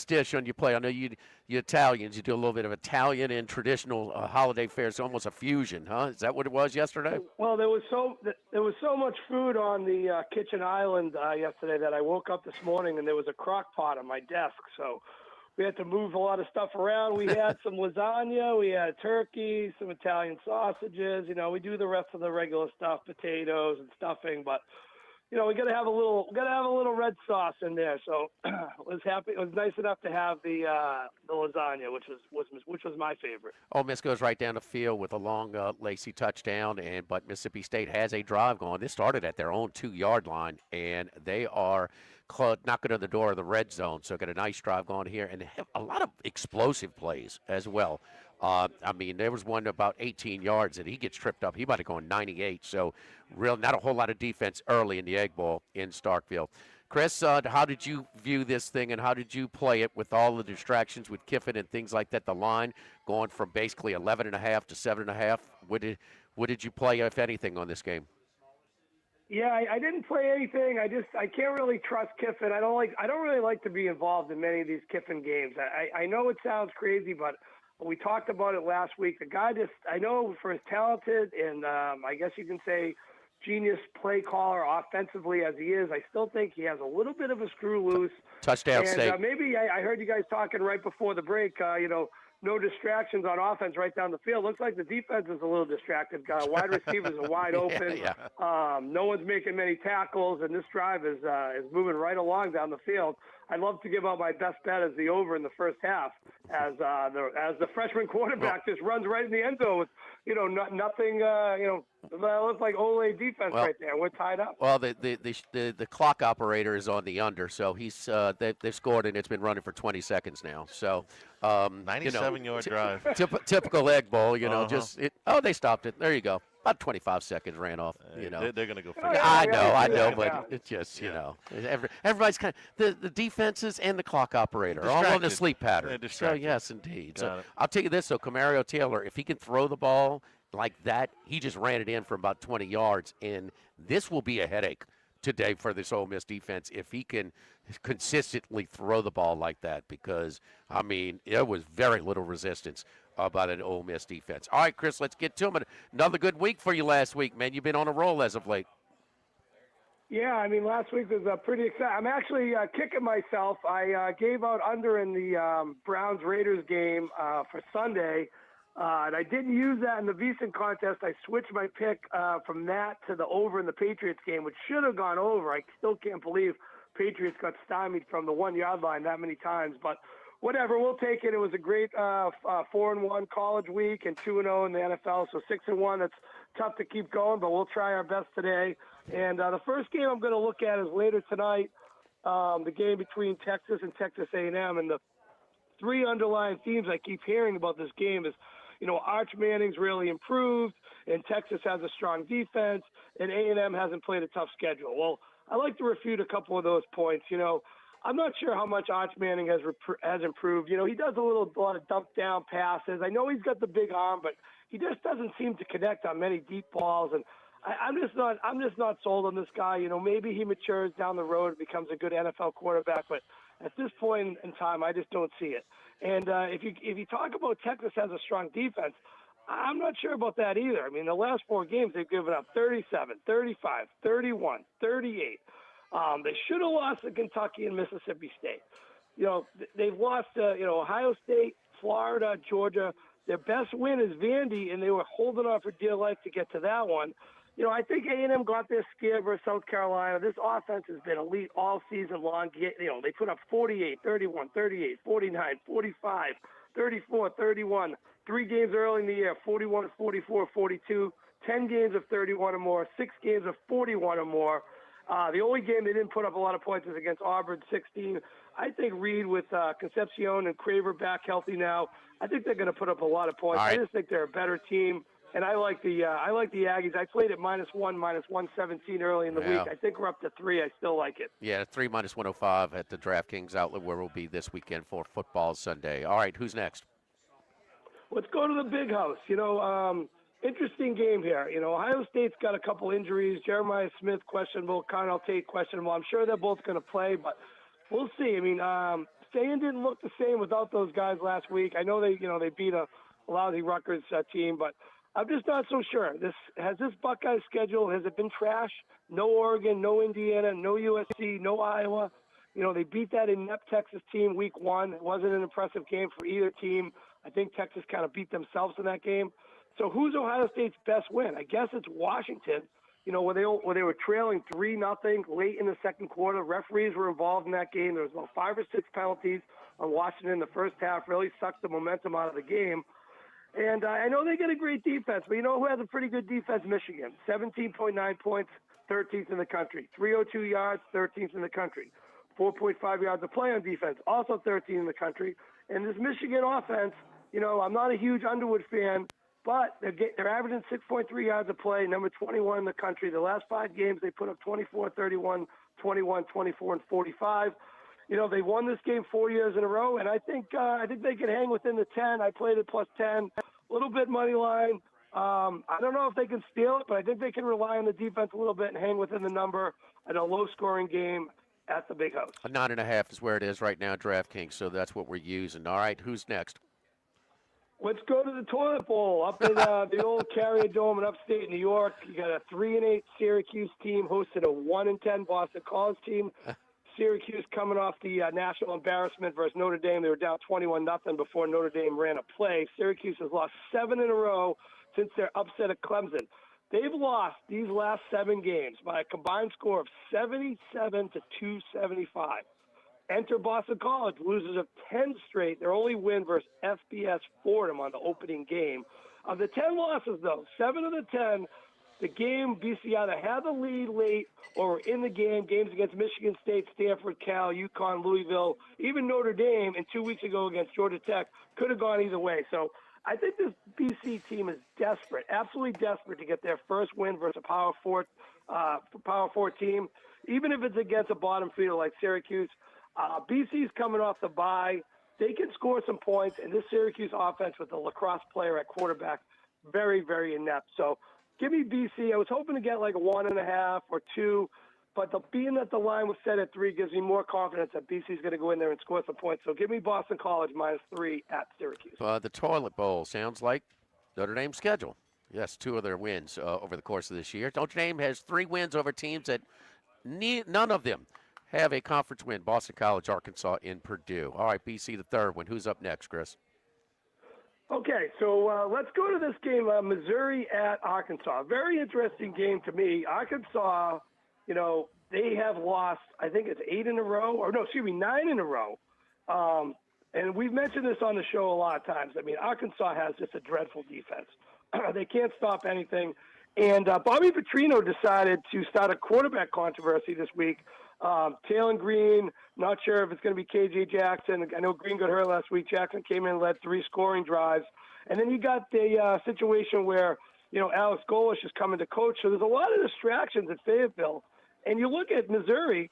dish on your plate? I know you Italians, you do a little bit of Italian and traditional holiday fare. Almost a fusion, huh? Is that what it was yesterday? Well, there was so much food on the kitchen island yesterday that I woke up this morning and there was a crock pot on my desk. So we had to move a lot of stuff around. We had some lasagna, we had turkey, some Italian sausages. You know, we do the rest of the regular stuff, potatoes and stuffing, but you know, we gotta have a little red sauce in there. So was happy. It was nice enough to have the lasagna, which was my favorite. Ole Miss goes right down the field with a long Lacey touchdown, but Mississippi State has a drive going. This started at their own 2-yard line, and they are knocking on the door of the red zone. So got a nice drive going here, and have a lot of explosive plays as well. I mean, there was one about 18 yards that he gets tripped up. He might have gone 98. So, not a whole lot of defense early in the Egg Bowl in Starkville. Chris, how did you view this thing, and how did you play it with all the distractions with Kiffin and things like that? The line going from basically 11.5 to 7.5. What did you play, if anything, on this game? Yeah, I didn't play anything. I can't really trust Kiffin. I don't really like to be involved in many of these Kiffin games. I know it sounds crazy, but we talked about it last week. The guy I know for as talented and I guess you can say genius play caller offensively as he is, I still think he has a little bit of a screw loose. Touchdown state. Maybe I heard you guys talking right before the break, no distractions on offense right down the field. Looks like the defense is a little distracted. Wide receivers are wide open. Yeah. No one's making many tackles, and this drive is moving right along down the field. I'd love to give out my best bet as the over in the first half, as the freshman quarterback just runs right in the end zone with nothing. That looks like Ole defense right there. We're tied up. Well, the clock operator is on the under, so he's they've scored and it's been running for 20 seconds now. So 97-yard drive. Typical Egg Bowl, they stopped it. There you go. About 25 seconds ran off. They're going to go figure it out. I know, yeah. but it's just everybody's kind of the defenses and the clock operator are all on the sleep pattern. So yes, indeed. So I'll tell you this: so Camario Taylor, if he can throw the ball like that, he just ran it in for about 20 yards, and this will be a headache today for this Ole Miss defense if he can consistently throw the ball like that, because I mean there was very little resistance by the Ole Miss defense. All right, Chris, let's get to him. Another good week for you last week, man. You've been on a roll as of late. Yeah, I mean, last week was pretty exciting. I'm actually kicking myself. I gave out under in the Browns-Raiders game for Sunday, and I didn't use that in the VSiN contest. I switched my pick from that to the over in the Patriots game, which should have gone over. I still can't believe Patriots got stymied from the 1-yard line that many times, but whatever, we'll take it. It was a great 4-1 college week and 2-0 in the NFL, so 6-1. It's tough to keep going, but we'll try our best today. And the first game I'm going to look at is later tonight, the game between Texas and Texas A&M. And the three underlying themes I keep hearing about this game is, Arch Manning's really improved, and Texas has a strong defense, and A&M hasn't played a tough schedule. Well, I like to refute a couple of those points. I'm not sure how much Arch Manning has improved. He does a lot of dump down passes. I know he's got the big arm, but he just doesn't seem to connect on many deep balls. And I'm just not sold on this guy. Maybe he matures down the road and becomes a good NFL quarterback, but at this point in time, I just don't see it. And if you talk about Texas has a strong defense, I'm not sure about that either. I mean, the last 4 games they've given up 37, 35, 31, 38. They should have lost to Kentucky and Mississippi State. They've lost to Ohio State, Florida, Georgia. Their best win is Vandy, and they were holding on for dear life to get to that one. I think A&M got their scare versus South Carolina. This offense has been elite all season long. They put up 48, 31, 38, 49, 45, 34, 31. 3 games early in the year, 41, 44, 42. 10 games of 31 or more, 6 games of 41 or more. The only game they didn't put up a lot of points was against Auburn, 16. I think Reed with Concepcion and Craver back healthy now, I think they're going to put up a lot of points. Right. I just think they're a better team. And I like the Aggies. I played at -1, -117 early in the week. I think we're up to 3. I still like it. Yeah, 3 -105 at the DraftKings outlet where we'll be this weekend for Football Sunday. All right, who's next? Let's go to the big house. Interesting game here. Ohio State's got a couple injuries. Jeremiah Smith questionable, Connell Tate questionable. I'm sure they're both going to play, but we'll see. I mean, Sayan didn't look the same without those guys last week. I know they beat a lousy Rutgers team, but I'm just not so sure. Has this Buckeye schedule, has it been trash? No Oregon, no Indiana, no USC, no Iowa. They beat that inept Texas team week 1. It wasn't an impressive game for either team. I think Texas kind of beat themselves in that game. So who's Ohio State's best win? I guess it's Washington, where they were trailing 3-0 late in the second quarter. Referees were involved in that game. There was about 5 or 6 penalties on Washington in the first half, really sucked the momentum out of the game. And I know they get a great defense, but who has a pretty good defense? Michigan. 17.9 points, 13th in the country. 302 yards, 13th in the country. 4.5 yards of play on defense, also 13th in the country. And this Michigan offense, I'm not a huge Underwood fan, but they're averaging 6.3 yards of play, number 21 in the country. The last 5 games, they put up 24, 31, 21, 24, and 45. They won this game 4 years in a row, and I think they can hang within the 10. I played it +10, a little bit money line. I don't know if they can steal it, but I think they can rely on the defense a little bit and hang within the number in a low-scoring game at the big house. A 9.5 is where it is right now, DraftKings, so that's what we're using. All right, who's next? Let's go to the toilet bowl up in the old Carrier Dome in upstate New York. You got a 3-8 Syracuse team hosted a 1-10 Boston College team. Syracuse coming off the national embarrassment versus Notre Dame. They were down 21-0 before Notre Dame ran a play. Syracuse has lost 7 in a row since their upset at Clemson. They've lost these last 7 games by a combined score of 77 to 275. Enter Boston College, losers of 10 straight. Their only win versus FBS Fordham on the opening game. Of the 10 losses, though, 7 of the 10, the game BC either had the lead late or were in the game. Games against Michigan State, Stanford, Cal, UConn, Louisville, even Notre Dame, and 2 weeks ago against Georgia Tech could have gone either way. So I think this BC team is desperate, absolutely desperate to get their first win versus a Power 4 team, even if it's against a bottom feeder like Syracuse. BC's coming off the bye. They can score some points, and this Syracuse offense with a lacrosse player at quarterback, very, very inept. So give me BC. I was hoping to get like a 1.5 or 2, but being that the line was set at 3 gives me more confidence that BC's going to go in there and score some points. So give me Boston College -3 at Syracuse. The toilet bowl sounds like Notre Dame's schedule. Yes, 2 of their wins over the course of this year. Notre Dame has 3 wins over teams that none of them have a conference win. Boston College, Arkansas, and Purdue. All right, BC, the third one. Who's up next, Chris? Okay, so let's go to this game, Missouri at Arkansas. Very interesting game to me. Arkansas, they have lost, I think it's 9 in a row. And we've mentioned this on the show a lot of times. I mean, Arkansas has just a dreadful defense. They can't stop anything. And Bobby Petrino decided to start a quarterback controversy this week. Taylor Green, not sure if it's going to be KJ Jackson. I know Green got hurt last week. Jackson came in and led 3 scoring drives. And then you got the situation where, Alex Golish is coming to coach. So there's a lot of distractions at Fayetteville. And you look at Missouri,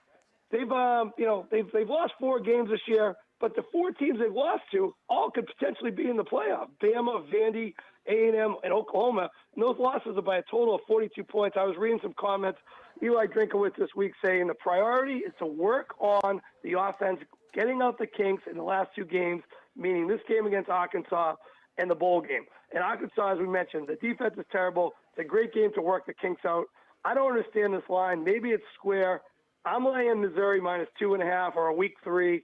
they've lost 4 games this year, but the 4 teams they've lost to all could potentially be in the playoff. Bama, Vandy, A&M, and Oklahoma. And those losses are by a total of 42 points. I was reading some comments. Eli Drinkowitz this week saying the priority is to work on the offense, getting out the kinks in the last 2 games, meaning this game against Arkansas and the bowl game. And Arkansas, as we mentioned, the defense is terrible. It's a great game to work the kinks out. I don't understand this line. Maybe it's square. I'm laying Missouri minus 2.5 or a week 3.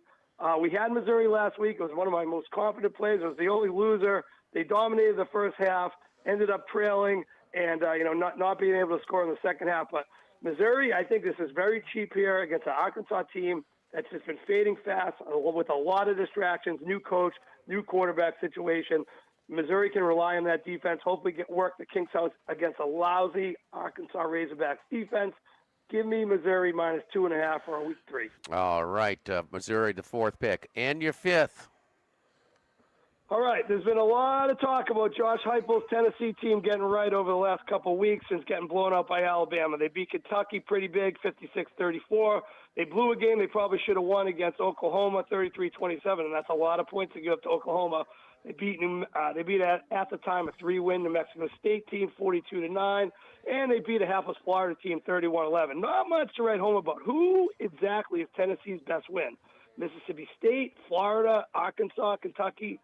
We had Missouri last week. It was one of my most confident plays. It was the only loser. They dominated the first half, ended up trailing, and not being able to score in the second half. But Missouri, I think this is very cheap here against an Arkansas team that's just been fading fast with a lot of distractions, new coach, new quarterback situation. Missouri can rely on that defense, hopefully get work the kinks out against a lousy Arkansas Razorbacks defense. Give me Missouri minus 2.5 for a week 3. All right, Missouri, the 4th pick. And your 5th. All right, there's been a lot of talk about Josh Heupel's Tennessee team getting right over the last couple of weeks since getting blown out by Alabama. They beat Kentucky pretty big, 56-34. They blew a game they probably should have won against Oklahoma, 33-27, and that's a lot of points to give up to Oklahoma. They beat at the time a 3-win New Mexico State team, 42-9, and they beat a hapless Florida team, 31-11. Not much to write home about. Who exactly is Tennessee's best win? Mississippi State, Florida, Arkansas, Kentucky.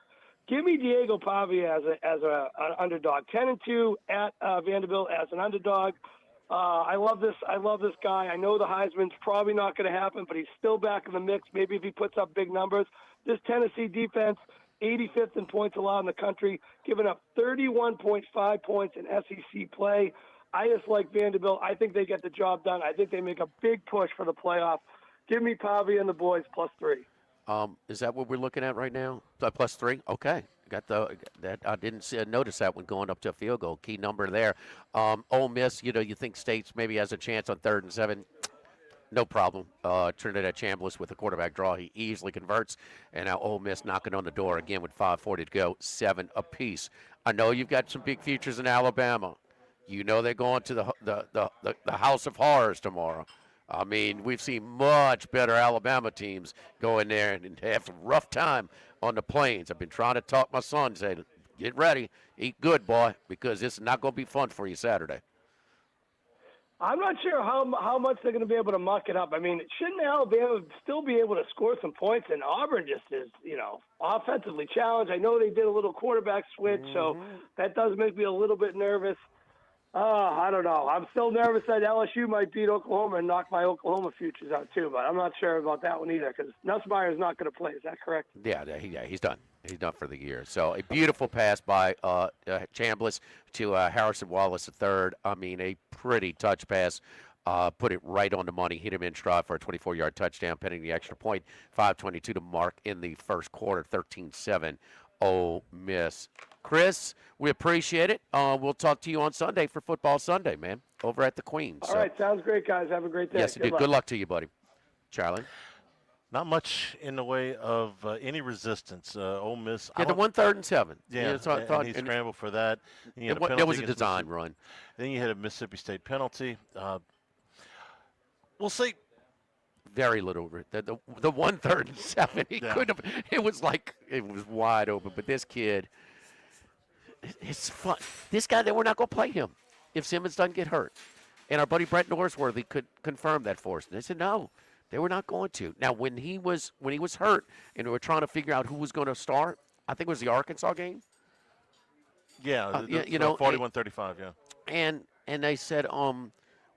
Give me Diego Pavia as an underdog. 10-2 at Vanderbilt as an underdog. I love this guy. I know the Heisman's probably not going to happen, but he's still back in the mix. Maybe if he puts up big numbers. This Tennessee defense, 85th in points allowed in the country, giving up 31.5 points in SEC play. I just like Vanderbilt. I think they get the job done. I think they make a big push for the playoff. Give me Pavia and the boys +3. Is that what we're looking at right now? +3? Okay. Got that. I didn't notice that one going up to a field goal. Key number there. Ole Miss, you think State's maybe has a chance on 3rd and 7. No problem. Trinidad Chambliss with a quarterback draw. He easily converts. And now Ole Miss knocking on the door again with 5:40 to go. 7 apiece. I know you've got some big futures in Alabama. You know they're going to the House of Horrors tomorrow. I mean, we've seen much better Alabama teams go in there and have a rough time on the plains. I've been trying to talk my son, say, get ready, eat good, boy, because this is not going to be fun for you Saturday. I'm not sure how much they're going to be able to muck it up. I mean, shouldn't Alabama still be able to score some points? And Auburn just is, offensively challenged. I know they did a little quarterback switch, so that does make me a little bit nervous. I don't know. I'm still nervous that LSU might beat Oklahoma and knock my Oklahoma futures out too, but I'm not sure about that one either because Nussmeier's not going to play. Is that correct? Yeah, he's done. He's done for the year. So a beautiful pass by Chambliss to Harrison Wallace III. I mean, a pretty touch pass. Put it right on the money. Hit him in stride for a 24-yard touchdown, pending the extra point. 5:22 to mark in the first quarter. 13-7. Ole Miss. Chris, we appreciate it. We'll talk to you on Sunday for Football Sunday, man, over at the Queen. All right, sounds great, guys. Have a great day. Yes, good luck to you, buddy. Charlie? Not much in the way of any resistance. Ole Miss. Yeah, the 1/3 and 7. Yeah, and he scrambled for that. There was a design run. Then you had a Mississippi State penalty. We'll see. Very little. The 1/3 and 7. He could have. It was like it was wide open. But this kid, it's fun. This guy, we're not going to play him if Simmons doesn't get hurt. And our buddy Brett Norsworthy could confirm that for us. And they said no, they were not going to. Now when he was hurt and we were trying to figure out who was going to start, I think it was the Arkansas game. Yeah, 41-35. Yeah. And they said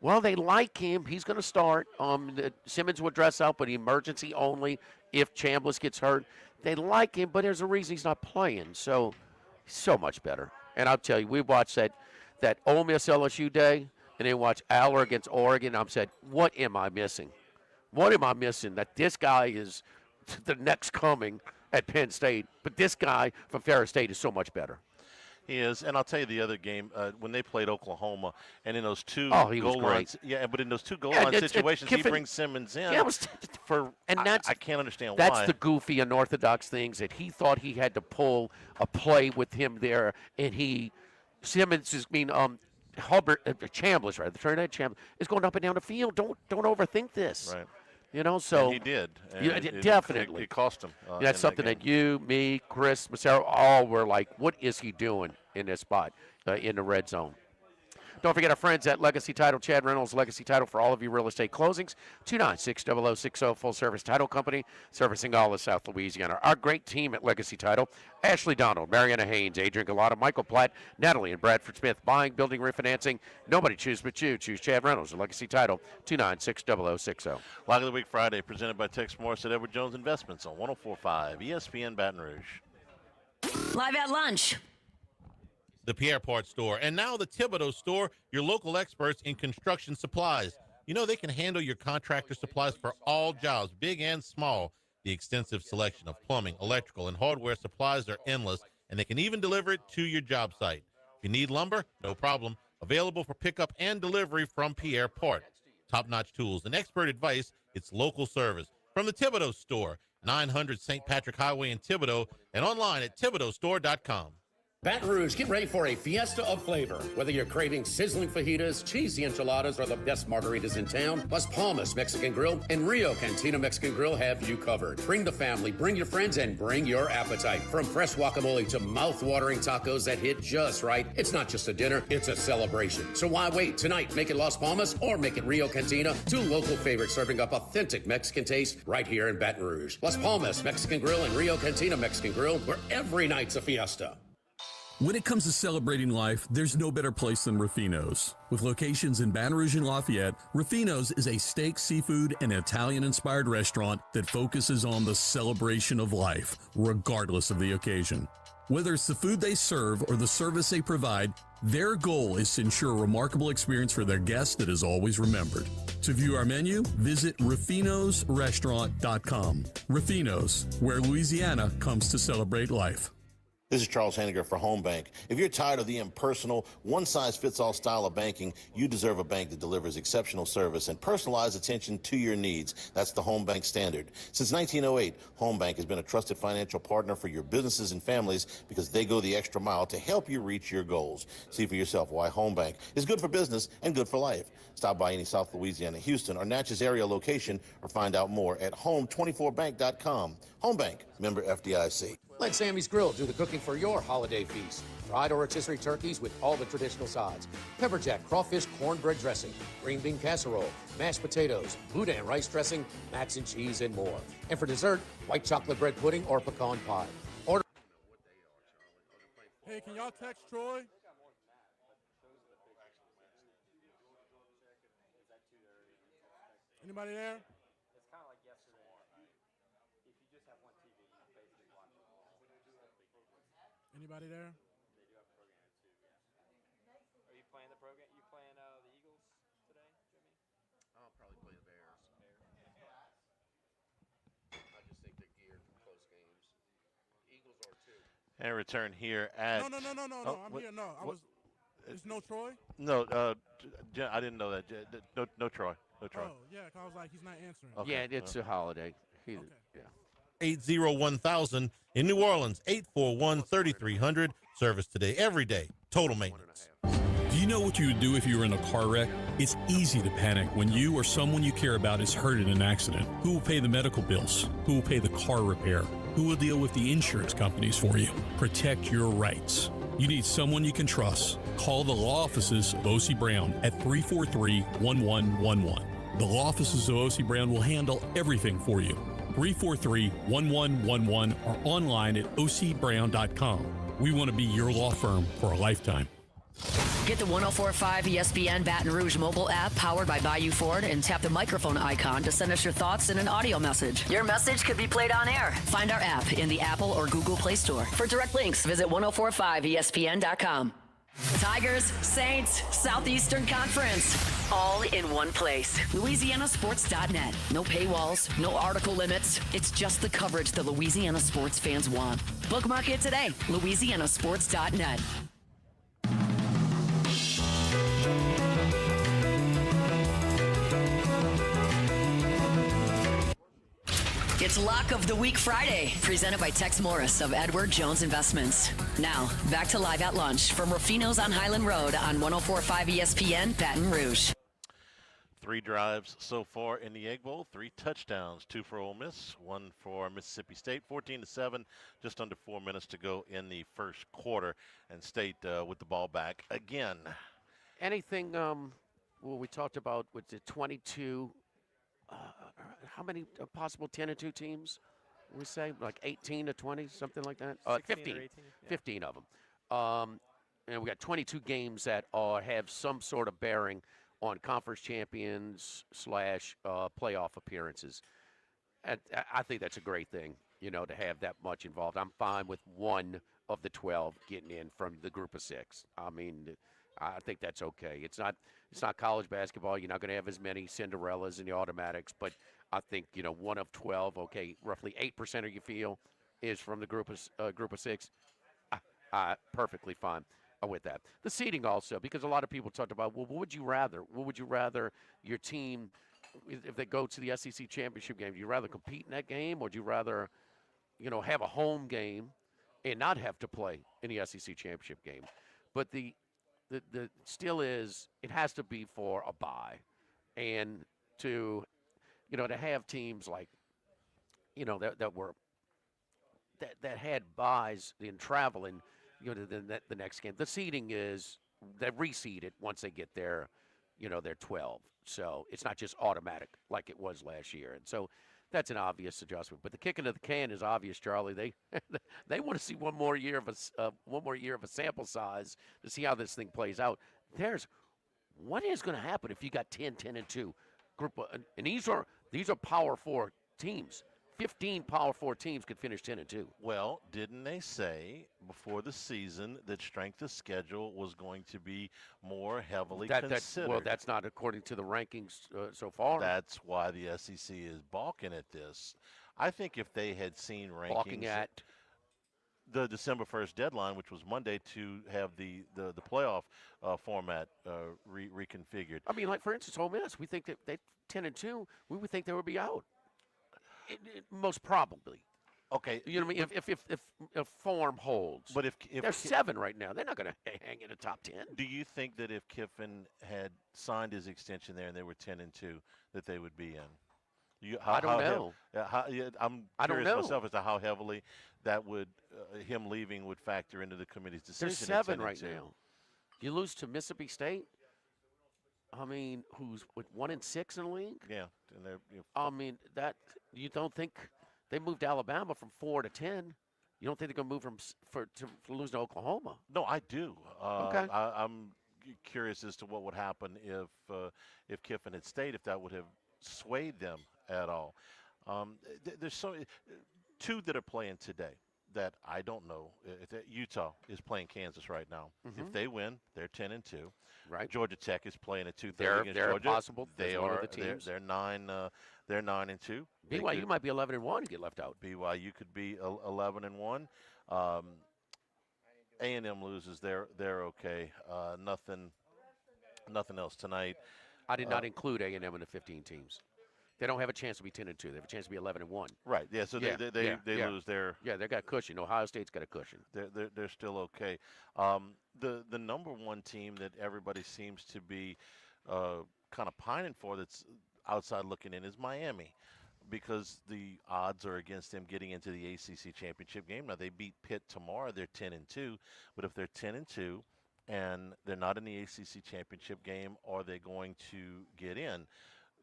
well, they like him. He's going to start. Simmons will dress out, but emergency only if Chambliss gets hurt. They like him, but there's a reason he's not playing. So much better. And I'll tell you, we watched that Ole Miss LSU day, and then watched Aller against Oregon. I'm said, what am I missing? What am I missing? That this guy is the next coming at Penn State, but this guy from Ferris State is so much better. He is, and I'll tell you the other game when they played Oklahoma, and in those two goal lines, but in those two goal line situations, Kiffin, he brings Simmons in. Yeah, I can't understand why. That's the goofy, unorthodox things that he thought he had to pull a play with him there, and Hubbard, Chambliss, right? The Trinidad Chambliss is going up and down the field. Don't overthink this. Right. So and he did. And definitely. It cost him. That's something that you, me, Chris, Massaro, all were like, what is he doing in this spot in the red zone? Don't forget our friends at Legacy Title, Chad Reynolds, Legacy Title for all of your real estate closings. 296-0060, full-service title company, servicing all of South Louisiana. Our great team at Legacy Title, Ashley Donald, Mariana Haynes, Adrian Galata, Michael Platt, Natalie and Bradford Smith, buying, building, refinancing. Nobody choose but you. Choose Chad Reynolds at Legacy Title, 296-0060. Lock of the Week Friday, presented by Tex Morris at Edward Jones Investments on 104.5 ESPN Baton Rouge. Live at lunch. The Pierre Part Store, and now the Thibodeau Store, your local experts in construction supplies. You know they can handle your contractor supplies for all jobs, big and small. The extensive selection of plumbing, electrical, and hardware supplies are endless, and they can even deliver it to your job site. If you need lumber, no problem. Available for pickup and delivery from Pierre Part. Top-notch tools and expert advice, it's local service. From the Thibodeau Store, 900 St. Patrick Highway in Thibodeau, and online at thibodeaustore.com. Baton Rouge, get ready for a fiesta of flavor. Whether you're craving sizzling fajitas, cheesy enchiladas, or the best margaritas in town, Las Palmas Mexican Grill and Rio Cantina Mexican Grill have you covered. Bring the family, bring your friends, and bring your appetite. From fresh guacamole to mouth-watering tacos that hit just right, it's not just a dinner, it's a celebration. So why wait? Tonight, make it Las Palmas or make it Rio Cantina, two local favorites serving up authentic Mexican taste right here in Baton Rouge. Las Palmas Mexican Grill and Rio Cantina Mexican Grill, where every night's a fiesta. When it comes to celebrating life, there's no better place than Ruffinos. With locations in Baton Rouge and Lafayette, Ruffinos is a steak, seafood, and Italian-inspired restaurant that focuses on the celebration of life, regardless of the occasion. Whether it's the food they serve or the service they provide, their goal is to ensure a remarkable experience for their guests that is always remembered. To view our menu, visit ruffinosrestaurant.com. Ruffinos, where Louisiana comes to celebrate life. This is Charles Hanniger for Home Bank. If you're tired of the impersonal, one-size-fits-all style of banking, you deserve a bank that delivers exceptional service and personalized attention to your needs. That's the Home Bank standard. Since 1908, Home Bank has been a trusted financial partner for your businesses and families because they go the extra mile to help you reach your goals. See for yourself why Home Bank is good for business and good for life. Stop by any South Louisiana, Houston, or Natchez area location or find out more at home24bank.com. Home Bank, member FDIC. Let Sammy's Grill do the cooking for your holiday feast. Fried or rotisserie turkeys with all the traditional sides. Pepper jack, crawfish, cornbread dressing, green bean casserole, mashed potatoes, boudin rice dressing, mac and cheese, and more. And for dessert, white chocolate bread pudding or pecan pie. Order. Hey, can y'all text Troy? Anybody there? It's kind of like yesterday. If you just have one TV, you basically watch it all. Anybody there? They do have a program too, yeah. Are you playing the program? You playing the Eagles today, Jimmy? I'll probably play the Bears. I just think they're geared for close games. Eagles are too. And return here at... No. I'm here. No, There's no Troy? No, I didn't know that. No Troy. No Troy. Oh, yeah, 'cause I was like, he's not answering. Okay. Yeah, it's a holiday. Yeah. 801,000 in New Orleans, 841-3300. Service today, every day. Total maintenance. Do you know what you would do if you were in a car wreck? It's easy to panic when you or someone you care about is hurt in an accident. Who will pay the medical bills? Who will pay the car repair? Who will deal with the insurance companies for you? Protect your rights. You need someone you can trust. Call the law offices of O.C. Brown at 343-1111. The law offices of O.C. Brown will handle everything for you. 343-1111 or online at ocbrown.com. We want to be your law firm for a lifetime. Get the 104.5 ESPN Baton Rouge mobile app powered by Bayou Ford and tap the microphone icon to send us your thoughts in an audio message. Your message could be played on air. Find our app in the Apple or Google Play Store. For direct links, visit 1045ESPN.com. Tigers, Saints, Southeastern Conference, all in one place. LouisianaSports.net. No paywalls, no article limits. It's just the coverage the Louisiana sports fans want. Bookmark it today. LouisianaSports.net. It's Lock of the Week Friday, presented by Tex Morris of Edward Jones Investments. Now, back to Live at Lunch from Ruffinos on Highland Road on 104.5 ESPN Baton Rouge. 3 drives so far in the Egg Bowl, 3 touchdowns, 2 for Ole Miss, 1 for Mississippi State, 14-7, just under 4 minutes to go in the first quarter, and State with the ball back again. Anything? Well, we talked about with the 22. How many possible 10-2 teams? We say like 18 to 20, something like that. 15, 18, yeah. 15 of them. And we got 22 games that have some sort of bearing on conference champions / playoff appearances. And I think that's a great thing, to have that much involved. I'm fine with one of the 12 getting in from the group of 6. I mean, I think that's okay. It's not college basketball. You're not going to have as many Cinderellas and the automatics, but I think one of 12. Okay, roughly 8% of your field is from the group of 6. Perfectly fine with that. The seeding also, because a lot of people talked about, well, what would you rather? What would you rather your team, if they go to the SEC championship game, do you rather compete in that game, or would you rather, have a home game and not have to play in the SEC championship game? But the still is, it has to be for a bye, and to have teams like that had buys in traveling, the next game. The seeding is they reseed it once they get their 12. So it's not just automatic like it was last year, and so that's an obvious adjustment. But the kick into the can is obvious, Charlie. They want to see one more year of a sample size to see how this thing plays out. What is going to happen if you got 10-2 group, and these are Power 4 teams. 15 Power 4 teams could finish 10-2. Well, didn't they say before the season that strength of schedule was going to be more heavily considered? Well, that's not according to the rankings so far. That's why the SEC is balking at this. I think if they had seen rankings, Balking at the December 1st deadline, which was Monday, to have the playoff format reconfigured. I mean, like for instance, Ole Miss, we think that they 10-2, we would think they would be out. Most probably. Okay. You know what I mean? If form holds. But if they're 7 right now, they're not going to hang in the top 10. Do you think that if Kiffin had signed his extension there and they were 10-2, that they would be in? I don't know. I'm curious myself as to how heavily that would him leaving would factor into the committee's decision. They're 7 right now. You lose to Mississippi State. I mean, who's with 1-6 in the league? Yeah, and they're. I mean, that you don't think they moved Alabama from 4 to 10? You don't think they're going to move to lose to Oklahoma? No, I do. Okay. I'm curious as to what would happen if Kiffin had stayed, if that would have swayed them at all. There's two that are playing today that I don't know. Utah is playing Kansas right now. Mm-hmm. If they win, they're 10-2. Right. Georgia Tech is playing at 2:30 against they're Georgia. possible. They one are. of the teams. They're 9. They're 9-2. BYU might be 11-1 and get left out. BYU could be 11-1. A&M loses. They're okay. Nothing else tonight. I did not include A&M in the 15 teams. They don't have a chance to be 10-2. They have a chance to be 11-1. Right. Yeah. So they lose their. Yeah, they got cushion. Ohio State's got a cushion. They're still okay. The number one team that everybody seems to be kind of pining for, that's outside looking in, is Miami, because the odds are against them getting into the ACC championship game. Now they beat Pitt tomorrow. They're 10-2, but if they're 10-2 and they're not in the ACC championship game, are they going to get in?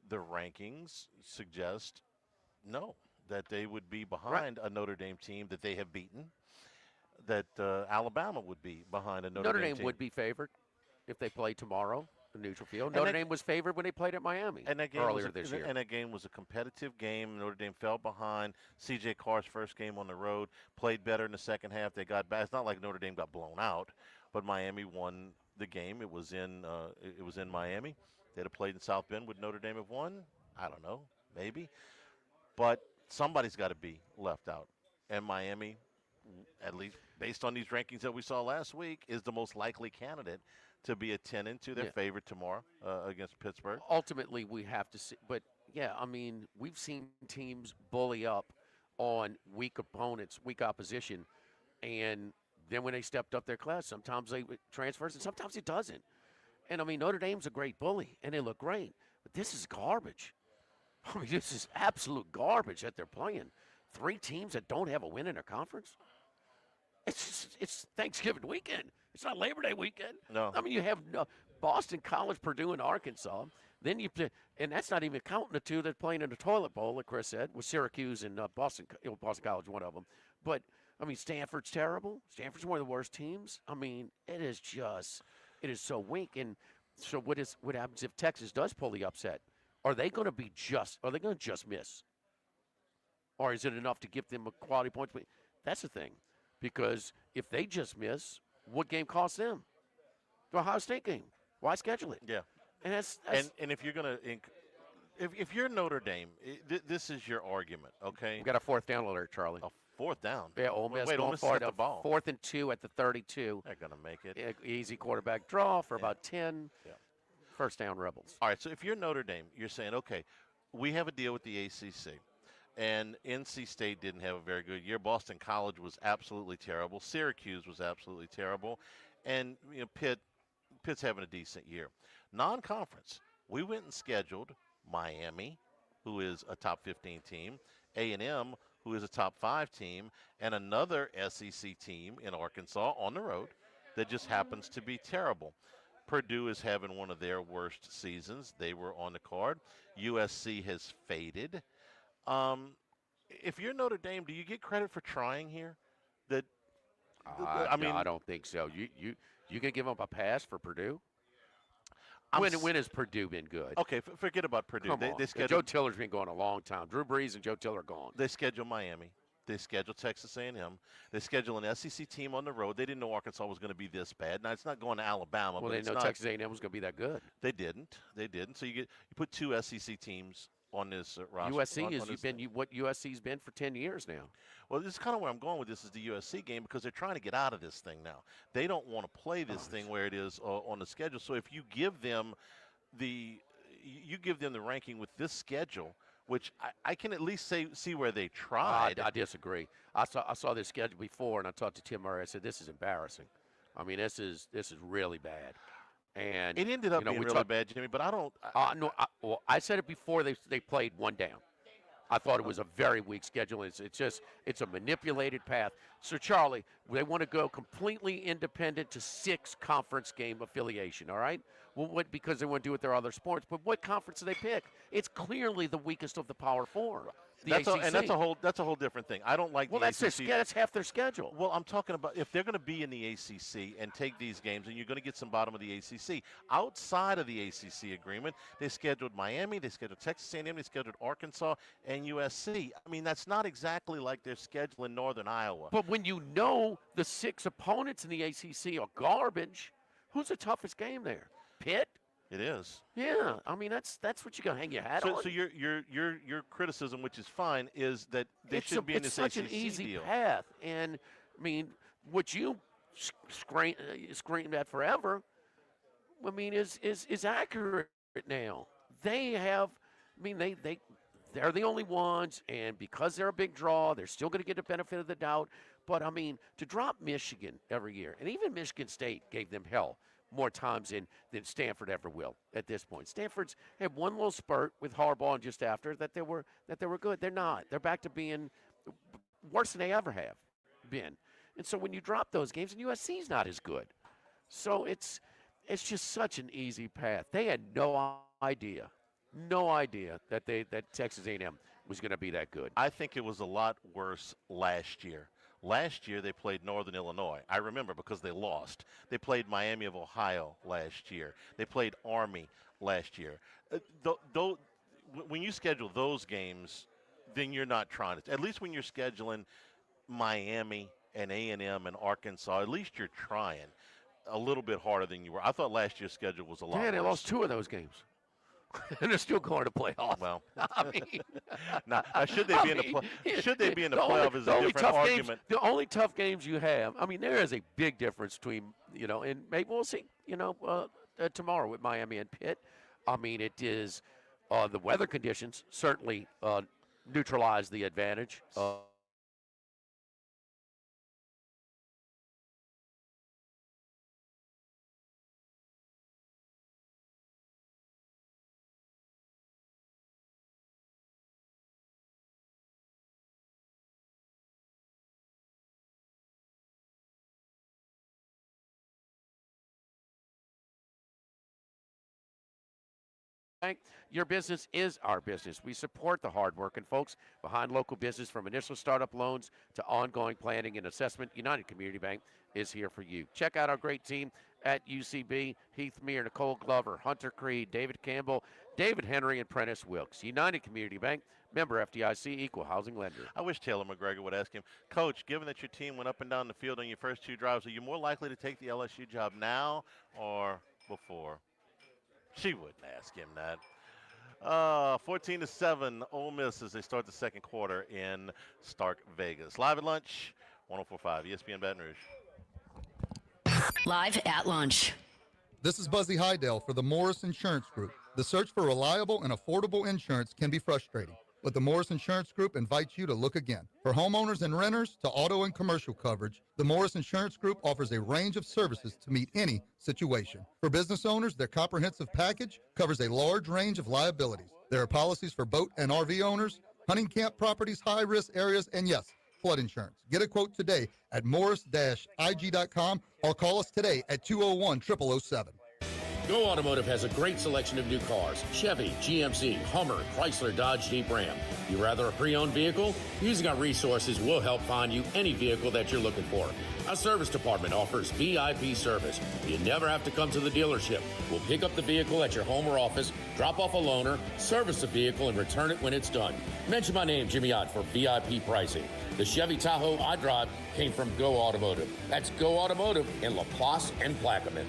The rankings suggest no, that they would be behind a Notre Dame team that they have beaten, that Alabama would be behind a Notre Dame team. Would be favored if they play tomorrow in neutral field. Notre Dame was favored when they played at Miami earlier this year. And that game was a competitive game. Notre Dame fell behind. C.J. Carr's first game on the road, played better in the second half. They got back. It's not like Notre Dame got blown out, but Miami won the game. It was in Miami. They'd have played in South Bend. Would Notre Dame have won? I don't know. Maybe. But somebody's got to be left out. And Miami, at least based on these rankings that we saw last week, is the most likely candidate to be a 10-2. They're favored tomorrow against Pittsburgh. Ultimately, we have to see. But, yeah, I mean, we've seen teams bully up on weak opponents, weak opposition. And then when they stepped up their class, sometimes they transfers and sometimes it doesn't. And, I mean, Notre Dame's a great bully, and they look great. But this is garbage. I mean, this is absolute garbage that they're playing. 3 teams that don't have a win in their conference? It's Thanksgiving weekend. It's not Labor Day weekend. No. I mean, you have Boston College, Purdue, and Arkansas. Then you play, and that's not even counting the two that playing in the toilet bowl, like Chris said, with Syracuse and Boston College, one of them. But I mean, Stanford's terrible. Stanford's one of the worst teams. I mean, it is so weak. And so what happens if Texas does pull the upset? Are they going to just miss? Or is it enough to give them a quality points? That's the thing. Because if they just miss, what game costs them? The Ohio State game. Why schedule it? Yeah. And that's and if you're going to if you're Notre Dame, this is your argument, okay? We got a fourth down alert, Charlie. A fourth down? Yeah, Ole Miss Wait, Ole going Miss for got the ball. 4th and 2 at the 32. They're going to make it. Easy quarterback draw for about 10. Yeah. First down, Rebels. All right, so if you're Notre Dame, you're saying, okay, we have a deal with the ACC. And NC State didn't have a very good year. Boston College was absolutely terrible. Syracuse was absolutely terrible. And Pitt's having a decent year. Non-conference, we went and scheduled Miami, who is a top 15 team, A&M, who is a top 5 team, and another SEC team in Arkansas on the road that just happens to be terrible. Purdue is having one of their worst seasons. They were on the card. USC has faded. If you're Notre Dame, do you get credit for trying here? I don't think so. You can give them a pass for Purdue? When has Purdue been good? Okay, forget about Purdue. Come on. They scheduled, Joe Tiller's been going a long time. Drew Brees and Joe Tiller are gone. They scheduled Miami. They scheduled Texas A&M. They scheduled an SEC team on the road. They didn't know Arkansas was going to be this bad. Now, it's not going to Alabama. Well, but they didn't know Texas A&M was going to be that good. They didn't. So you put 2 SEC teams on this roster. USC what USC's been for 10 years now. Well, this is kind of where I'm going with this is the USC game because they're trying to get out of this thing now. They don't want to play this thing where it is on the schedule. So if you give them the ranking with this schedule, which I can at least see where they tried. I disagree. I saw this schedule before, and I talked to Tim Murray. I said, this is embarrassing. I mean, this is really bad. And it ended up being really bad, Jimmy, but I don't. I said it before they played one down. I thought it was a very weak schedule. It's a manipulated path. So, Charlie, they want to go completely independent to 6 conference game affiliation, all right? Well, because they want to do with their other sports. But what conference do they pick? It's clearly the weakest of the Power 4. That's a whole different thing. I don't like. Well, the that's ACC. That's half their schedule. Well, I'm talking about if they're going to be in the ACC and take these games, and you're going to get some bottom of the ACC. Outside of the ACC agreement, they scheduled Miami, they scheduled Texas A&M, they scheduled Arkansas and USC. I mean, that's not exactly like their schedule in Northern Iowa. But when you know the 6 opponents in the ACC are garbage, who's the toughest game there? Pitt? It is. Yeah, I mean that's what you got to hang your hat on. So your criticism, which is fine, is that they should be in this It's such ACC an easy deal. path, and I mean what you screamed at forever. I mean is accurate now. They have. I mean they're the only ones, and because they're a big draw, they're still going to get the benefit of the doubt. But I mean to drop Michigan every year, and even Michigan State gave them hell more times than Stanford ever will at this point. Stanford's had one little spurt with Harbaugh and just after that they were good. They're not. They're back to being worse than they ever have been. And so when you drop those games, and USC's not as good. So it's just such an easy path. They had no idea that Texas A&M was going to be that good. I think it was a lot worse last year. Last year, they played Northern Illinois. I remember because they lost. They played Miami of Ohio last year. They played Army last year. When you schedule those games, then you're not trying to. At least when you're scheduling Miami and A&M and Arkansas, at least you're trying a little bit harder than you were. I thought last year's schedule was a lot worse. They lost 2 of those games. And they're still going to playoff. Well, I mean, now, should they be in the playoff is a different argument. The only tough games you have. I mean, there is a big difference between and maybe we'll see. Tomorrow with Miami and Pitt. I mean, it is the weather conditions certainly neutralize the advantage. Bank, your business is our business. We support the hardworking folks behind local business from initial startup loans to ongoing planning and assessment. United Community Bank is here for you. Check out our great team at UCB, Heath Meir, Nicole Glover, Hunter Creed, David Campbell, David Henry, and Prentice Wilkes. United Community Bank, member FDIC, equal housing lender. I wish Taylor McGregor would ask him, Coach, given that your team went up and down the field on your first 2 drives, are you more likely to take the LSU job now or before? She wouldn't ask him that. 14-7, Ole Miss as they start the second quarter in Stark Vegas. Live at lunch, 104.5 ESPN Baton Rouge. Live at lunch. This is Buzzy Hydell for the Morris Insurance Group. The search for reliable and affordable insurance can be frustrating, but the Morris Insurance Group invites you to look again. For homeowners and renters to auto and commercial coverage, the Morris Insurance Group offers a range of services to meet any situation. For business owners, their comprehensive package covers a large range of liabilities. There are policies for boat and RV owners, hunting camp properties, high-risk areas, and yes, flood insurance. Get a quote today at morris-ig.com or call us today at 201-0007. Go Automotive has a great selection of new cars: Chevy, GMC, Hummer, Chrysler, Dodge, Jeep, Ram. You rather a pre-owned vehicle? Using our resources, we'll help find you any vehicle that you're looking for. Our service department offers VIP service. You never have to come to the dealership. We'll pick up the vehicle at your home or office, drop off a loaner, service the vehicle, and return it when it's done. Mention my name, Jimmy Ott, for VIP pricing. The Chevy Tahoe I drive came from Go Automotive. That's Go Automotive in LaPlace and Plaquemine.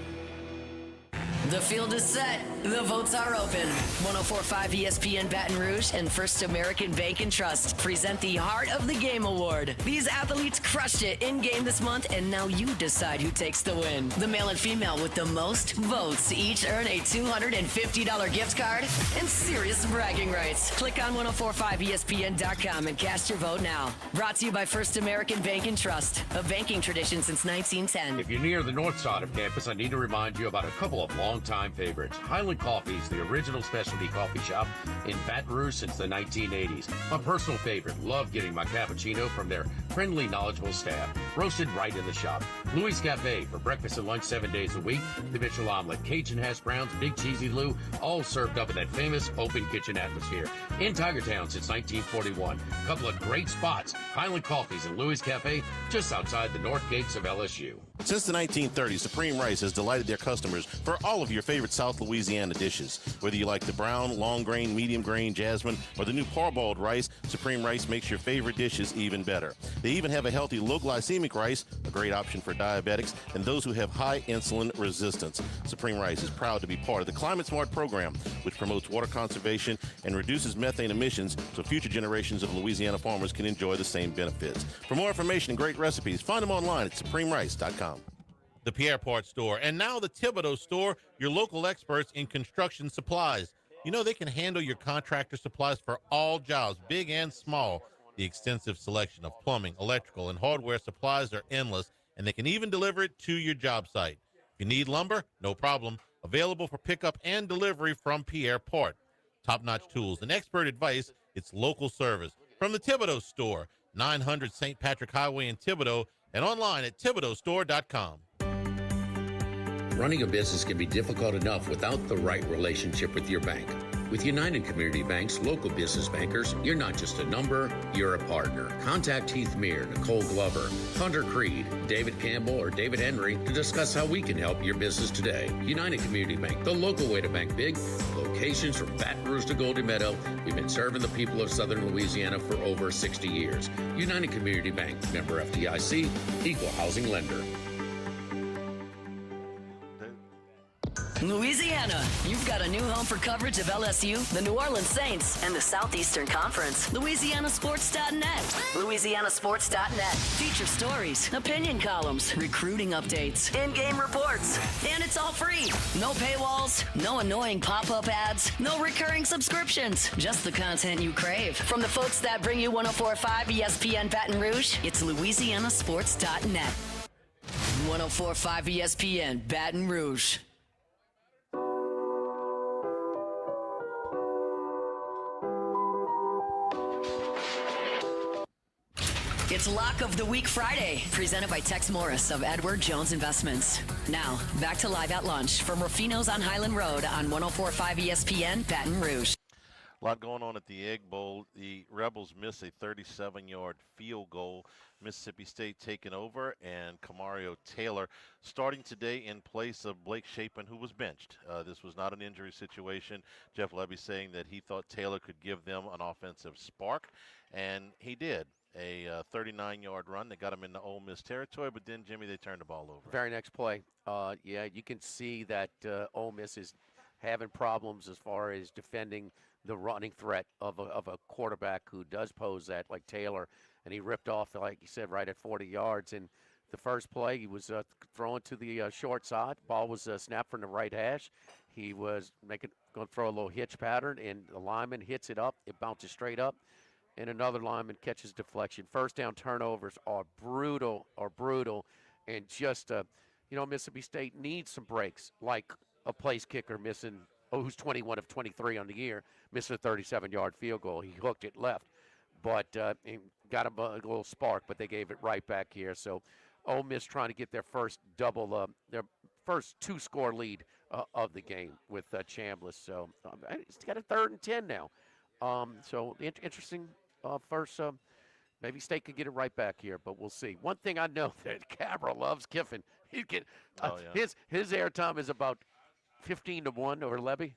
The field is set. The votes are open. 104.5 ESPN Baton Rouge and First American Bank and Trust present the Heart of the Game Award. These athletes crushed it in-game this month, and now you decide who takes the win. The male and female with the most votes each earn a $250 gift card and serious bragging rights. Click on 1045ESPN.com and cast your vote now. Brought to you by First American Bank and Trust, a banking tradition since 1910. If you're near the north side of campus, I need to remind you about a couple of long-time favorites. Highland Coffee's the original specialty coffee shop in Baton Rouge since the 1980s. My personal favorite. Love getting my cappuccino from their friendly, knowledgeable staff. Roasted right in the shop. Louis Cafe for breakfast and lunch 7 days a week. The Mitchell omelet, Cajun hash browns, Big Cheesy Lou, all served up in that famous open kitchen atmosphere. In Tigertown since 1941. A couple of great spots. Highland Coffee's and Louis Cafe just outside the north gates of LSU. Since the 1930s, Supreme Rice has delighted their customers for all of your favorite South Louisiana dishes. Whether you like the brown, long grain, medium grain, jasmine, or the new parboiled rice, Supreme Rice makes your favorite dishes even better. They even have a healthy low glycemic rice, a great option for diabetics and those who have high insulin resistance. Supreme Rice is proud to be part of the Climate Smart program, which promotes water conservation and reduces methane emissions so future generations of Louisiana farmers can enjoy the same benefits. For more information and great recipes, find them online at supremerice.com. The Pierre Part Store, and now the Thibodeau Store, your local experts in construction supplies. You know they can handle your contractor supplies for all jobs, big and small. The extensive selection of plumbing, electrical, and hardware supplies are endless, and they can even deliver it to your job site. If you need lumber, no problem. Available for pickup and delivery from Pierre Part. Top-notch tools and expert advice, it's local service. From the Thibodeau Store, 900 St. Patrick Highway in Thibodeau, and online at thibodeaustore.com. Running a business can be difficult enough without the right relationship with your bank. With United Community Bank's local business bankers, you're not just a number, you're a partner. Contact Heath Meir, Nicole Glover, Hunter Creed, David Campbell, or David Henry to discuss how we can help your business today. United Community Bank, the local way to bank big. Locations from Baton Rouge to Golden Meadow. We've been serving the people of Southern Louisiana for over 60 years. United Community Bank, member FDIC, equal housing lender. Louisiana, you've got a new home for coverage of LSU, the New Orleans Saints, and the Southeastern Conference. LouisianaSports.net. LouisianaSports.net. Feature stories, opinion columns, recruiting updates, in-game reports. And it's all free. No paywalls, no annoying pop-up ads, no recurring subscriptions. Just the content you crave. From the folks that bring you 104.5 ESPN Baton Rouge, it's LouisianaSports.net. 104.5 ESPN Baton Rouge. It's Lock of the Week Friday, presented by Tex Morris of Edward Jones Investments. Now, back to Live at Lunch from Ruffinos on Highland Road on 104.5 ESPN, Baton Rouge. A lot going on at the Egg Bowl. The Rebels miss a 37-yard field goal. Mississippi State taking over, and Kamario Taylor starting today in place of Blake Shapen, who was benched. This was not an injury situation. Jeff Levy saying that he thought Taylor could give them an offensive spark, and he did. A 39-yard run that got him into Ole Miss territory, but then, Jimmy, they turned the ball over. Very next play. Yeah, you can see that Ole Miss is having problems as far as defending the running threat of a quarterback who does pose that, like Taylor, and he ripped off, like you said, right at 40 yards. And the first play, he was throwing to the short side. Ball was snapped from the right hash. He was going to throw a little hitch pattern, and the lineman hits it up. It bounces straight up, and another lineman catches deflection. First down turnovers are brutal, and just, Mississippi State needs some breaks, like a place kicker missing, who's 21 of 23 on the year, missed a 37-yard field goal. He hooked it left, but got him a little spark, but they gave it right back here. So Ole Miss trying to get their first their first two-score lead of the game with Chambliss. So it's got a 3rd and 10 now. So interesting first. Maybe State could get it right back here, but we'll see. One thing I know that Cabra loves Kiffin. He can, his airtime is about 15-1 over Levy.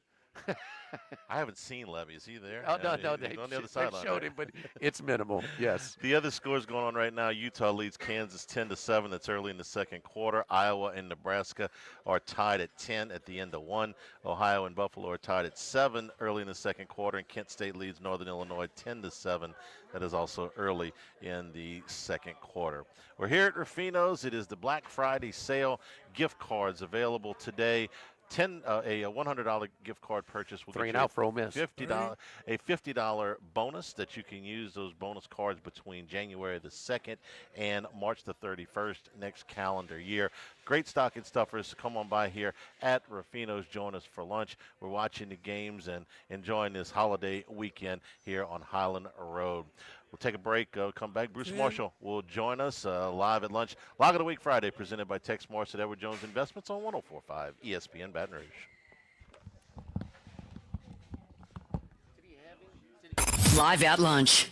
I haven't seen Levy. Is he there? Oh, no, He's on the other they sideline, showed him, but it's minimal, yes. The other scores going on right now, Utah leads Kansas 10-7. That's early in the second quarter. Iowa and Nebraska are tied at 10 at the end of one. Ohio and Buffalo are tied at 7 early in the second quarter, and Kent State leads Northern Illinois 10-7. That is also early in the second quarter. We're here at Ruffinos. It is the Black Friday sale. Gift cards available today. A $100 gift card purchase will get you out for Ole Miss. a $50 bonus that you can use those bonus cards between January the 2nd and March the 31st next calendar year. Great stocking stuffers. Come on by here at Ruffinos. Join us for lunch. We're watching the games and enjoying this holiday weekend here on Highland Road. We'll take a break, come back. Bruce Marshall will join us live at lunch. Lock of the Week Friday, presented by Tex Morris at Edward Jones Investments on 104.5 ESPN Baton Rouge. Live at lunch.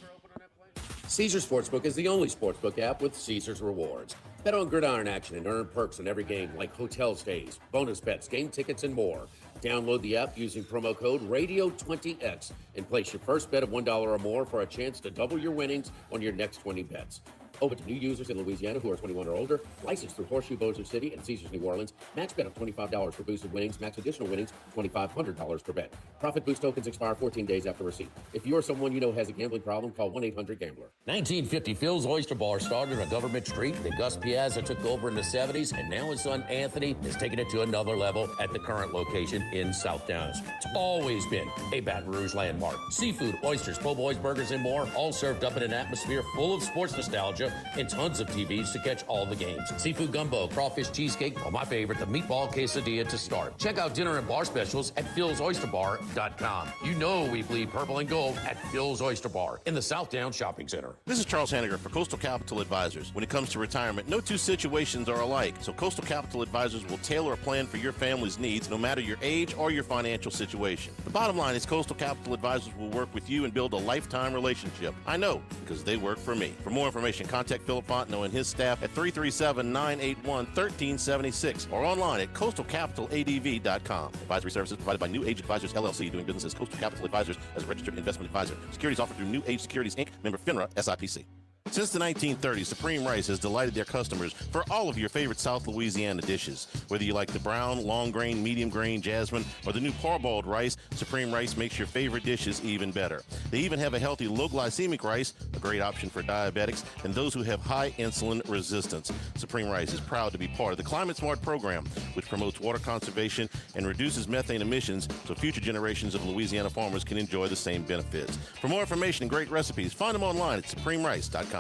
Caesars Sportsbook is the only sportsbook app with Caesars Rewards. Bet on gridiron action and earn perks in every game like hotel stays, bonus bets, game tickets, and more. Download the app using promo code RADIO20X and place your first bet of $1 or more for a chance to double your winnings on your next 20 bets. Open to new users in Louisiana who are 21 or older. Licensed through Horseshoe Bossier City and Caesars New Orleans. Max bet of $25 for boosted winnings. Max additional winnings, $2,500 per bet. Profit boost tokens expire 14 days after receipt. If you or someone you know has a gambling problem, call 1-800-GAMBLER. 1950, Phil's Oyster Bar started on Government Street. Then Gus Piazza took over in the 70s, and now his son Anthony is taking it to another level at the current location in South Downs. It's always been a Baton Rouge landmark. Seafood, oysters, po' boys, burgers, and more, all served up in an atmosphere full of sports nostalgia and tons of TVs to catch all the games. Seafood gumbo, crawfish cheesecake, or my favorite, the meatball quesadilla to start. Check out dinner and bar specials at philsoysterbar.com. You know we bleed purple and gold at Phil's Oyster Bar in the South Downs Shopping Center. This is Charles Hanniger for Coastal Capital Advisors. When it comes to retirement, no two situations are alike, so Coastal Capital Advisors will tailor a plan for your family's needs no matter your age or your financial situation. The bottom line is Coastal Capital Advisors will work with you and build a lifetime relationship. I know, because they work for me. For more information, contact Philip Fontenot and his staff at 337-981-1376 or online at coastalcapitaladv.com. Advisory services provided by New Age Advisors, LLC, doing business as Coastal Capital Advisors as a registered investment advisor. Securities offered through New Age Securities, Inc., member FINRA, SIPC. Since the 1930s, Supreme Rice has delighted their customers for all of your favorite South Louisiana dishes. Whether you like the brown, long grain, medium grain, jasmine, or the new parboiled rice, Supreme Rice makes your favorite dishes even better. They even have a healthy low glycemic rice, a great option for diabetics and those who have high insulin resistance. Supreme Rice is proud to be part of the Climate Smart program, which promotes water conservation and reduces methane emissions so future generations of Louisiana farmers can enjoy the same benefits. For more information and great recipes, find them online at supremerice.com.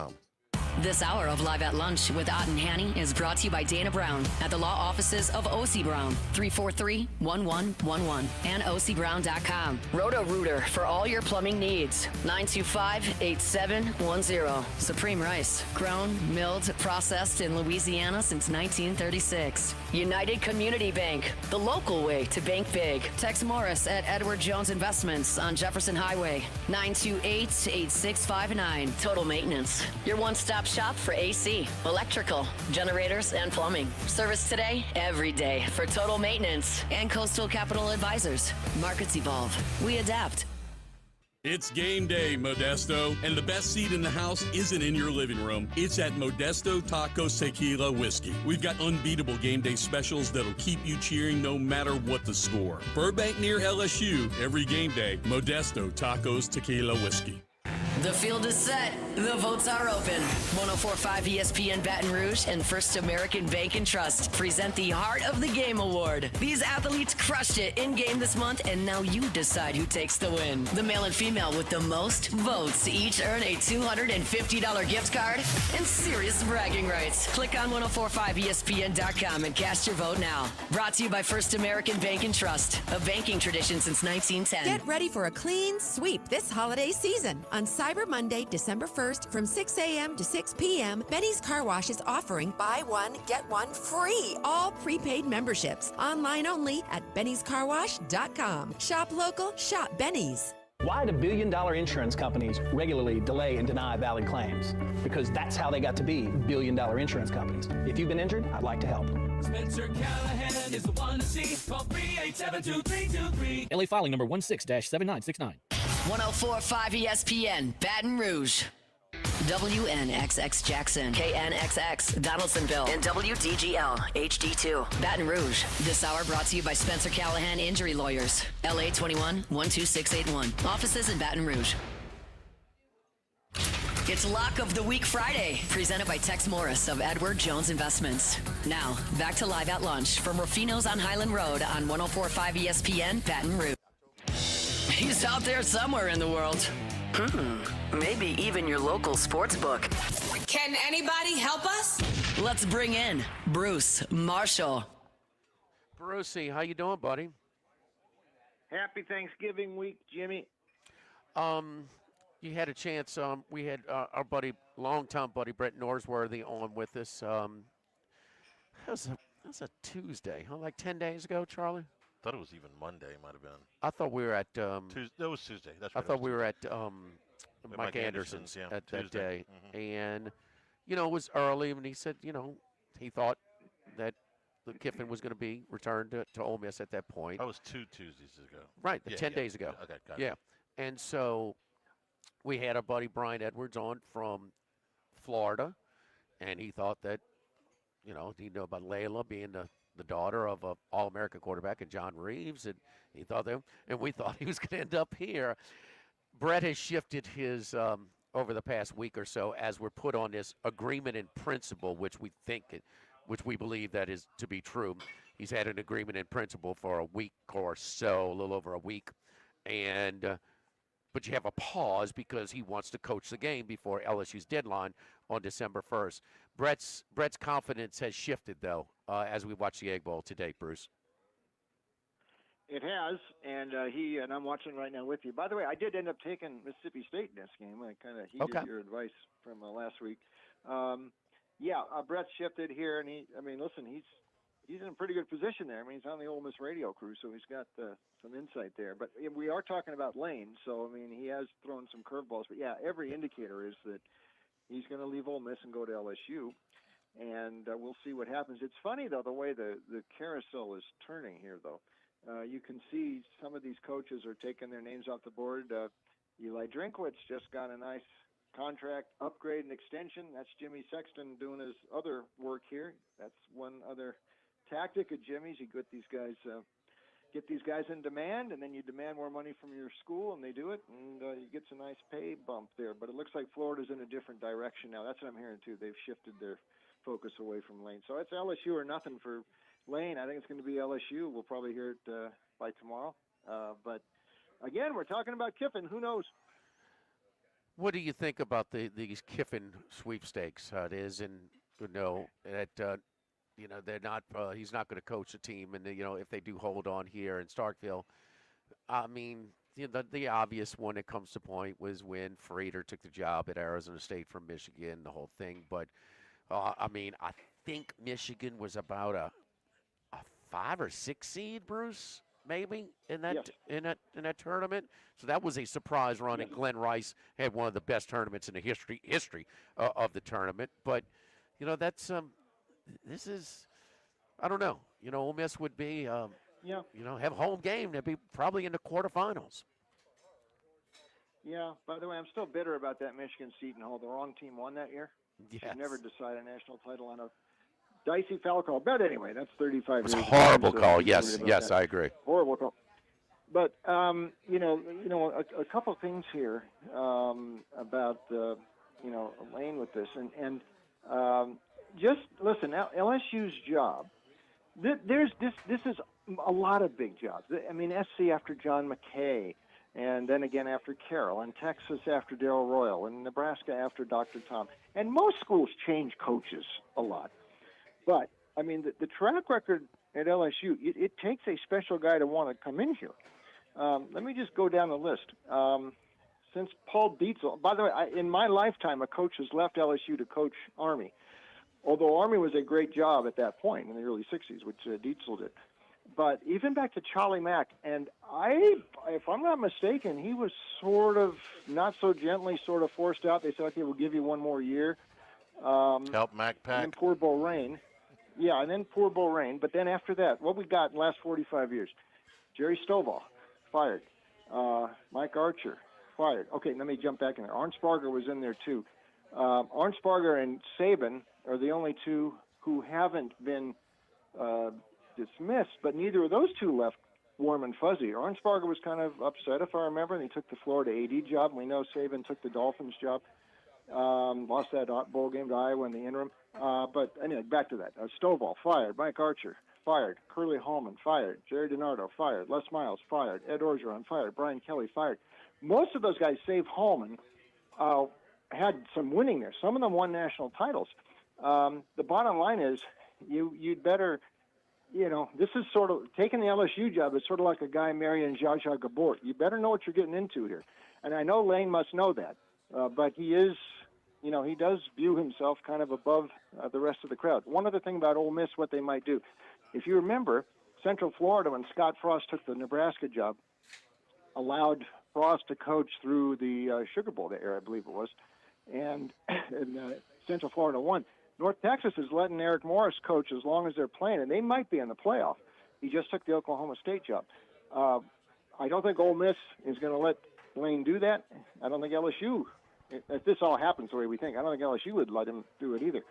This hour of Live at Lunch with Ott and Hanny is brought to you by Dana Brown at the law offices of O.C. Brown, 343-1111 and ocbrown.com. Roto-Rooter for all your plumbing needs, 925-8710. Supreme Rice, grown, milled, processed in Louisiana since 1936. United Community Bank, the local way to bank big. Tex Morris at Edward Jones Investments on Jefferson Highway, 928-8659. Total Maintenance, your one-stop shop for AC, electrical, generators, and plumbing. Service today, every day for Total Maintenance. And Coastal Capital Advisors. Markets evolve. We adapt. It's game day, Modesto, and the best seat in the house isn't in your living room. It's at Modesto Tacos Tequila Whiskey. We've got unbeatable game day specials that'll keep you cheering no matter what the score. Burbank near LSU, every game day, Modesto Tacos Tequila Whiskey. The field is set. The votes are open. 104.5 ESPN Baton Rouge and First American Bank and Trust present the Heart of the Game Award. These athletes crushed it in-game this month, and now you decide who takes the win. The male and female with the most votes each earn a $250 gift card and serious bragging rights. Click on 1045ESPN.com and cast your vote now. Brought to you by First American Bank and Trust, a banking tradition since 1910. Get ready for a clean sweep this holiday season. On Cyber Monday, December 1st, from 6 a.m. to 6 p.m., Benny's Car Wash is offering buy one, get one free. All prepaid memberships. Online only at bennyscarwash.com. Shop local, shop Benny's. Why do billion-dollar insurance companies regularly delay and deny valid claims? Because that's how they got to be billion-dollar insurance companies. If you've been injured, I'd like to help. Spencer Callahan is the one to see. Call 387-2323. LA filing number 16-7969. 104.5 ESPN, Baton Rouge. WNXX Jackson, KNXX Donaldsonville, and WDGL HD2 Baton Rouge. This hour brought to you by Spencer Callahan Injury Lawyers. LA 21-12681. Offices in Baton Rouge. It's Lock of the Week Friday, presented by Tex Morris of Edward Jones Investments. Now, back to Live at Lunch from Ruffinos on Highland Road on 104.5 ESPN, Baton Rouge. He's out there somewhere in the world. Maybe even your local sports book. Can anybody help us? Let's bring in Bruce Marshall. Brucey, how you doing, buddy? Happy Thanksgiving week, Jimmy. You had a chance. We had our buddy, longtime buddy, Brett Norsworthy on with us. That was a Tuesday, huh? Like 10 days ago, Charlie? I thought it was even Monday, might have been. I thought we were at Tuesday. That was Tuesday. That's right. I thought we were at Mike Anderson's yeah, at Tuesday. that day. Mm-hmm. And, it was early, and he said, he thought that the Kiffin was going to be returned to Ole Miss at that point. That was 2 Tuesdays ago. Right, 10 days ago. Okay, got it. Yeah. And so we had our buddy Brian Edwards on from Florida, and he thought that, he knew about Layla being the daughter of an All-American quarterback and John Reeves, and he thought that, and we thought he was going to end up here. Brett has shifted his over the past week or so as we're put on this agreement in principle, which we believe that is to be true. He's had an agreement in principle for a week or so, a little over a week, and but you have a pause because he wants to coach the game before LSU's deadline on December 1st. Brett's confidence has shifted, though, as we watch the Egg Bowl today, Bruce. It has, and I'm watching right now with you. By the way, I did end up taking Mississippi State in this game. I kind of heeded your advice from last week. Brett's shifted here, and he's in a pretty good position there. I mean, he's on the Ole Miss radio crew, so he's got some insight there. But we are talking about Lane, so he has thrown some curveballs. But every indicator is that he's going to leave Ole Miss and go to LSU, and we'll see what happens. It's funny though the way the carousel is turning here, though. You can see some of these coaches are taking their names off the board. Eli Drinkwitz just got a nice contract upgrade and extension. That's Jimmy Sexton doing his other work here. That's one other tactic of Jimmy's. You get these guys in demand, and then you demand more money from your school, and they do it, and you get some nice pay bump there. But it looks like Florida's in a different direction now. That's what I'm hearing too. They've shifted their focus away from Lane. So it's LSU or nothing for Lane. I think it's going to be LSU. We'll probably hear it by tomorrow. But again, we're talking about Kiffin. Who knows? What do you think about these Kiffin sweepstakes? It is, and that they're not. He's not going to coach the team, and if they do hold on here in Starkville, I mean, the obvious one that comes to point was when Frater took the job at Arizona State from Michigan, the whole thing. But I mean, I think Michigan was about a 5 or 6 seed, Bruce, maybe in that in that tournament. So that was a surprise run, and Glenn Rice had one of the best tournaments in the history of the tournament. But that's this is, I don't know. Ole Miss would be have a home game. They'd be probably in the quarterfinals. Yeah. By the way, I'm still bitter about that Michigan Seton Hall. The wrong team won that year. Yes. Should never decide a national title on a dicey foul call. But anyway, that's 35 It's years. a horrible so call. Yes, I agree. Horrible call. But a couple of things here about Lane with this, and just listen. Now, LSU's job. This is a lot of big jobs. I mean, SC after John McKay, and then again after Carroll, and Texas after Darrell Royal, and Nebraska after Dr. Tom. And most schools change coaches a lot. But, I mean, the track record at LSU, it takes a special guy to want to come in here. Let me just go down the list. Since Paul Dietzel, by the way, in my lifetime, a coach has left LSU to coach Army. Although Army was a great job at that point in the early 60s, which Dietzel did. But even back to Charlie Mack, and if I'm not mistaken, he was sort of, not so gently, sort of forced out. They said, okay, we'll give you one more year. Help Mac Pack. And then poor Bo Rain. Yeah, and then poor Bo Rain. But then after that, what we got in the last 45 years? Jerry Stovall, fired. Mike Archer, fired. Okay, let me jump back in there. Arnsparger was in there too. Arnsparger and Saban are the only two who haven't been dismissed, but neither of those two left warm and fuzzy. Arnsparger was kind of upset, if I remember, and he took the Florida AD job. We know Saban took the Dolphins job. Lost that bowl game to Iowa in the interim. But anyway, back to that. Stovall, fired. Mike Archer, fired. Curly Hallman, fired. Jerry DiNardo, fired. Les Miles, fired. Ed Orgeron, fired. Brian Kelly, fired. Most of those guys, save Hallman, had some winning there. Some of them won national titles. The bottom line is you'd better, this is sort of, taking the LSU job is sort of like a guy marrying Zsa Zsa Gabor. You better know what you're getting into here. And I know Lane must know that. But he is, he does view himself kind of above the rest of the crowd. One other thing about Ole Miss, what they might do. If you remember, Central Florida, when Scott Frost took the Nebraska job, allowed Frost to coach through the Sugar Bowl era, I believe it was, and Central Florida won. North Texas is letting Eric Morris coach as long as they're playing, and they might be in the playoff. He just took the Oklahoma State job. I don't think Ole Miss is going to let Lane do that. I don't think LSU, if this all happens the way we think, I don't think LSU would let him do it either.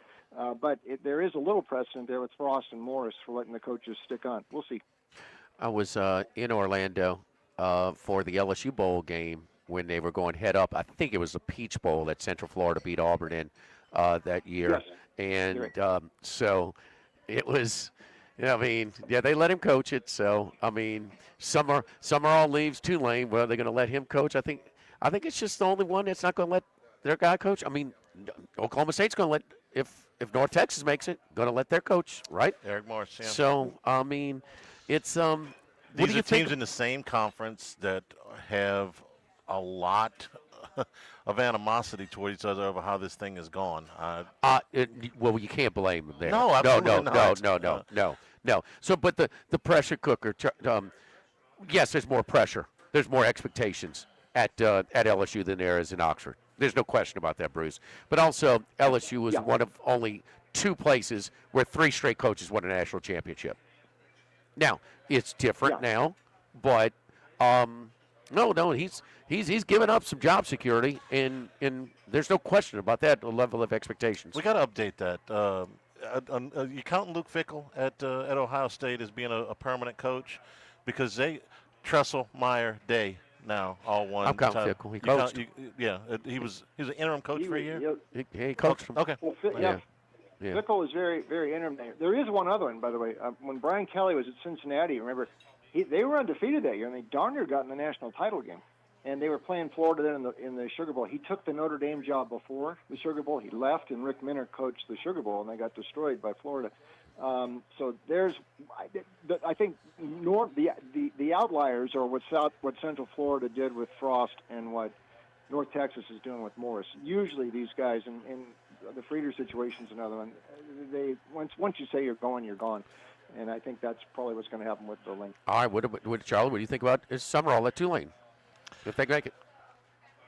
But there is a little precedent there with Frost and Morris for letting the coaches stick on. We'll see. I was in Orlando for the LSU Bowl game when they were going head up. I think it was the Peach Bowl that Central Florida beat Auburn in that year. Yes. And so it was, they let him coach it. So, some are all leaves Tulane. Well, they're going to let him coach. I think it's just the only one that's not going to let their guy coach. Oklahoma State's going to let, if North Texas makes it, going to let their coach, right? Eric Morris, yeah. So, it's these are teams in the same conference that have a lot of animosity toward each other over how this thing has gone. Well, you can't blame them there. No, absolutely not. No. So, but the pressure cooker. Yes, there's more pressure. There's more expectations at LSU than there is in Oxford. There's no question about that, Bruce. But also, LSU was one of only 2 places where 3 straight coaches won a national championship. Now, it's different now, but no, he's given up some job security, and there's no question about that level of expectations. We got to update that. You counting Luke Fickell at Ohio State as being a permanent coach, because they Tressel, Meyer, Day now all one. I'm counting Fickell. He coached. He was an interim coach for a year. He coached him. Okay. Well, Fickell was very, very interim there. There is one other one, by the way. When Brian Kelly was at Cincinnati, remember, they were undefeated that year, and they darn near got in the national title game. and they were playing Florida then in the Sugar Bowl. He took the Notre Dame job before the Sugar Bowl. He left, and Rick Minner coached the Sugar Bowl, and they got destroyed by Florida. So I think the outliers are what Central Florida did with Frost and what North Texas is doing with Morris. Usually these guys, and the Frieder situation's another one, they once you say you're going, you're gone. And I think that's probably what's going to happen with the Link. All right, Charlie, what do you think about his Summerall at Tulane? If they make it.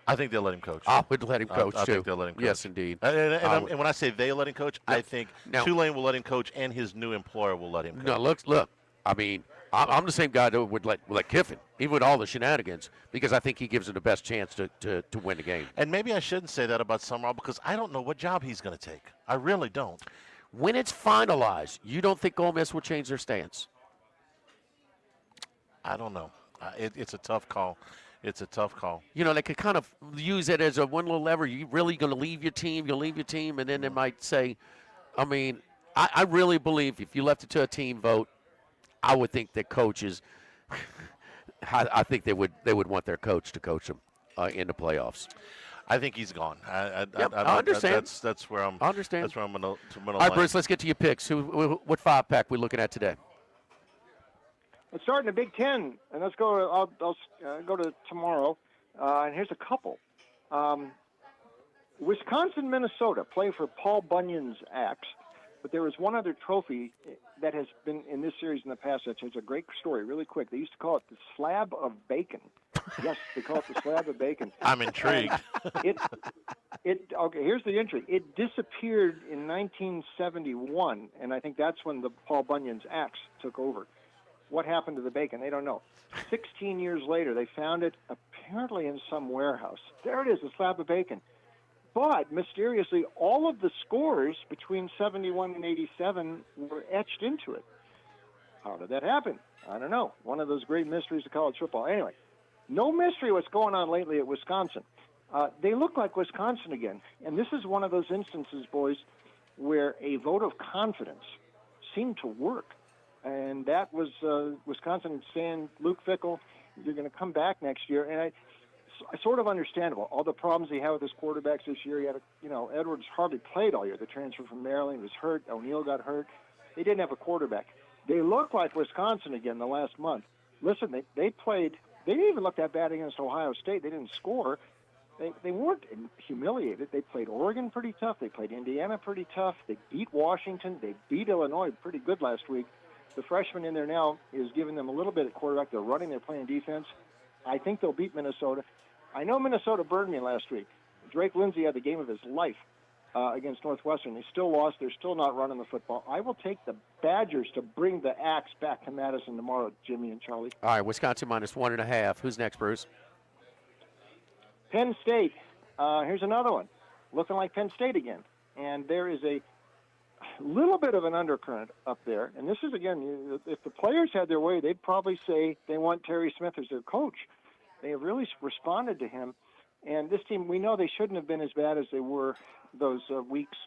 I think they'll let him coach. I would let him coach, I too. think they'll let him coach. Yes, indeed. And when I say they let him coach, I think Tulane will let him coach, and his new employer will let him coach. No, look. I mean, I'm the same guy that would let Kiffin, even with all the shenanigans, because I think he gives him the best chance to win the game. And maybe I shouldn't say that about Summerall, because I don't know what job he's going to take. I really don't. When it's finalized, you don't think Ole Miss will change their stance? I don't know. It's a tough call. It's a tough call. You know, they could kind of use it as a one little lever. You really going to leave your team? You'll leave your team, and then they might say, I mean, I really believe if you left it to a team vote, I would think that coaches, I think they would want their coach to coach them in the playoffs. I think he's gone. I understand. That's where I'm. I understand. That's where I'm going to. All right, Bruce. Let's get to your picks. What 5-pack we looking at today? Let's start in the Big Ten, and let's go. I'll go to tomorrow. And here's a couple. Wisconsin, Minnesota play for Paul Bunyan's Axe, but there is one other trophy that has been in this series in the past. It's a great story. Really quick, they used to call it the slab of bacon. Yes, they call it the slab of bacon. I'm intrigued. Okay, here's the intrigue. It disappeared in 1971, and I think that's when the Paul Bunyan's Axe took over. What happened to the bacon? They don't know. 16 years later, they found it apparently in some warehouse. There it is, the slab of bacon. But mysteriously, all of the scores between 71 and 87 were etched into it. How did that happen? I don't know. One of those great mysteries of college football. Anyway, no mystery what's going on lately at Wisconsin. They look like Wisconsin again. And this is one of those instances, boys, where a vote of confidence seemed to work. And that was Wisconsin saying, Luke Fickell, you're going to come back next year. And I sort of understandable. All the problems he had with his quarterbacks this year. He had Edwards hardly played all year. The transfer from Maryland was hurt. O'Neal got hurt. They didn't have a quarterback. They look like Wisconsin again the last month. Listen, they played. They didn't even look that bad against Ohio State. They didn't score. They weren't humiliated. They played Oregon pretty tough. They played Indiana pretty tough. They beat Washington. They beat Illinois pretty good last week. The freshman in there now is giving them a little bit at quarterback. They're running. They're playing defense. I think they'll beat Minnesota. I know Minnesota burned me last week. Drake Lindsay had the game of his life against Northwestern. They still lost. They're still not running the football. I will take the Badgers to bring the Axe back to Madison tomorrow, Jimmy and Charlie. All right, Wisconsin -1.5. Who's next, Bruce? Penn State. Here's another one. Looking like Penn State again. And there is a little bit of an undercurrent up there. And this is, again, if the players had their way, they'd probably say they want Terry Smith as their coach. They have really responded to him. And this team, we know they shouldn't have been as bad as they were those weeks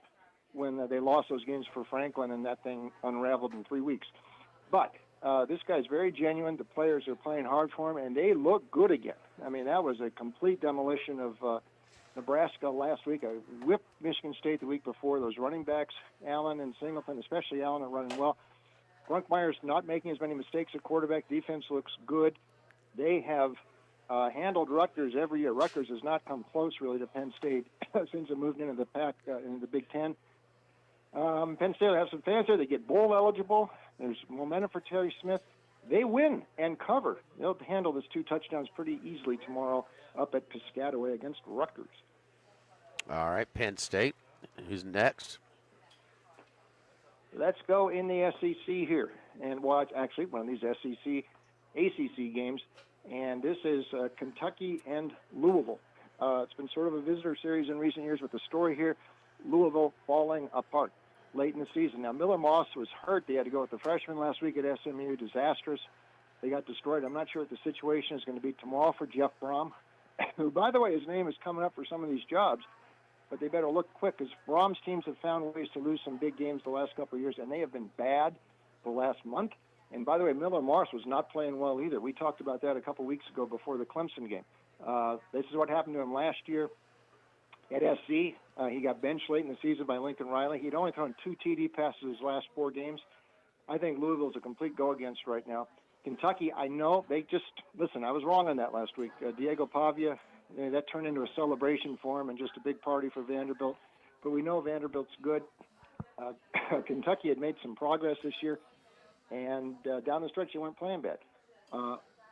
when they lost those games for Franklin and that thing unraveled in 3 weeks. But this guy's very genuine. The players are playing hard for him, and they look good again. I mean, that was a complete demolition of Nebraska last week. I whipped Michigan State the week before. Those running backs, Allen and Singleton, especially Allen, are running well. Grunkmeyer's not making as many mistakes at quarterback. Defense looks good. They have handled Rutgers every year. Rutgers has not come close, really, to Penn State since it moved into the pack in the Big Ten. Penn State will have some fans there. They get bowl eligible. There's momentum for Terry Smith. They win and cover. They'll handle this 2 touchdowns pretty easily tomorrow up at Piscataway against Rutgers. All right, Penn State. Who's next? Let's go in the SEC here and watch, actually, one of these SEC, ACC games. And this is Kentucky and Louisville. It's been sort of a visitor series in recent years with the story here, Louisville falling apart late in the season. Now, Miller Moss was hurt. They had to go with the freshman last week at SMU. Disastrous. They got destroyed. I'm not sure what the situation is going to be tomorrow for Jeff Brom, who, by the way, his name is coming up for some of these jobs. But they better look quick because Brom's teams have found ways to lose some big games the last couple of years, and they have been bad the last month. And by the way, Miller Moss was not playing well either. We talked about that a couple weeks ago before the Clemson game. This is what happened to him last year at SC. He got benched late in the season by Lincoln Riley. He'd only thrown 2 TD passes his last 4 games. I think Louisville's a complete go-against right now. Kentucky, I know they just – listen, I was wrong on that last week. Diego Pavia, that turned into a celebration for him and just a big party for Vanderbilt. But we know Vanderbilt's good. Kentucky had made some progress this year, and down the stretch they weren't playing bad.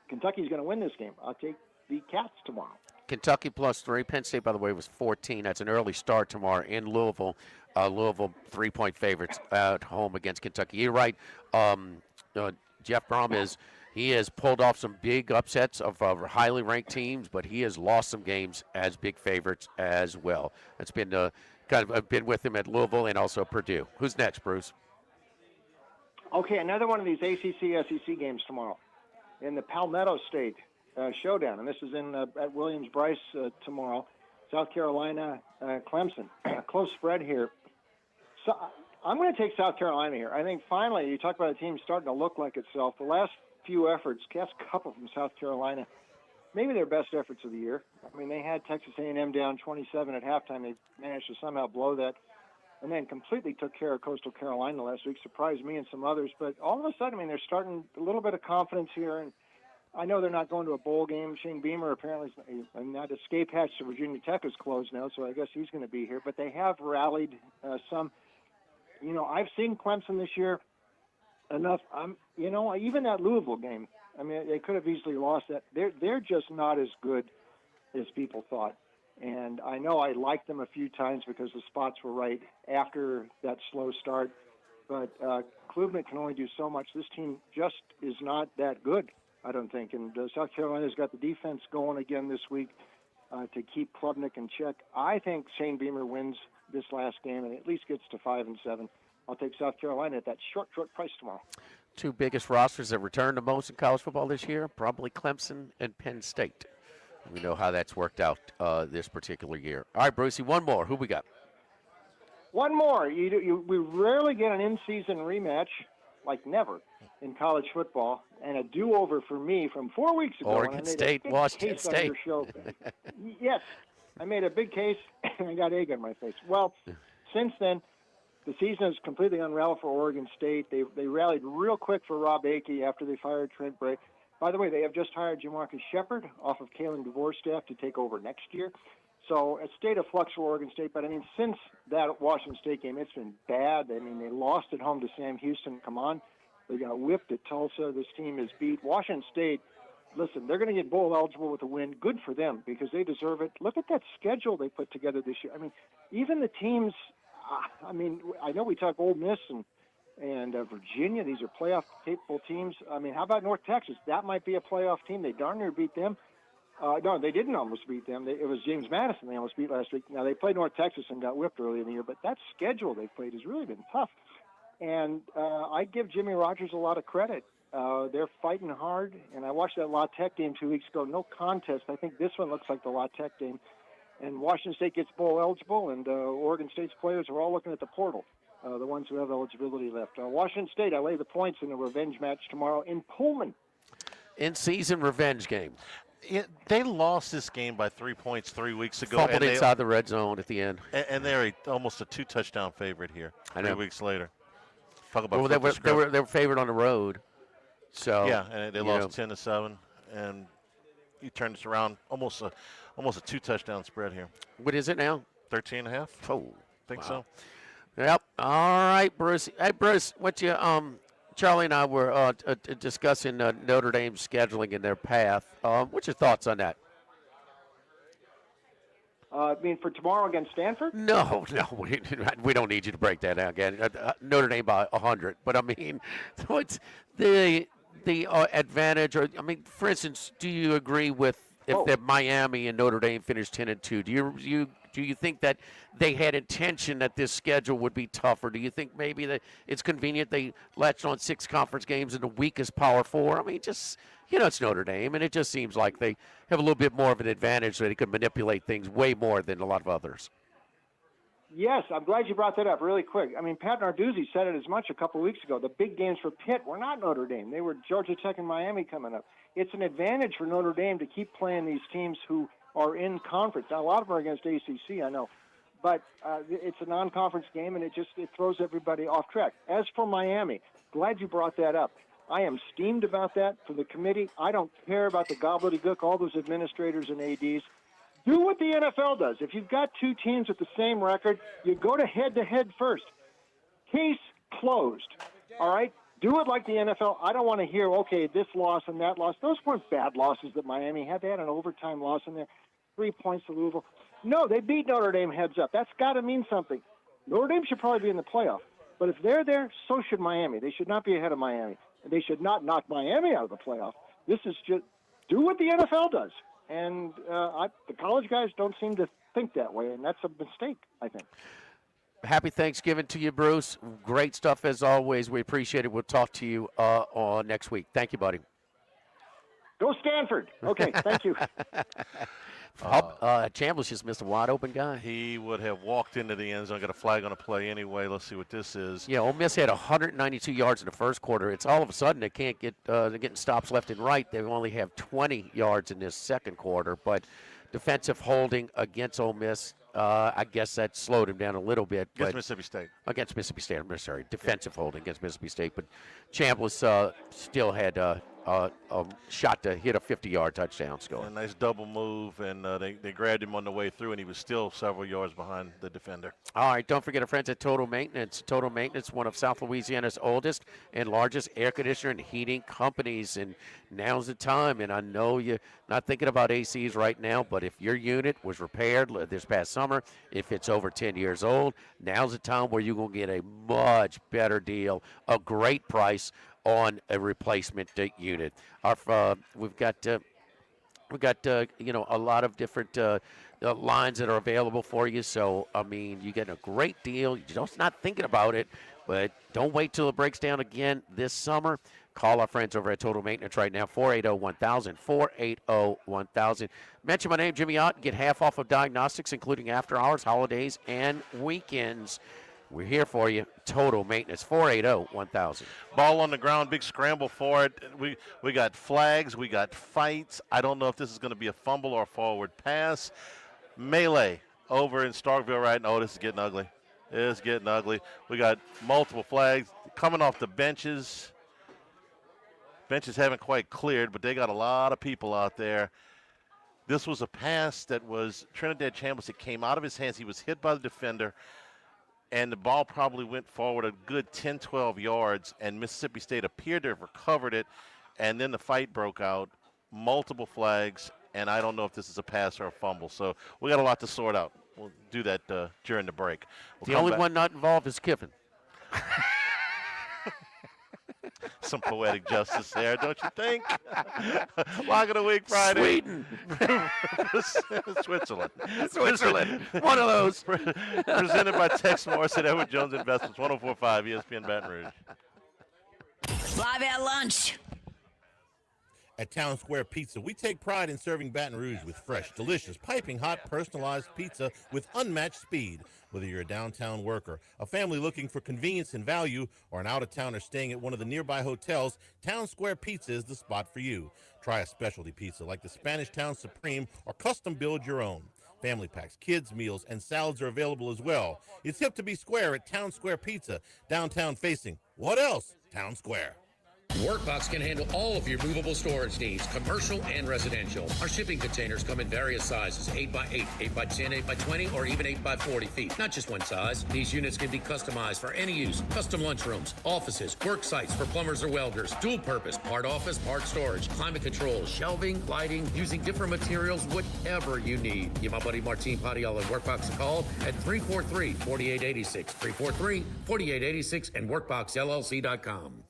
Kentucky's going to win this game. I'll take the Cats tomorrow. Kentucky +3. Penn State, by the way, was 14. That's an early start tomorrow in Louisville. Louisville 3-point favorites at home against Kentucky. You're right. Jeff Brom he has pulled off some big upsets of highly ranked teams, but he has lost some games as big favorites as well. It's been I've been with him at Louisville and also Purdue. Who's next, Bruce? Okay, another one of these ACC-SEC games tomorrow in the Palmetto State showdown, and this is at Williams-Brice tomorrow. South Carolina, Clemson. Close spread here. So I'm going to take South Carolina here. I think finally you talk about a team starting to look like itself. The last few efforts, cast a couple from South Carolina, maybe their best efforts of the year. I mean, they had Texas A&M down 27 at halftime. They managed to somehow blow that, and then completely took care of Coastal Carolina last week. Surprised me and some others, but all of a sudden, I mean, they're starting a little bit of confidence here, and I know they're not going to a bowl game. Shane Beamer apparently, and that escape hatch to Virginia Tech is closed now, so I guess he's going to be here. But they have rallied some. You know, I've seen Clemson this year enough. Even that Louisville game, I mean, they could have easily lost that. They're just not as good as people thought. And I know I liked them a few times because the spots were right after that slow start. But Klubnik can only do so much. This team just is not that good, I don't think. And South Carolina's got the defense going again this week to keep Klubnik in check. I think Shane Beamer wins this last game and at least gets to 5-7. I'll take South Carolina at that short price tomorrow. 2 biggest rosters that returned the most in college football this year, probably Clemson and Penn State. We know how that's worked out this particular year. All right, Brucey, one more. Who we got? One more. We rarely get an in-season rematch, like never, in college football, and a do-over for me from 4 weeks ago. Oregon State, Washington State. Yes, I made a big case, and I got egg on my face. Well, since then, the season is completely unraveled for Oregon State. They rallied real quick for Rob Akey after they fired Trent Bray. By the way, they have just hired Jamarcus Shepard off of Kalen DeVore's staff to take over next year. So a state of flux for Oregon State. But, I mean, since that Washington State game, it's been bad. I mean, they lost at home to Sam Houston. Come on. They got whipped at Tulsa. This team is beat. Washington State, listen, they're going to get bowl eligible with a win. Good for them because they deserve it. Look at that schedule they put together this year. I mean, even the teams, I mean, I know we talk Ole Miss and Virginia. These are playoff-capable teams. I mean, how about North Texas? That might be a playoff team. They darn near beat them. No, they didn't almost beat them. It was James Madison they almost beat last week. Now, they played North Texas and got whipped early in the year, but that schedule they played has really been tough. And I give Jimmy Rogers a lot of credit. They're fighting hard, and I watched that La Tech game 2 weeks ago. No contest. I think this one looks like the La Tech game. And Washington State gets bowl eligible, and Oregon State's players are all looking at the portal, the ones who have eligibility left. Washington State, I lay the points in a revenge match tomorrow in Pullman. In-season revenge game. They lost this game by 3 points 3 weeks ago. Fumbled inside the red zone at the end. And they're almost a 2-touchdown favorite here 3 weeks later. Talk about they were favored on the road. So yeah, and they lost 10-7, and you turned this around almost a 2-touchdown spread here. What is it now? 13.5. Oh, think so. Yep. All right, Bruce. Hey, Bruce, what you Charlie and I were discussing Notre Dame's scheduling and their path. What's your thoughts on that? I mean, for tomorrow against Stanford? No, we don't need you to break that down again. Notre Dame by 100, but I mean, what's the advantage? Or I mean, for instance, do you agree with if Miami and Notre Dame finished 10-2? Do you think that they had intention that this schedule would be tougher? Do you think maybe that it's convenient they latched on 6 conference games in the weakest Power 4? I mean, just, it's Notre Dame, and it just seems like they have a little bit more of an advantage so they can manipulate things way more than a lot of others. Yes, I'm glad you brought that up really quick. I mean, Pat Narduzzi said it as much a couple of weeks ago. The big games for Pitt were not Notre Dame. They were Georgia Tech and Miami coming up. it's an advantage for Notre Dame to keep playing these teams who are in conference. Now, a lot of them are against ACC, I know, but it's a non-conference game, and it throws everybody off track. As for Miami, glad you brought that up. I am steamed about that for the committee. I don't care about the gobbledygook, all those administrators and ADs. Do what the NFL does. If you've got two teams with the same record, you go to head-to-head first. Case closed, all right? Do it like the NFL. I don't want to hear, okay, this loss and that loss. Those weren't bad losses that Miami had. They had an overtime loss in there, 3 points to Louisville. No, they beat Notre Dame heads up. That's got to mean something. Notre Dame should probably be in the playoff. But if they're there, so should Miami. They should not be ahead of Miami. And they should not knock Miami out of the playoff. This is just do what the NFL does. And the college guys don't seem to think that way, and that's a mistake, I think. Happy Thanksgiving to you, Bruce. Great stuff as always. We appreciate it. We'll talk to you on next week. Thank you, buddy. Go Stanford. Okay, thank you. Chambliss just missed a wide-open guy. He would have walked into the end zone, got a flag on a play anyway. Let's see what this is. Yeah, Ole Miss had 192 yards in the first quarter. It's all of a sudden they can't get they're getting stops left and right. They only have 20 yards in this second quarter. But defensive holding against Ole Miss, I guess that slowed him down a little bit. Against Mississippi State. Against Mississippi State, I'm sorry. Defensive holding against Mississippi State. But Chambliss still had a shot to hit a 50-yard touchdown score. A nice double move, and they grabbed him on the way through, and he was still several yards behind the defender. All right, don't forget our friends at Total Maintenance. Total Maintenance, one of South Louisiana's oldest and largest air conditioner and heating companies, and now's the time. And I know you're not thinking about ACs right now, but if your unit was repaired this past summer, if it's over 10 years old, now's the time where you're going to get a much better deal, a great price on a replacement unit. We've got a lot of different lines that are available for you. So I mean, you get a great deal. You're just not thinking about it, but don't wait till it breaks down again this summer. Call our friends over at Total Maintenance right now, 480-1000, 480-1000. Mention my name, Jimmy Ott, get half off of diagnostics, including after hours, holidays, and weekends. We're here for you. Total Maintenance, 480-1000. Ball on the ground, big scramble for it. We got flags, we got fights. I don't know if this is going to be a fumble or a forward pass. Melee over in Starkville right now. Oh, this is getting ugly. It's getting ugly. We got multiple flags coming off the benches. Benches haven't quite cleared, but they got a lot of people out there. This was a pass that was Trinidad Chambliss. It came out of his hands. He was hit by the defender, and the ball probably went forward a good 10, 12 yards, and Mississippi State appeared to have recovered it, and then the fight broke out. Multiple flags, and I don't know if this is a pass or a fumble. So we got a lot to sort out. We'll do that during the break. The only one not involved is Kiffin. Some poetic justice there, don't you think? Lock of the week Friday. Sweden. Switzerland. Switzerland. One of those. Presented by Tex Morris at Edward Jones Investments, 104.5 ESPN Baton Rouge. Live at lunch. At Town Square Pizza, we take pride in serving Baton Rouge with fresh, delicious, piping hot, personalized pizza with unmatched speed. Whether you're a downtown worker, a family looking for convenience and value, or an out-of-towner staying at one of the nearby hotels, Town Square Pizza is the spot for you. Try a specialty pizza like the Spanish Town Supreme or custom build your own. Family packs, kids' meals, and salads are available as well. It's hip to be square at Town Square Pizza, downtown facing. What else? Town Square. Workbox can handle all of your movable storage needs, commercial and residential. Our shipping containers come in various sizes, 8x8, 8x10, 8x20, or even 8x40 feet. Not just one size. These units can be customized for any use. Custom lunchrooms, offices, work sites for plumbers or welders, dual purpose, part office, part storage, climate control, shelving, lighting, using different materials, whatever you need. Give my buddy Martin Padilla at Workbox a call at 343-4886, 343-4886, and workboxllc.com.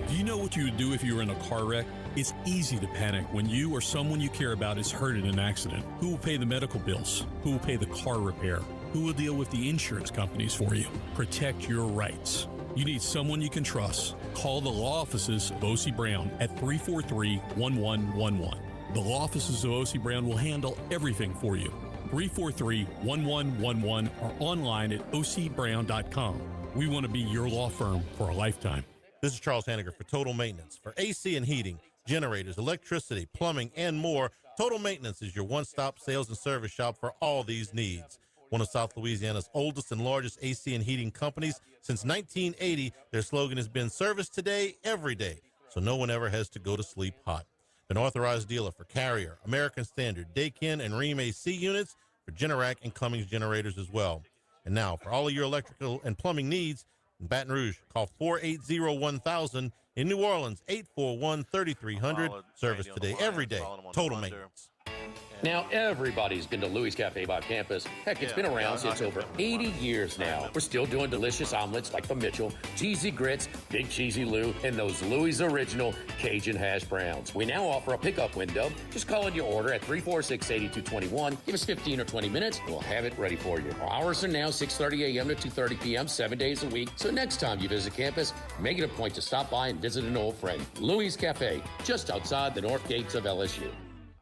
Do you know what you would do if you were in a car wreck? It's easy to panic when you or someone you care about is hurt in an accident. Who will pay the medical bills? Who will pay the car repair? Who will deal with the insurance companies for you? Protect your rights. You need someone you can trust. Call the law offices of O.C. Brown at 343-1111. The law offices of O.C. Brown will handle everything for you. 343-1111 or online at ocbrown.com. We want to be your law firm for a lifetime. This is Charles Hanniger for Total Maintenance. For AC and heating, generators, electricity, plumbing, and more, Total Maintenance is your one-stop sales and service shop for all these needs. One of South Louisiana's oldest and largest AC and heating companies. Since 1980, their slogan has been service today, every day, so no one ever has to go to sleep hot. An authorized dealer for Carrier, American Standard, Daikin, and Rheem AC units, for Generac and Cummings generators as well. And now, for all of your electrical and plumbing needs, in Baton Rouge, call 480-1000. In New Orleans, 841-3300. Service today, every day. Total Maintenance. Now everybody's been to Louis Cafe by campus. Heck, it's been around since over 80 years now. We're still doing delicious omelets like the Mitchell, cheesy grits, Big Cheesy Lou, and those Louis Original Cajun hash browns. We now offer a pickup window. Just call in your order at 346-8221. Give us 15 or 20 minutes, and we'll have it ready for you. Our hours are now 6:30 a.m. to 2:30 p.m., 7 days a week. So next time you visit campus, make it a point to stop by and visit an old friend. Louis Cafe, just outside the north gates of LSU.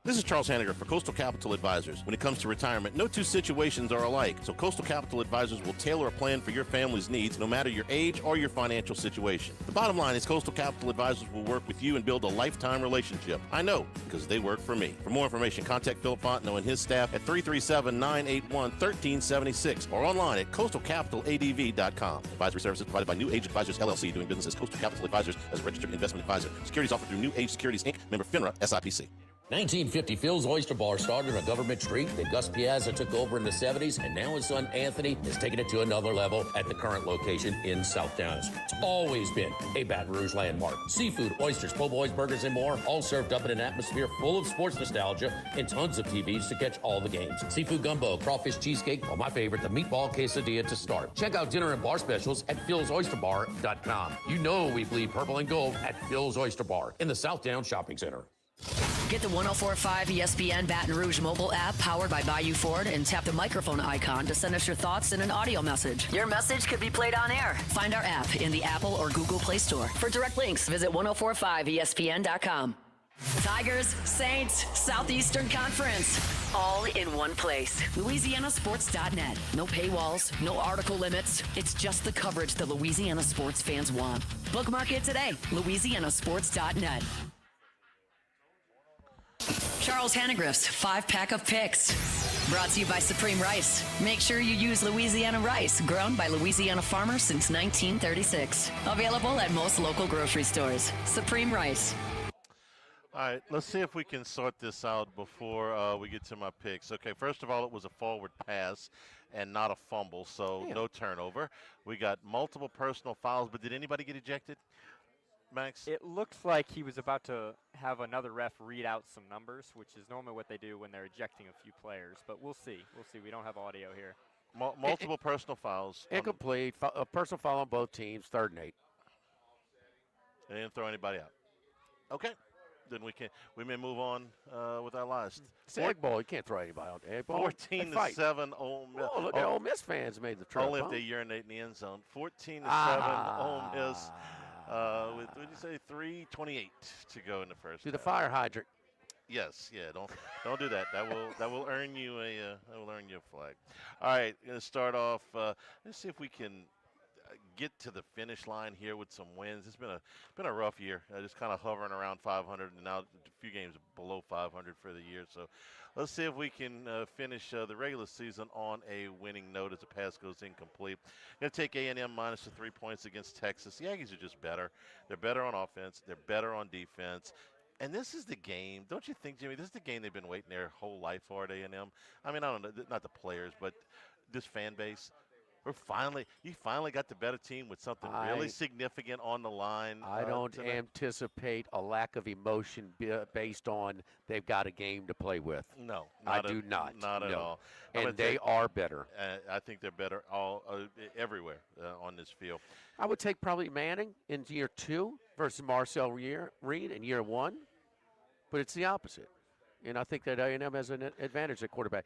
This is Charles Hanniger for Coastal Capital Advisors. When it comes to retirement, no two situations are alike, so Coastal Capital Advisors will tailor a plan for your family's needs, no matter your age or your financial situation. The bottom line is Coastal Capital Advisors will work with you and build a lifetime relationship. I know, because they work for me. For more information, contact Philip Fontenot and his staff at 337-981-1376 or online at coastalcapitaladv.com. Advisory services provided by New Age Advisors, LLC, doing business as Coastal Capital Advisors as a registered investment advisor. Securities offered through New Age Securities, Inc., member FINRA, SIPC. 1950, Phil's Oyster Bar started on Government Street. Then Gus Piazza took over in the 70s, and now his son Anthony is taking it to another level at the current location in South Downs. It's always been a Baton Rouge landmark. Seafood, oysters, po' boys, burgers, and more, all served up in an atmosphere full of sports nostalgia and tons of TVs to catch all the games. Seafood gumbo, crawfish cheesecake, or my favorite, the meatball quesadilla to start. Check out dinner and bar specials at philsoysterbar.com. You know we bleed purple and gold at Phil's Oyster Bar in the South Downs Shopping Center. Get the 104.5 ESPN Baton Rouge mobile app powered by Bayou Ford and tap the microphone icon to send us your thoughts in an audio message. Your message could be played on air. Find our app in the Apple or Google Play Store. For direct links, visit 1045ESPN.com. Tigers, Saints, Southeastern Conference, all in one place. LouisianaSports.net. No paywalls, no article limits. It's just the coverage the Louisiana sports fans want. Bookmark it today. LouisianaSports.net. Charles Hannegriff's 5-pack of picks. Brought to you by Supreme Rice. Make sure you use Louisiana rice, grown by Louisiana farmers since 1936. Available at most local grocery stores. Supreme Rice. All right, let's see if we can sort this out before we get to my picks. Okay, first of all, it was a forward pass and not a fumble, so no turnover. We got multiple personal fouls, but did anybody get ejected? Max? It looks like he was about to have another ref read out some numbers, which is normally what they do when they're ejecting a few players. But we'll see. We'll see. We don't have audio here. Multiple personal fouls. Incomplete. A personal foul on both teams, 3rd and 8. They didn't throw anybody out. Okay. Then we may move on with our last. It's egg ball. You can't throw anybody out. Egg ball. 14-7 Ole Miss. Oh, look at Ole Miss fans made the trip. Only if they urinate in the end zone. 14-7 Ole Miss. With, what did you say, 3:28 to go in the first. To the fire hydrant. Yes, yeah. Don't do that. That will earn you a flag. All right, gonna start off. Let's see if we can get to the finish line here with some wins. It's been a rough year. Just kind of hovering around 500, and now a few games below 500 for the year. So let's see if we can finish the regular season on a winning note as the pass goes incomplete. Going to take A&M minus the 3 points against Texas. The Aggies are just better. They're better on offense. They're better on defense. And this is the game, don't you think, Jimmy? This is the game they've been waiting their whole life for at A&M. I mean, I don't know, not the players, but this fan base. You finally got the better team with something really significant on the line. I don't anticipate a lack of emotion based on they've got a game to play with. No, I do not. Not at all. And they are better. I think they're better everywhere on this field. I would take probably Manning in year 2 versus Marcel Reed in year 1, but it's the opposite. And I think that A&M has an advantage at quarterback.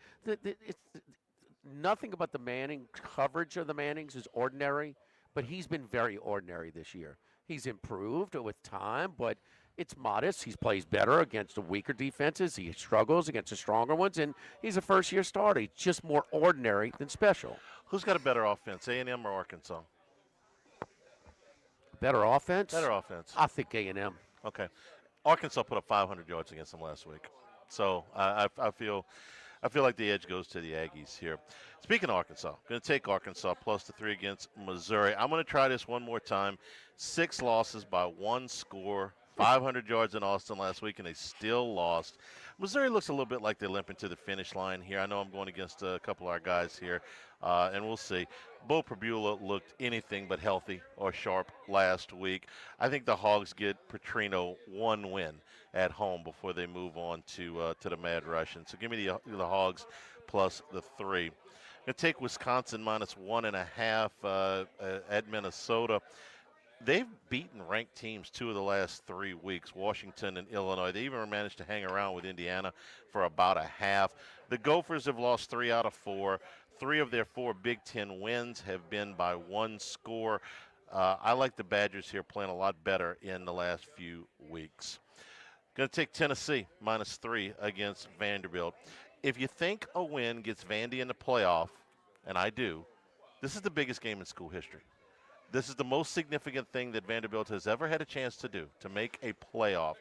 Nothing about the Manning coverage of the Mannings is ordinary, but he's been very ordinary this year. He's improved with time, but it's modest. He plays better against the weaker defenses. He struggles against the stronger ones, and he's a first-year starter. He's just more ordinary than special. Who's got a better offense, A&M or Arkansas? Better offense? Better offense. I think A&M. Okay. Arkansas put up 500 yards against them last week. So I feel like the edge goes to the Aggies here. Speaking of Arkansas, going to take Arkansas plus the 3 against Missouri. I'm going to try this one more time. 6 losses by 1 score, 500 yards in Austin last week, and they still lost. Missouri looks a little bit like they're limping to the finish line here. I know I'm going against a couple of our guys here, and we'll see. Bo Prabula looked anything but healthy or sharp last week. I think the Hogs get Petrino 1 win at home before they move on to the Mad Russians. So give me the Hogs plus the 3. Going to take Wisconsin minus 1.5 at Minnesota. They've beaten ranked teams 2 of the last 3 weeks, Washington and Illinois. They even managed to hang around with Indiana for about a half. The Gophers have lost 3 out of 4. 3 of their 4 Big Ten wins have been by 1 score. I like the Badgers here playing a lot better in the last few weeks. Going to take Tennessee minus 3 against Vanderbilt. If you think a win gets Vandy in the playoff, and I do, this is the biggest game in school history. This is the most significant thing that Vanderbilt has ever had a chance to do, to make a playoff.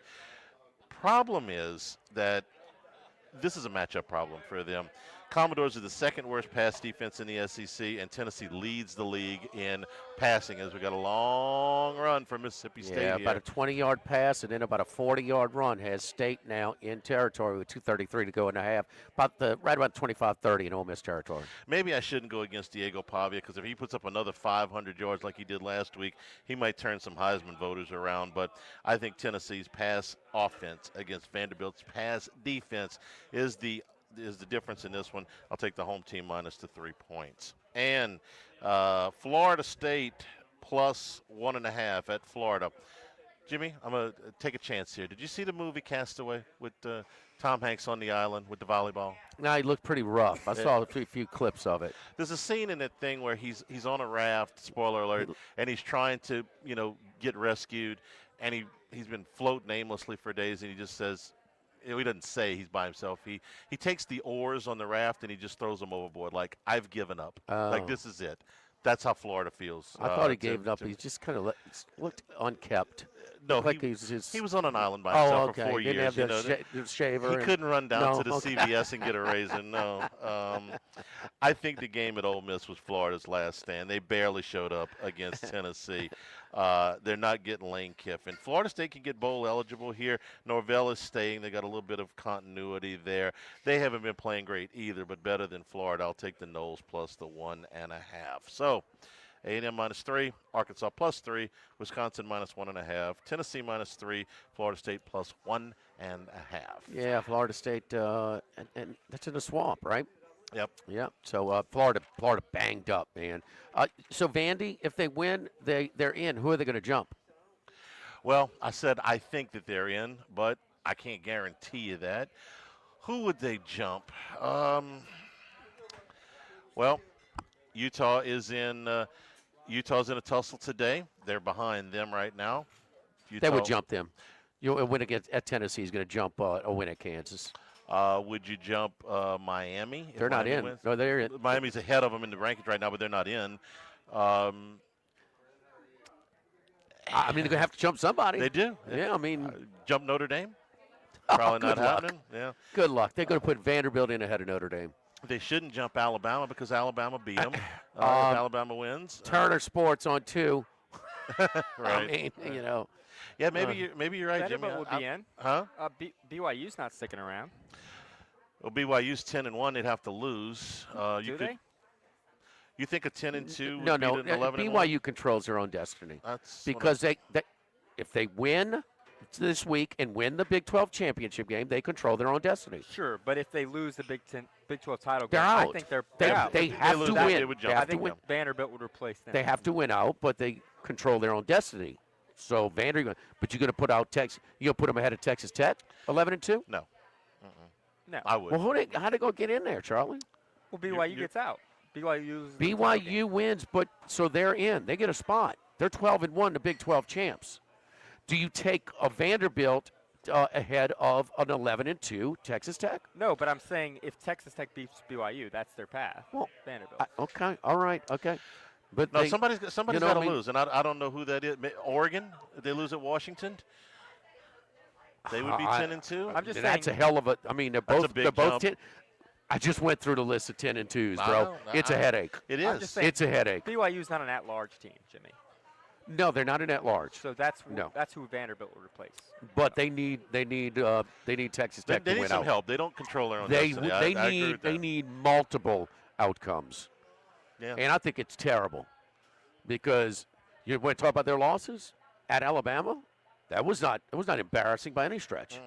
Problem is that this is a matchup problem for them. Commodores are the 2nd worst pass defense in the SEC, and Tennessee leads the league in passing as we got a long run from Mississippi State Yeah, here. about a 20-yard pass and then about a 40-yard run has State now in territory with 2:33 to go in the half. Right about 25-30 in Ole Miss territory. Maybe I shouldn't go against Diego Pavia because if he puts up another 500 yards like he did last week, he might turn some Heisman voters around. But I think Tennessee's pass offense against Vanderbilt's pass defense is the difference in this one. I'll take the home team minus the 3 points. And Florida State plus 1.5 at Florida. Jimmy, I'm going to take a chance here. Did you see the movie Castaway with Tom Hanks on the island with the volleyball? No, he looked pretty rough. I saw a few clips of it. There's a scene in that thing where he's on a raft, spoiler alert, and he's trying to, get rescued, and he's been floating aimlessly for days, and he just says, he doesn't say he's by himself. He takes the oars on the raft and he just throws them overboard. Like, I've given up. Like, this is it. That's how Florida feels. I thought he gave up. He just kind of looked unkept. No, like he was on an island by himself for 4 He years. didn't have the shaver. He couldn't run down to the CVS and get a raisin. No. I think the game at Ole Miss was Florida's last stand. They barely showed up against Tennessee. They're not getting Lane Kiffin. Florida State can get bowl eligible here. Norvell is staying. They got a little bit of continuity there. They haven't been playing great either, but better than Florida. I'll take the Noles plus the 1.5. So A&M minus 3, Arkansas plus 3, Wisconsin minus 1.5, Tennessee minus 3, Florida State plus 1.5. Yeah, Florida State, and that's in the swamp, right? Yep. Yep. So Florida banged up, man. So Vandy, if they win, they're in. Who are they going to jump? Well, I said I think that they're in, but I can't guarantee you that. Who would they jump? Well, Utah is in. Utah's in a tussle today. They're behind them right now. They would jump them. A win at Tennessee is going to jump a win at Kansas. Would you jump Miami? They're not in. Wins? No, they're in. Miami's ahead of them in the rankings right now, but they're not in. I mean, they're going to have to jump somebody. They do. Yeah, I mean. Jump Notre Dame? Probably not happening. Yeah. Good luck. They're going to put Vanderbilt in ahead of Notre Dame. They shouldn't jump Alabama because Alabama beat them. If Alabama wins. Turner Sports on 2. Right. I mean, Yeah, maybe you're right, Jimmy. Vanderbilt would be in. Huh? BYU's not sticking around. Well, BYU's 10-1. They'd have to lose. Do they? You think a 10-2 would No. beat an 11-1? BYU controls their own destiny. Because if they win this week and win the Big 12 championship game, they control their own destiny. Sure, but if they lose the Big 12 title they're game, out. I think they're out. They have to win. They would jump. I think Vanderbilt would replace them. They have to win out, but they control their own destiny. So Vanderbilt, but you're going to put out Texas. You're going to put them ahead of Texas Tech, 11-2. No. No. I would. Well, how'd they go get in there, Charlie? Well, BYU gets out. BYU wins, but so they're in. They get a spot. They're 12-1, the Big 12 champs. Do you take a Vanderbilt ahead of an 11-2 Texas Tech? No, but I'm saying if Texas Tech beats BYU, that's their path. Well, Vanderbilt. Okay, all right, okay. But No, somebody's got to lose. lose, and I don't know who that is. Oregon? Did they lose at Washington? They would be 10-2. I'm just saying that's a hell of a. I mean, they're both. big They're both jump. 10. I just went through the list of 10-2s, bro. It's a headache. It I'm is. just saying, It's a headache. BYU's not an at-large team, Jimmy. No, they're not an at-large. So that's No. who Vanderbilt will replace. But they need Texas Tech They to need win some out. help. They don't control their own They destiny. they I agree need with they that. need multiple outcomes. Yeah. And I think it's terrible because you want to talk about their losses at Alabama. That was not embarrassing by any stretch.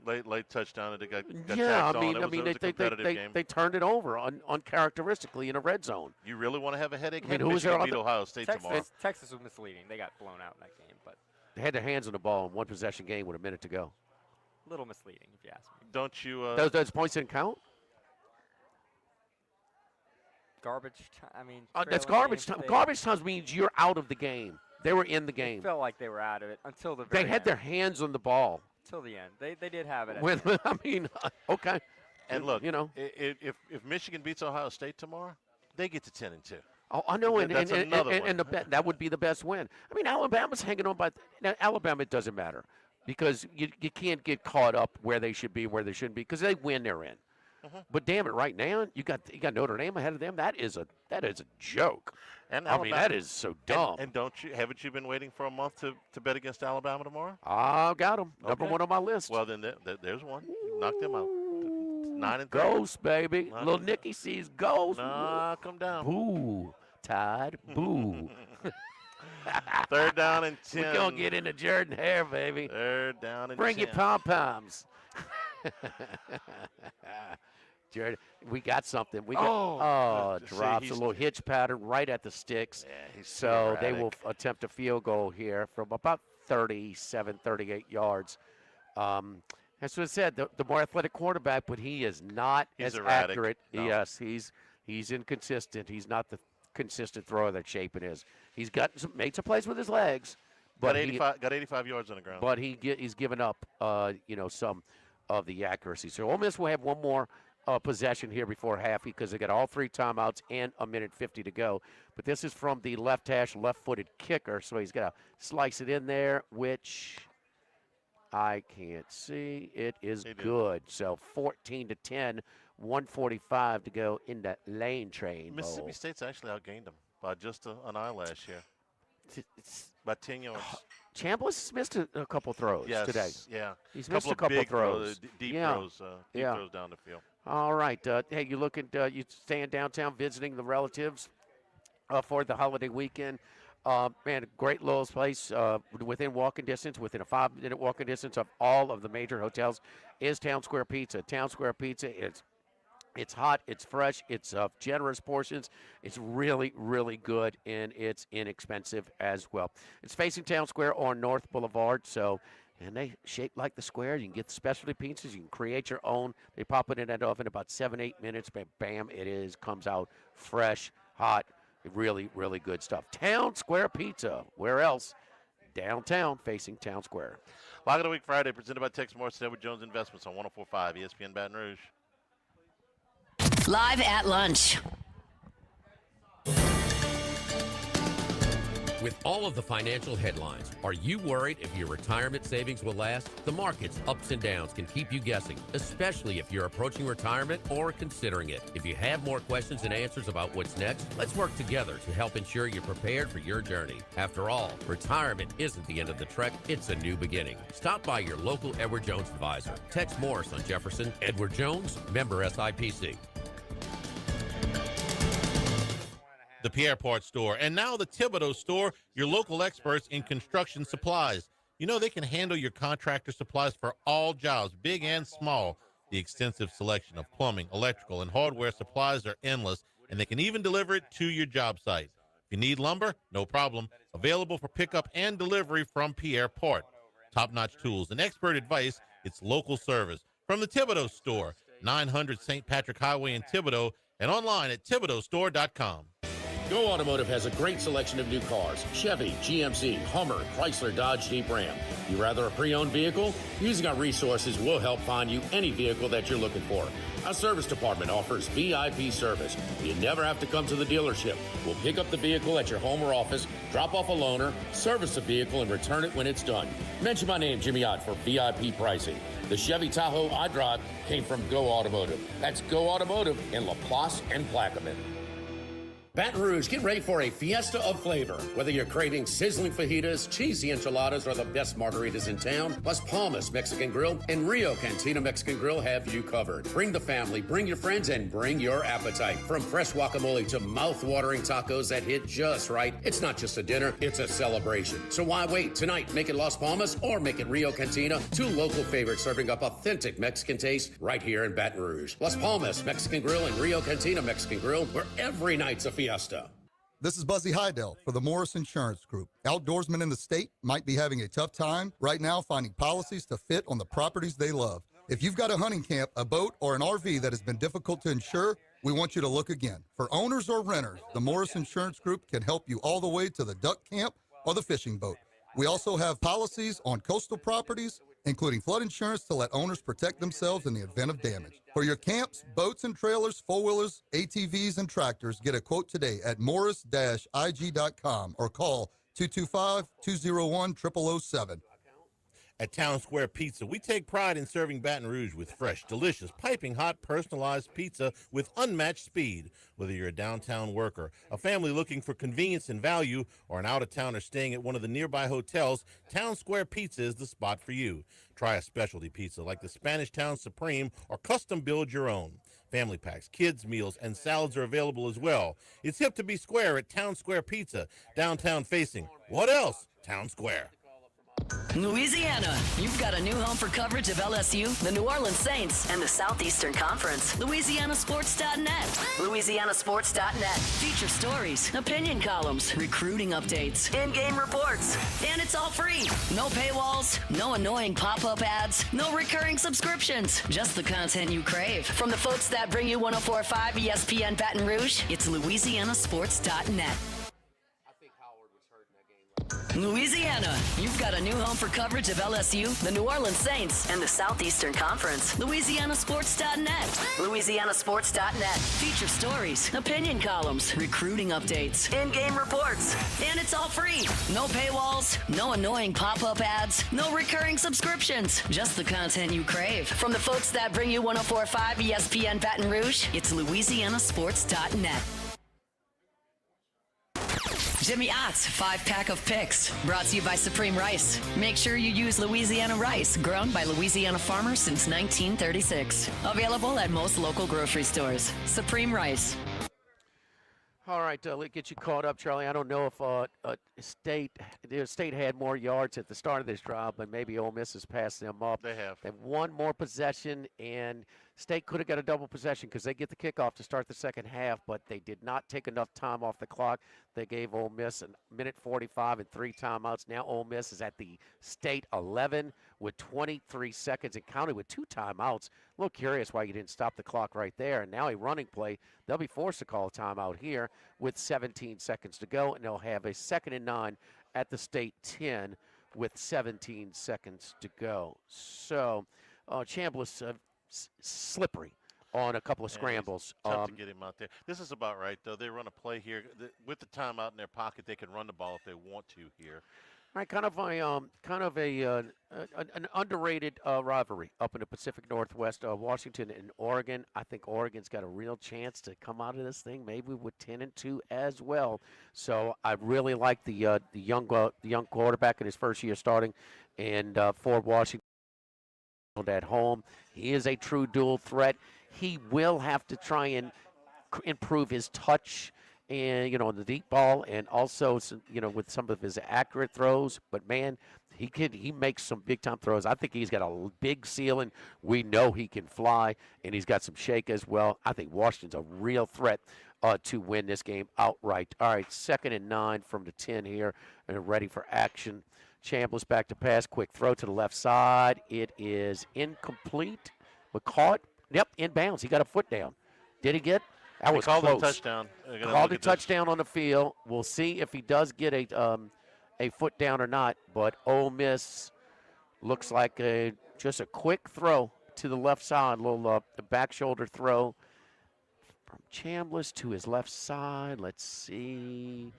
Late touchdown and they got Yeah, tacked I mean, on. It was a competitive game. they turned it over uncharacteristically in a red zone. You really want to have a headache? I mean, Have who was there Michigan on beat the- Ohio State tomorrow. Texas was misleading. They got blown out in that game, but They had their hands on the ball in one possession game with a minute to go. a little misleading, if you ask me. Don't you? Those points didn't count. Garbage time. I mean, That's trailing garbage games, time. Garbage time means you're out of the game. They were in the It game. felt like they were out of it until the very They had end. their hands on the ball. Till the end. They did have it. At When, the end. I mean, okay. And look, you know, if Michigan beats Ohio State tomorrow, they get to 10-2. Oh, I know, and That's another one. that would be the best win. I mean, Alabama's hanging on by. Now, Alabama, it doesn't matter because you can't get caught up where they should be, where they shouldn't be, because they win, they're in. But damn it, right now you got Notre Dame ahead of them. That is a joke. And I mean, that is so dumb. And haven't you been waiting for a month to bet against Alabama tomorrow? I got them number Okay. one on my list. Well, then there's one. You knocked them out. 9-3. Ghost, baby. Knock Little 'em- Nicky sees ghost. Knock 'em down. Boo, Todd. Boo. Third down and 10. We're going to get into Jordan Hare, baby. Third down and Bring 10. your pom-poms. Jared, we got something. We got see, drops a he's- little hitch pattern right at the sticks. Yeah, he's so they will erratic. attempt a field goal here from about 37, 38 yards. As I said, the more athletic quarterback, but he is not He's as erratic. accurate. No. Yes, he's inconsistent. He's not the consistent thrower that Chapin is. He's made some plays with his legs, but got 85 yards on the ground. but he's given up some of the accuracy. So Ole Miss will have one more possession here before half because they got all three timeouts and a minute 50 to go. But this is from the left hash, left-footed kicker, so he's got to slice it in there, which I can't see. It is good. So 14-10, 1:45 to go in the lane train. Mississippi Bowl. State's actually outgained them by just an eye last year. By 10 yards. Chambliss missed a couple throws Yes, today. yeah. He's missed a Couple of couple big throws. deep Yeah. throws, Yeah. throws down the field. All right. Hey, you you staying downtown visiting the relatives for the holiday weekend. Man, great little place within walking distance, within a 5-minute walking distance of all of the major hotels is Town Square Pizza. Town Square Pizza, it's hot, it's fresh, it's generous portions. It's really, really good, and it's inexpensive as well. It's facing Town Square on North Boulevard, and they shape like the square. You can get the specialty pizzas. You can create your own. They pop it in that oven about 7-8 minutes. Bam, it is. Comes out fresh, hot, really, really good stuff. Town Square Pizza. Where else? Downtown, facing Town Square. Lock of the Week Friday, presented by Tex Morris, Edward Jones Investments on 104.5 ESPN Baton Rouge. Live at lunch. With all of the financial headlines, are you worried if your retirement savings will last? The market's ups and downs can keep you guessing, especially if you're approaching retirement or considering it. If you have more questions and answers about what's next, let's work together to help ensure you're prepared for your journey. After all, retirement isn't the end of the trek, it's a new beginning. Stop by your local Edward Jones advisor. Tex Morris on Jefferson. Edward Jones, member SIPC. The Pierre Part Store, and now the Thibodeau Store, your local experts in construction supplies. You know they can handle your contractor supplies for all jobs, big and small. The extensive selection of plumbing, electrical, and hardware supplies are endless, and they can even deliver it to your job site. If you need lumber, no problem. Available for pickup and delivery from Pierre Part. Top-notch tools and expert advice, it's local service. From the Thibodeau Store, 900 St. Patrick Highway in Thibodeau, and online at thibodeaustore.com. Go Automotive has a great selection of new cars: Chevy, GMC, Hummer, Chrysler, Dodge, Jeep, Ram. You rather a pre-owned vehicle? Using our resources will help find you any vehicle that you're looking for. Our service department offers VIP service. You never have to come to the dealership. We'll pick up the vehicle at your home or office, drop off a loaner, service the vehicle, and return it when it's done. Mention my name, Jimmy Ott, for VIP pricing. The Chevy Tahoe I drive came from Go Automotive. That's Go Automotive in LaPlace and Plaquemine. Baton Rouge, get ready for a fiesta of flavor. Whether you're craving sizzling fajitas, cheesy enchiladas, or the best margaritas in town, Las Palmas Mexican Grill and Rio Cantina Mexican Grill have you covered. Bring the family, bring your friends, and bring your appetite. From fresh guacamole to mouth-watering tacos that hit just right, it's not just a dinner, it's a celebration. So why wait? Tonight, make it Las Palmas or make it Rio Cantina, two local favorites serving up authentic Mexican taste right here in Baton Rouge. Las Palmas Mexican Grill and Rio Cantina Mexican Grill, where every night's a fiesta. This is Buzzy Hydell for the Morris Insurance Group. Outdoorsmen in the state might be having a tough time right now finding policies to fit on the properties they love. If you've got a hunting camp, a boat, or an RV that has been difficult to insure, we want you to look again. For owners or renters, the Morris Insurance Group can help you all the way to the duck camp or the fishing boat. We also have policies on coastal properties, including flood insurance to let owners protect themselves in the event of damage. For your camps, boats and trailers, four-wheelers, ATVs, and tractors, get a quote today at morris-ig.com or call 225-201-0007. At Town Square Pizza, we take pride in serving Baton Rouge with fresh, delicious, piping hot, personalized pizza with unmatched speed. Whether you're a downtown worker, a family looking for convenience and value, or an out-of-towner staying at one of the nearby hotels, Town Square Pizza is the spot for you. Try a specialty pizza like the Spanish Town Supreme or custom build your own. Family packs, kids' meals, and salads are available as well. It's hip to be square at Town Square Pizza, downtown facing. What else? Town Square. Louisiana, you've got a new home for coverage of LSU, the New Orleans Saints, and the Southeastern Conference. LouisianaSports.net. LouisianaSports.net. Feature stories, opinion columns, recruiting updates, in-game reports. And it's all free. No paywalls, no annoying pop-up ads, no recurring subscriptions. Just the content you crave. From the folks that bring you 104.5 ESPN Baton Rouge, it's LouisianaSports.net. Louisiana, you've got a new home for coverage of LSU, the New Orleans Saints, and the Southeastern Conference. LouisianaSports.net. LouisianaSports.net. Feature stories, opinion columns, recruiting updates, in-game reports. And it's all free. No paywalls, no annoying pop-up ads, no recurring subscriptions. Just the content you crave. From the folks that bring you 104.5 ESPN Baton Rouge, it's LouisianaSports.net. Jimmy Ott's 5-pack of picks, brought to you by Supreme Rice. Make sure you use Louisiana rice, grown by Louisiana farmers since 1936. Available at most local grocery stores. Supreme Rice. All right, let's get you caught up, Charlie. I don't know if State had more yards at the start of this drive, but maybe Ole Miss has passed them up. They have. They have one more possession, and State could have got a double possession because they get the kickoff to start the second half, but they did not take enough time off the clock. They gave Ole Miss a minute 45 and 3 timeouts. Now Ole Miss is at the State 11 with 23 seconds and counted with 2 timeouts. A little curious why you didn't stop the clock right there. And now a running play. They'll be forced to call a timeout here with 17 seconds to go, and they'll have a 2nd and 9 at the State 10 with 17 seconds to go. So Chambliss slippery on a couple of scrambles. Tough to get him out there. This is about right, though. They run a play here. With the timeout in their pocket, they can run the ball if they want to here. All right, kind of an underrated rivalry up in the Pacific Northwest, Washington and Oregon. I think Oregon's got a real chance to come out of this thing, maybe with 10-2 as well. So I really like the young quarterback in his first year starting, and for Washington at home, he is a true dual threat. He will have to try and improve his touch and the deep ball, and also with some of his accurate throws. But man, he makes some big time throws. I think he's got a big ceiling. We know he can fly, and he's got some shake as well. I think Washington's a real threat to win this game outright. All right, 2nd and 9 from the 10 here, and ready for action. Chambliss back to pass, quick throw to the left side. It is incomplete, but caught. Yep, inbounds. He got a foot down. Did he get That was called close. a touchdown. Called a touchdown on the field. We'll see if he does get a foot down or not. But Ole Miss looks like just a quick throw to the left side, a little back shoulder throw from Chambliss to his left side. Let's see.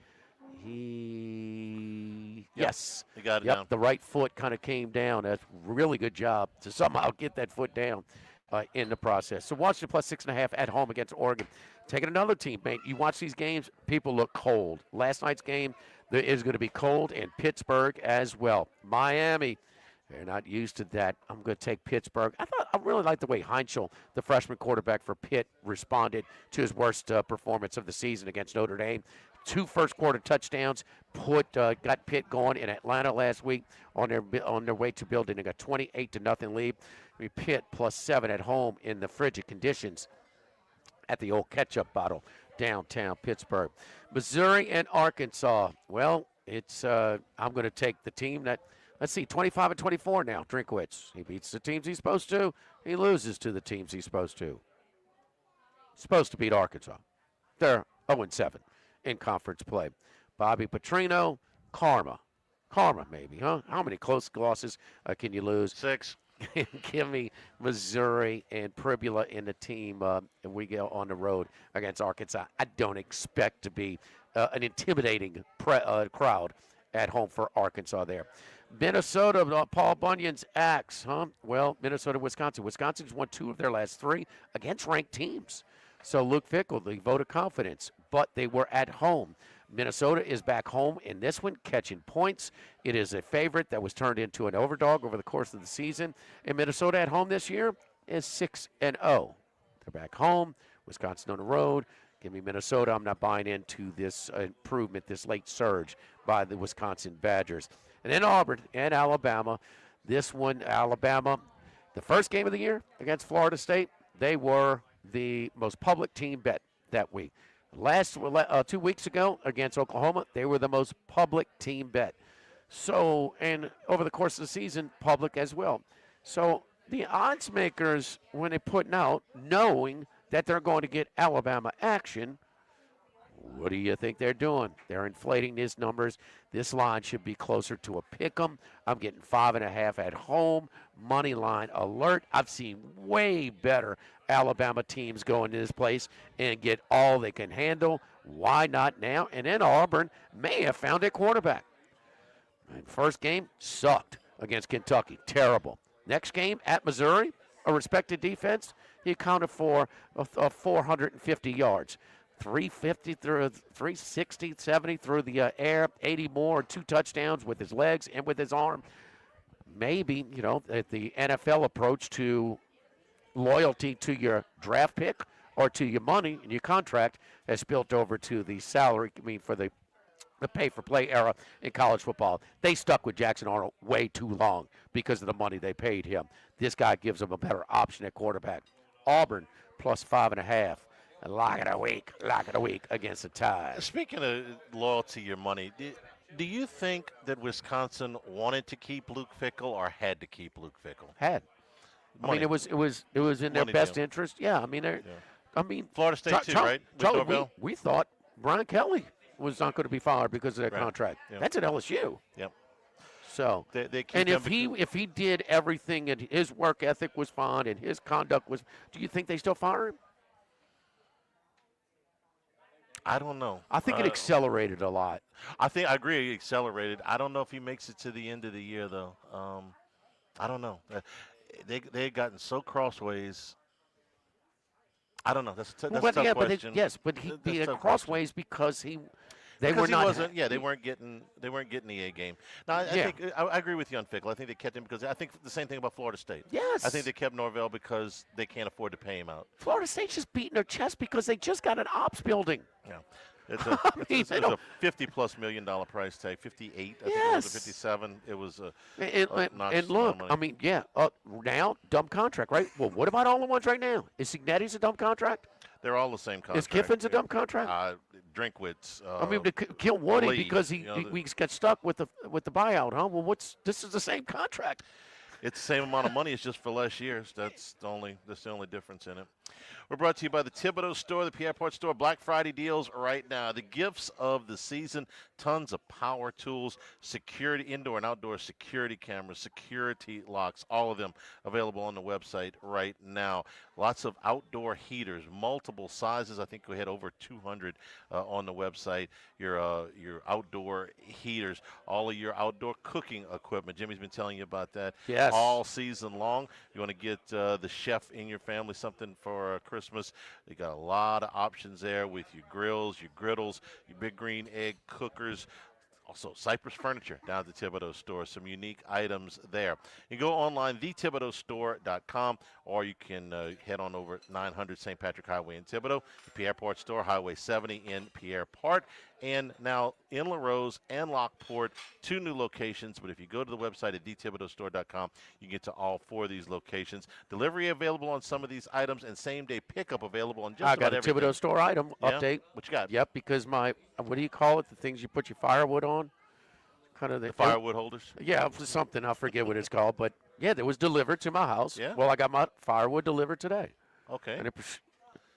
Yes. He got it down. The right foot kind of came down. That's really good job to somehow get that foot down in the process. So Washington plus 6.5 at home against Oregon. Taking another team, mate. You watch these games, people look cold. Last night's game, there is going to be cold in Pittsburgh as well. Miami, they're not used to that. I'm going to take Pittsburgh. I really like the way Heinzel, the freshman quarterback for Pitt, responded to his worst performance of the season against Notre Dame. 2 first-quarter touchdowns got Pitt going in Atlanta last week on their way to building a 28-0 lead. Pitt plus 7 at home in the frigid conditions at the old ketchup bottle downtown Pittsburgh. Missouri and Arkansas. Well, it's I'm going to take the team that, let's see, 25-24 now. Drinkwitz. He beats the teams he's supposed to. He loses to the teams he's supposed to. Supposed to beat Arkansas. They're 0-7 in conference play. Bobby Petrino, Karma maybe, huh? How many close losses can you lose? 6. Give me Missouri and Pribula in the team, and we go on the road against Arkansas. I don't expect to be an intimidating crowd at home for Arkansas there. Minnesota, Paul Bunyan's Axe, huh? Well, Minnesota, Wisconsin. Wisconsin's won 2 of their last 3 against ranked teams. So Luke Fickell, the vote of confidence, but they were at home. Minnesota is back home in this one, catching points. It is a favorite that was turned into an overdog over the course of the season. And Minnesota at home this year is 6-0. They're back home. Wisconsin on the road. Give me Minnesota. I'm not buying into this improvement, this late surge by the Wisconsin Badgers. And then Auburn and Alabama. This one, Alabama, the first game of the year against Florida State, they were the most public team bet that week. 2 weeks ago against Oklahoma, they were the most public team bet. So, and over the course of the season, public as well. So the odds makers, when they're putting out, knowing that they're going to get Alabama action, what do you think they're doing? They're inflating these numbers. This line should be closer to a pick 'em. I'm getting 5.5 at home. Money line alert. I've seen way better Alabama teams go into this place and get all they can handle. Why not now? And then Auburn may have found a quarterback. First game sucked against Kentucky. Terrible. Next game at Missouri, a respected defense. He accounted for 450 yards. 350 through 360, 70 through the air, 80 more, 2 touchdowns with his legs and with his arm. Maybe, the NFL approach to loyalty to your draft pick or to your money and your contract has spilled over to the salary, for the pay-for-play era in college football. They stuck with Jackson Arnold way too long because of the money they paid him. This guy gives them a better option at quarterback. Auburn plus 5.5. Lock of the week against the Tide. Speaking of loyalty, your money, do you think that Wisconsin wanted to keep Luke Fickell or had to keep Luke Fickell? Had. Money. I mean, it was in their best interest. Yeah, I mean, Florida State too, right? We thought Brian Kelly was not going to be fired because of that contract. Yep. That's at LSU. Yep. So, and if he did everything and his work ethic was fine and his conduct was, do you think they still fire him? I don't know. I think it accelerated a lot. I agree. It accelerated. I don't know if he makes it to the end of the year though. I don't know. They had gotten so crossways. I don't know. That's a tough question. But he beat crossways because they weren't getting the A game. Now I think I agree with you on Fickell. I think they kept him because I think the same thing about Florida State. Yes. I think they kept Norvell because they can't afford to pay him out. Florida State's just beating their chest because they just got an ops building. Yeah. It's a $50+ million price tag. 58. I think it was 57. It was and look, I mean, now dumb contract, right? Well, what about all the ones right now? Is Signetti's a dumb contract? They're all the same contract. Is Kiffin's a dumb contract? Drinkwitz. I mean, to kill Woody Lee, because he got stuck with the buyout, huh? Well, this is the same contract. It's the same amount of money. It's just for less years. That's the only difference in it. We're brought to you by the Thibodeau Store, the Pierre Port Store. Black Friday deals right now. The gifts of the season, tons of power tools, security, indoor and outdoor security cameras, security locks, all of them available on the website right now. Lots of outdoor heaters, multiple sizes. I think we had over 200 on the website. Your outdoor heaters, all of your outdoor cooking equipment. Jimmy's been telling you about that all season long. You want to get the chef in your family something for Christmas. You got a lot of options there with your grills, your griddles, your big green egg cookers. Also, Cypress Furniture down at the Thibodeau Store. Some unique items there. You go online, thethibodeaustore.com, or you can head on over 900 St. Patrick Highway in Thibodeau, the Pierre Port Store, Highway 70 in Pierre Port, and now in LaRose and Lockport, 2 new locations. But if you go to the website at thethibodeaustore.com, you get to all 4 of these locations. Delivery available on some of these items, and same-day pickup available on just about everything. I got a Thibodeau Store item update. What you got? Yep, because my, what do you call it, the things you put your firewood on? Kind of the firewood holders? Yeah, something. I forget what it's called. But, yeah, it was delivered to my house. Yeah? Well, I got my firewood delivered today. Okay. And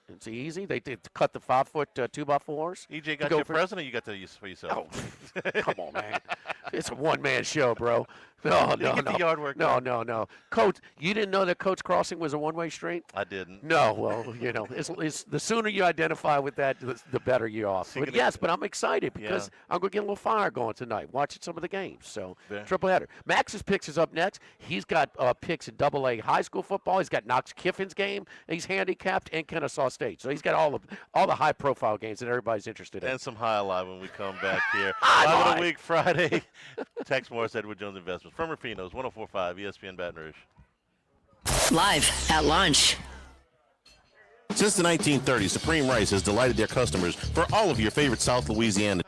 it's easy. They did cut the 5-foot 2x4s. EJ got your present, or you got to use for yourself? Oh, come on, man. It's a one-man show, bro. No. The yard work No. Coach, you didn't know that Coach Crossing was a one-way street? I didn't. No, well, it's the sooner you identify with that, the better you're off. But yes, but I'm excited because I'm going to get a little fire going tonight, watching some of the games. So, triple header. Max's picks is up next. He's got picks at AA high school football. He's got Knox Kiffin's game. He's handicapped, and Kennesaw State. So he's got all the high-profile games that everybody's interested in. And some high alive when we come back here. Live of the week, Friday. Tex Morris, Edward Jones Investments. From Ruffinos, 104.5 ESPN Baton Rouge. Live at lunch. Since the 1930s, Supreme Rice has delighted their customers for all of your favorite South Louisiana.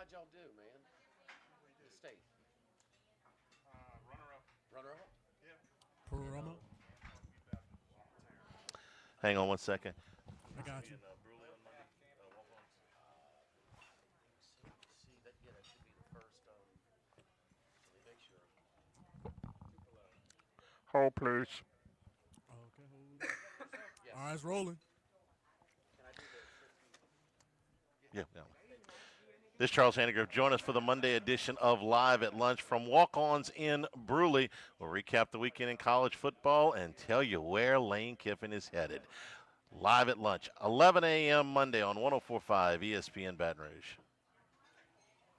Hang on one second. I got you. Hold, please. Okay, hold. All right, it's rolling. Yeah. This is Charles Handigrove. Join us for the Monday edition of Live at Lunch from Walk-Ons in Bruley. We'll recap the weekend in college football and tell you where Lane Kiffin is headed. Live at Lunch, 11 a.m. Monday on 104.5 ESPN Baton Rouge.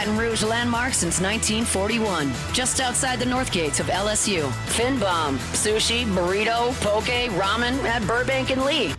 Baton Rouge landmark since 1941. Just outside the north gates of LSU. Fin Bomb, sushi, burrito, poke, ramen at Burbank and Lee.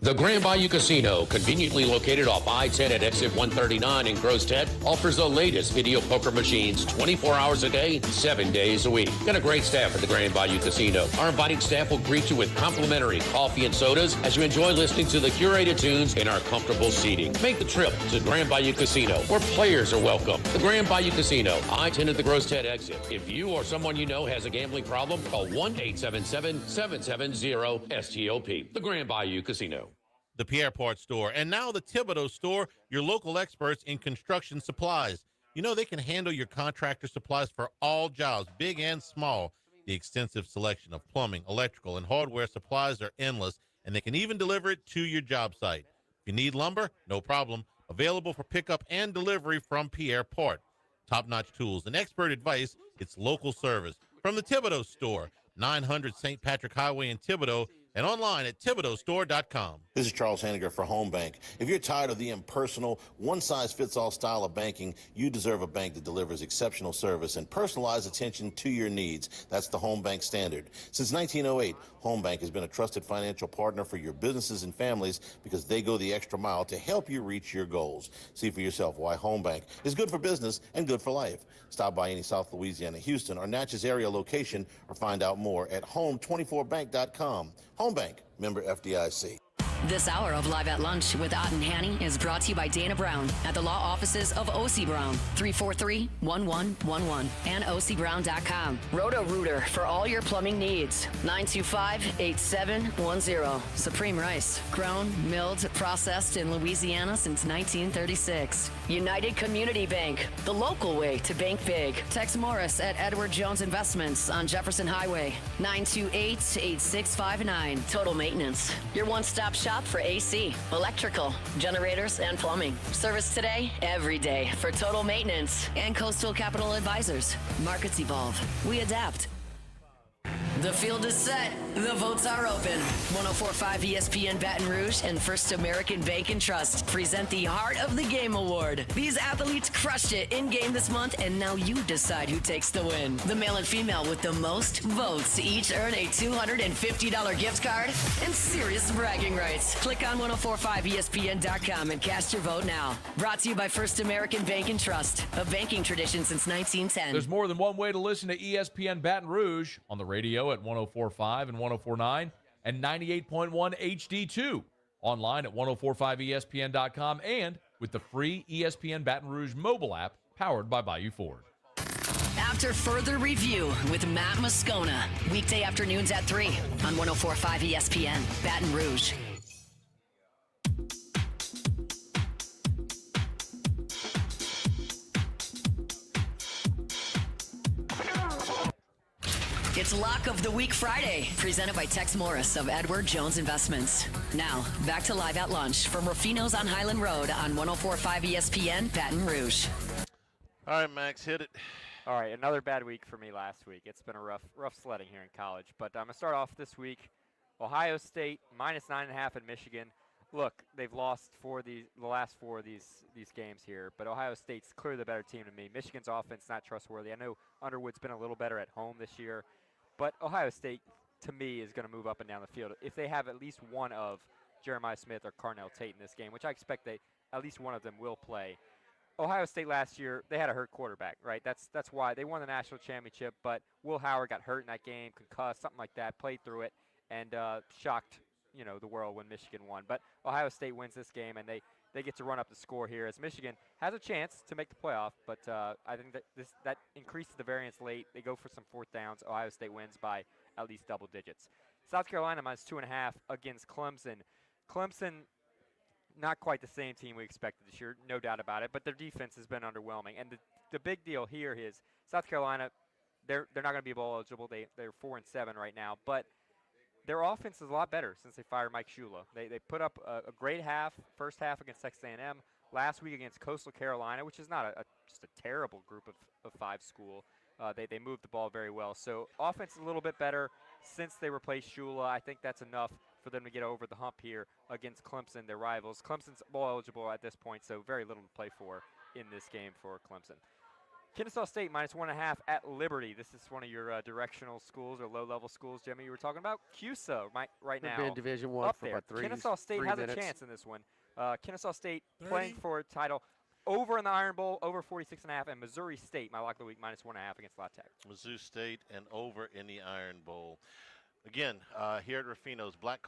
The Grand Bayou Casino, conveniently located off I-10 at exit 139 in Grostead, offers the latest video poker machines 24 hours a day, 7 days a week. Got a great staff at the Grand Bayou Casino. Our inviting staff will greet you with complimentary coffee and sodas as you enjoy listening to the curated tunes in our comfortable seating. Make the trip to Grand Bayou Casino, where players are welcome. The Grand Bayou Casino, I-10 at the Grostead exit. If you or someone you know has a gambling problem, call 1-877-770-STOP. The Grand Bayou Casino. The Pierre Port Store, and now the Thibodeau Store, your local experts in construction supplies. You know they can handle your contractor supplies for all jobs, big and small. The extensive selection of plumbing, electrical, and hardware supplies are endless, and they can even deliver it to your job site. If you need lumber, no problem. Available for pickup and delivery from Pierre Port. Top-notch tools and expert advice, it's local service. From the Thibodeau Store, 900 St. Patrick Highway in Thibodeau, and online at ThibodeauStore.com. This is Charles Hanniger for Home Bank. If you're tired of the impersonal, one-size-fits-all style of banking, you deserve a bank that delivers exceptional service and personalized attention to your needs. That's the Home Bank standard. Since 1908, Home Bank has been a trusted financial partner for your businesses and families because they go the extra mile to help you reach your goals. See for yourself why Home Bank is good for business and good for life. Stop by any South Louisiana, Houston, or Natchez area location or find out more at home24bank.com. Home Bank, member FDIC. This hour of Live at Lunch with Ott and Hanny is brought to you by Dana Brown at the law offices of O.C. Brown, 343-1111, and ocbrown.com. Roto-Rooter for all your plumbing needs, 925-8710. Supreme Rice, grown, milled, processed in Louisiana since 1936. United Community Bank, the local way to bank big. Tex Morris at Edward Jones Investments on Jefferson Highway, 928-8659. Total Maintenance, your one-stop shop for AC, electrical, generators, and plumbing. Service today, every day for Total Maintenance. And Coastal Capital Advisors. Markets evolve. We adapt. The field is set. The votes are open. 104.5 ESPN Baton Rouge and First American Bank and Trust present the Heart of the Game Award. These athletes crushed it in-game this month, and now you decide who takes the win. The male and female with the most votes each earn a $250 gift card and serious bragging rights. Click on 1045ESPN.com and cast your vote now. Brought to you by First American Bank and Trust, a banking tradition since 1910. There's more than one way to listen to ESPN Baton Rouge on the radio at 104.5 and 104.9 and 98.1 HD2. Online at 1045ESPN.com and with the free ESPN Baton Rouge mobile app powered by Bayou Ford. After further review with Matt Moscona, weekday afternoons at 3 on 104.5 ESPN Baton Rouge. It's Lock of the Week Friday, presented by Tex Morris of Edward Jones Investments. Now, back to Live at Lunch from Ruffinos on Highland Road on 104.5 ESPN Baton Rouge. All right, Max, hit it. All right, another bad week for me last week. It's been a rough sledding here in college. But I'm going to start off this week. Ohio State, minus 9.5 in Michigan. Look, they've lost the last four of these games here, but Ohio State's clearly the better team to me. Michigan's offense not trustworthy. I know Underwood's been a little better at home this year. But Ohio State, to me, is going to move up and down the field. If they have at least one of Jeremiah Smith or Carnell Tate in this game, which I expect at least one of them will play. Ohio State last year, they had a hurt quarterback, right? That's why they won the national championship, but Will Howard got hurt in that game, concussed, something like that, played through it, and shocked the world when Michigan won. But Ohio State wins this game, and they get to run up the score here as Michigan has a chance to make the playoff, but I think that increases the variance late. They go for some fourth downs. Ohio State wins by at least double digits. South Carolina minus 2.5 against Clemson. Clemson, not quite the same team we expected this year, no doubt about it, but their defense has been underwhelming. And the big deal here is South Carolina, they're not going to be bowl eligible. They're 4-7 right now, but their offense is a lot better since they fired Mike Shula. They put up a great first half against Texas A&M, last week against Coastal Carolina, which is not just a terrible group of five school. They moved the ball very well. So offense is a little bit better since they replaced Shula. I think that's enough for them to get over the hump here against Clemson, their rivals. Clemson's bowl eligible at this point, so very little to play for in this game for Clemson. Kennesaw State minus 1.5 at Liberty. This is one of your directional schools or low-level schools, Jimmy, you were talking about. CUSA right now. They've been Division I up for there. about 3 Kennesaw State has a chance in this one. Kennesaw State playing for a title over in the Iron Bowl, over 46.5, and Missouri State, my lock of the week, minus 1.5 against La Tech. Mizzou State and over in the Iron Bowl. Again, here at Ruffinos, Black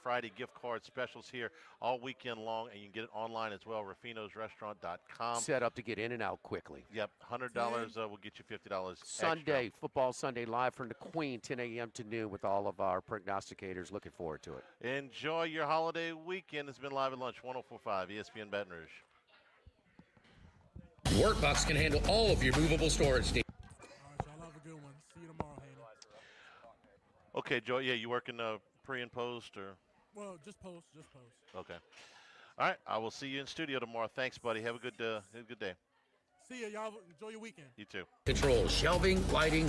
Friday gift card specials here all weekend long, and you can get it online as well, ruffinosrestaurant.com. Set up to get in and out quickly. Yep, $100 will get you $50 Sunday, extra. Football Sunday, live from the Queen, 10 a.m. to noon with all of our prognosticators. Looking forward to it. Enjoy your holiday weekend. It's been Live at Lunch, 104.5 ESPN Baton Rouge. Workbox can handle all of your movable storage needs. All right, y'all have a good one. See you tomorrow, Haney. Okay, Joe, yeah, you working pre and post or? Well, just post. Okay. All right, I will see you in studio tomorrow. Thanks, buddy. Have a good day. See ya, y'all. Enjoy your weekend. You too. Control shelving, lighting,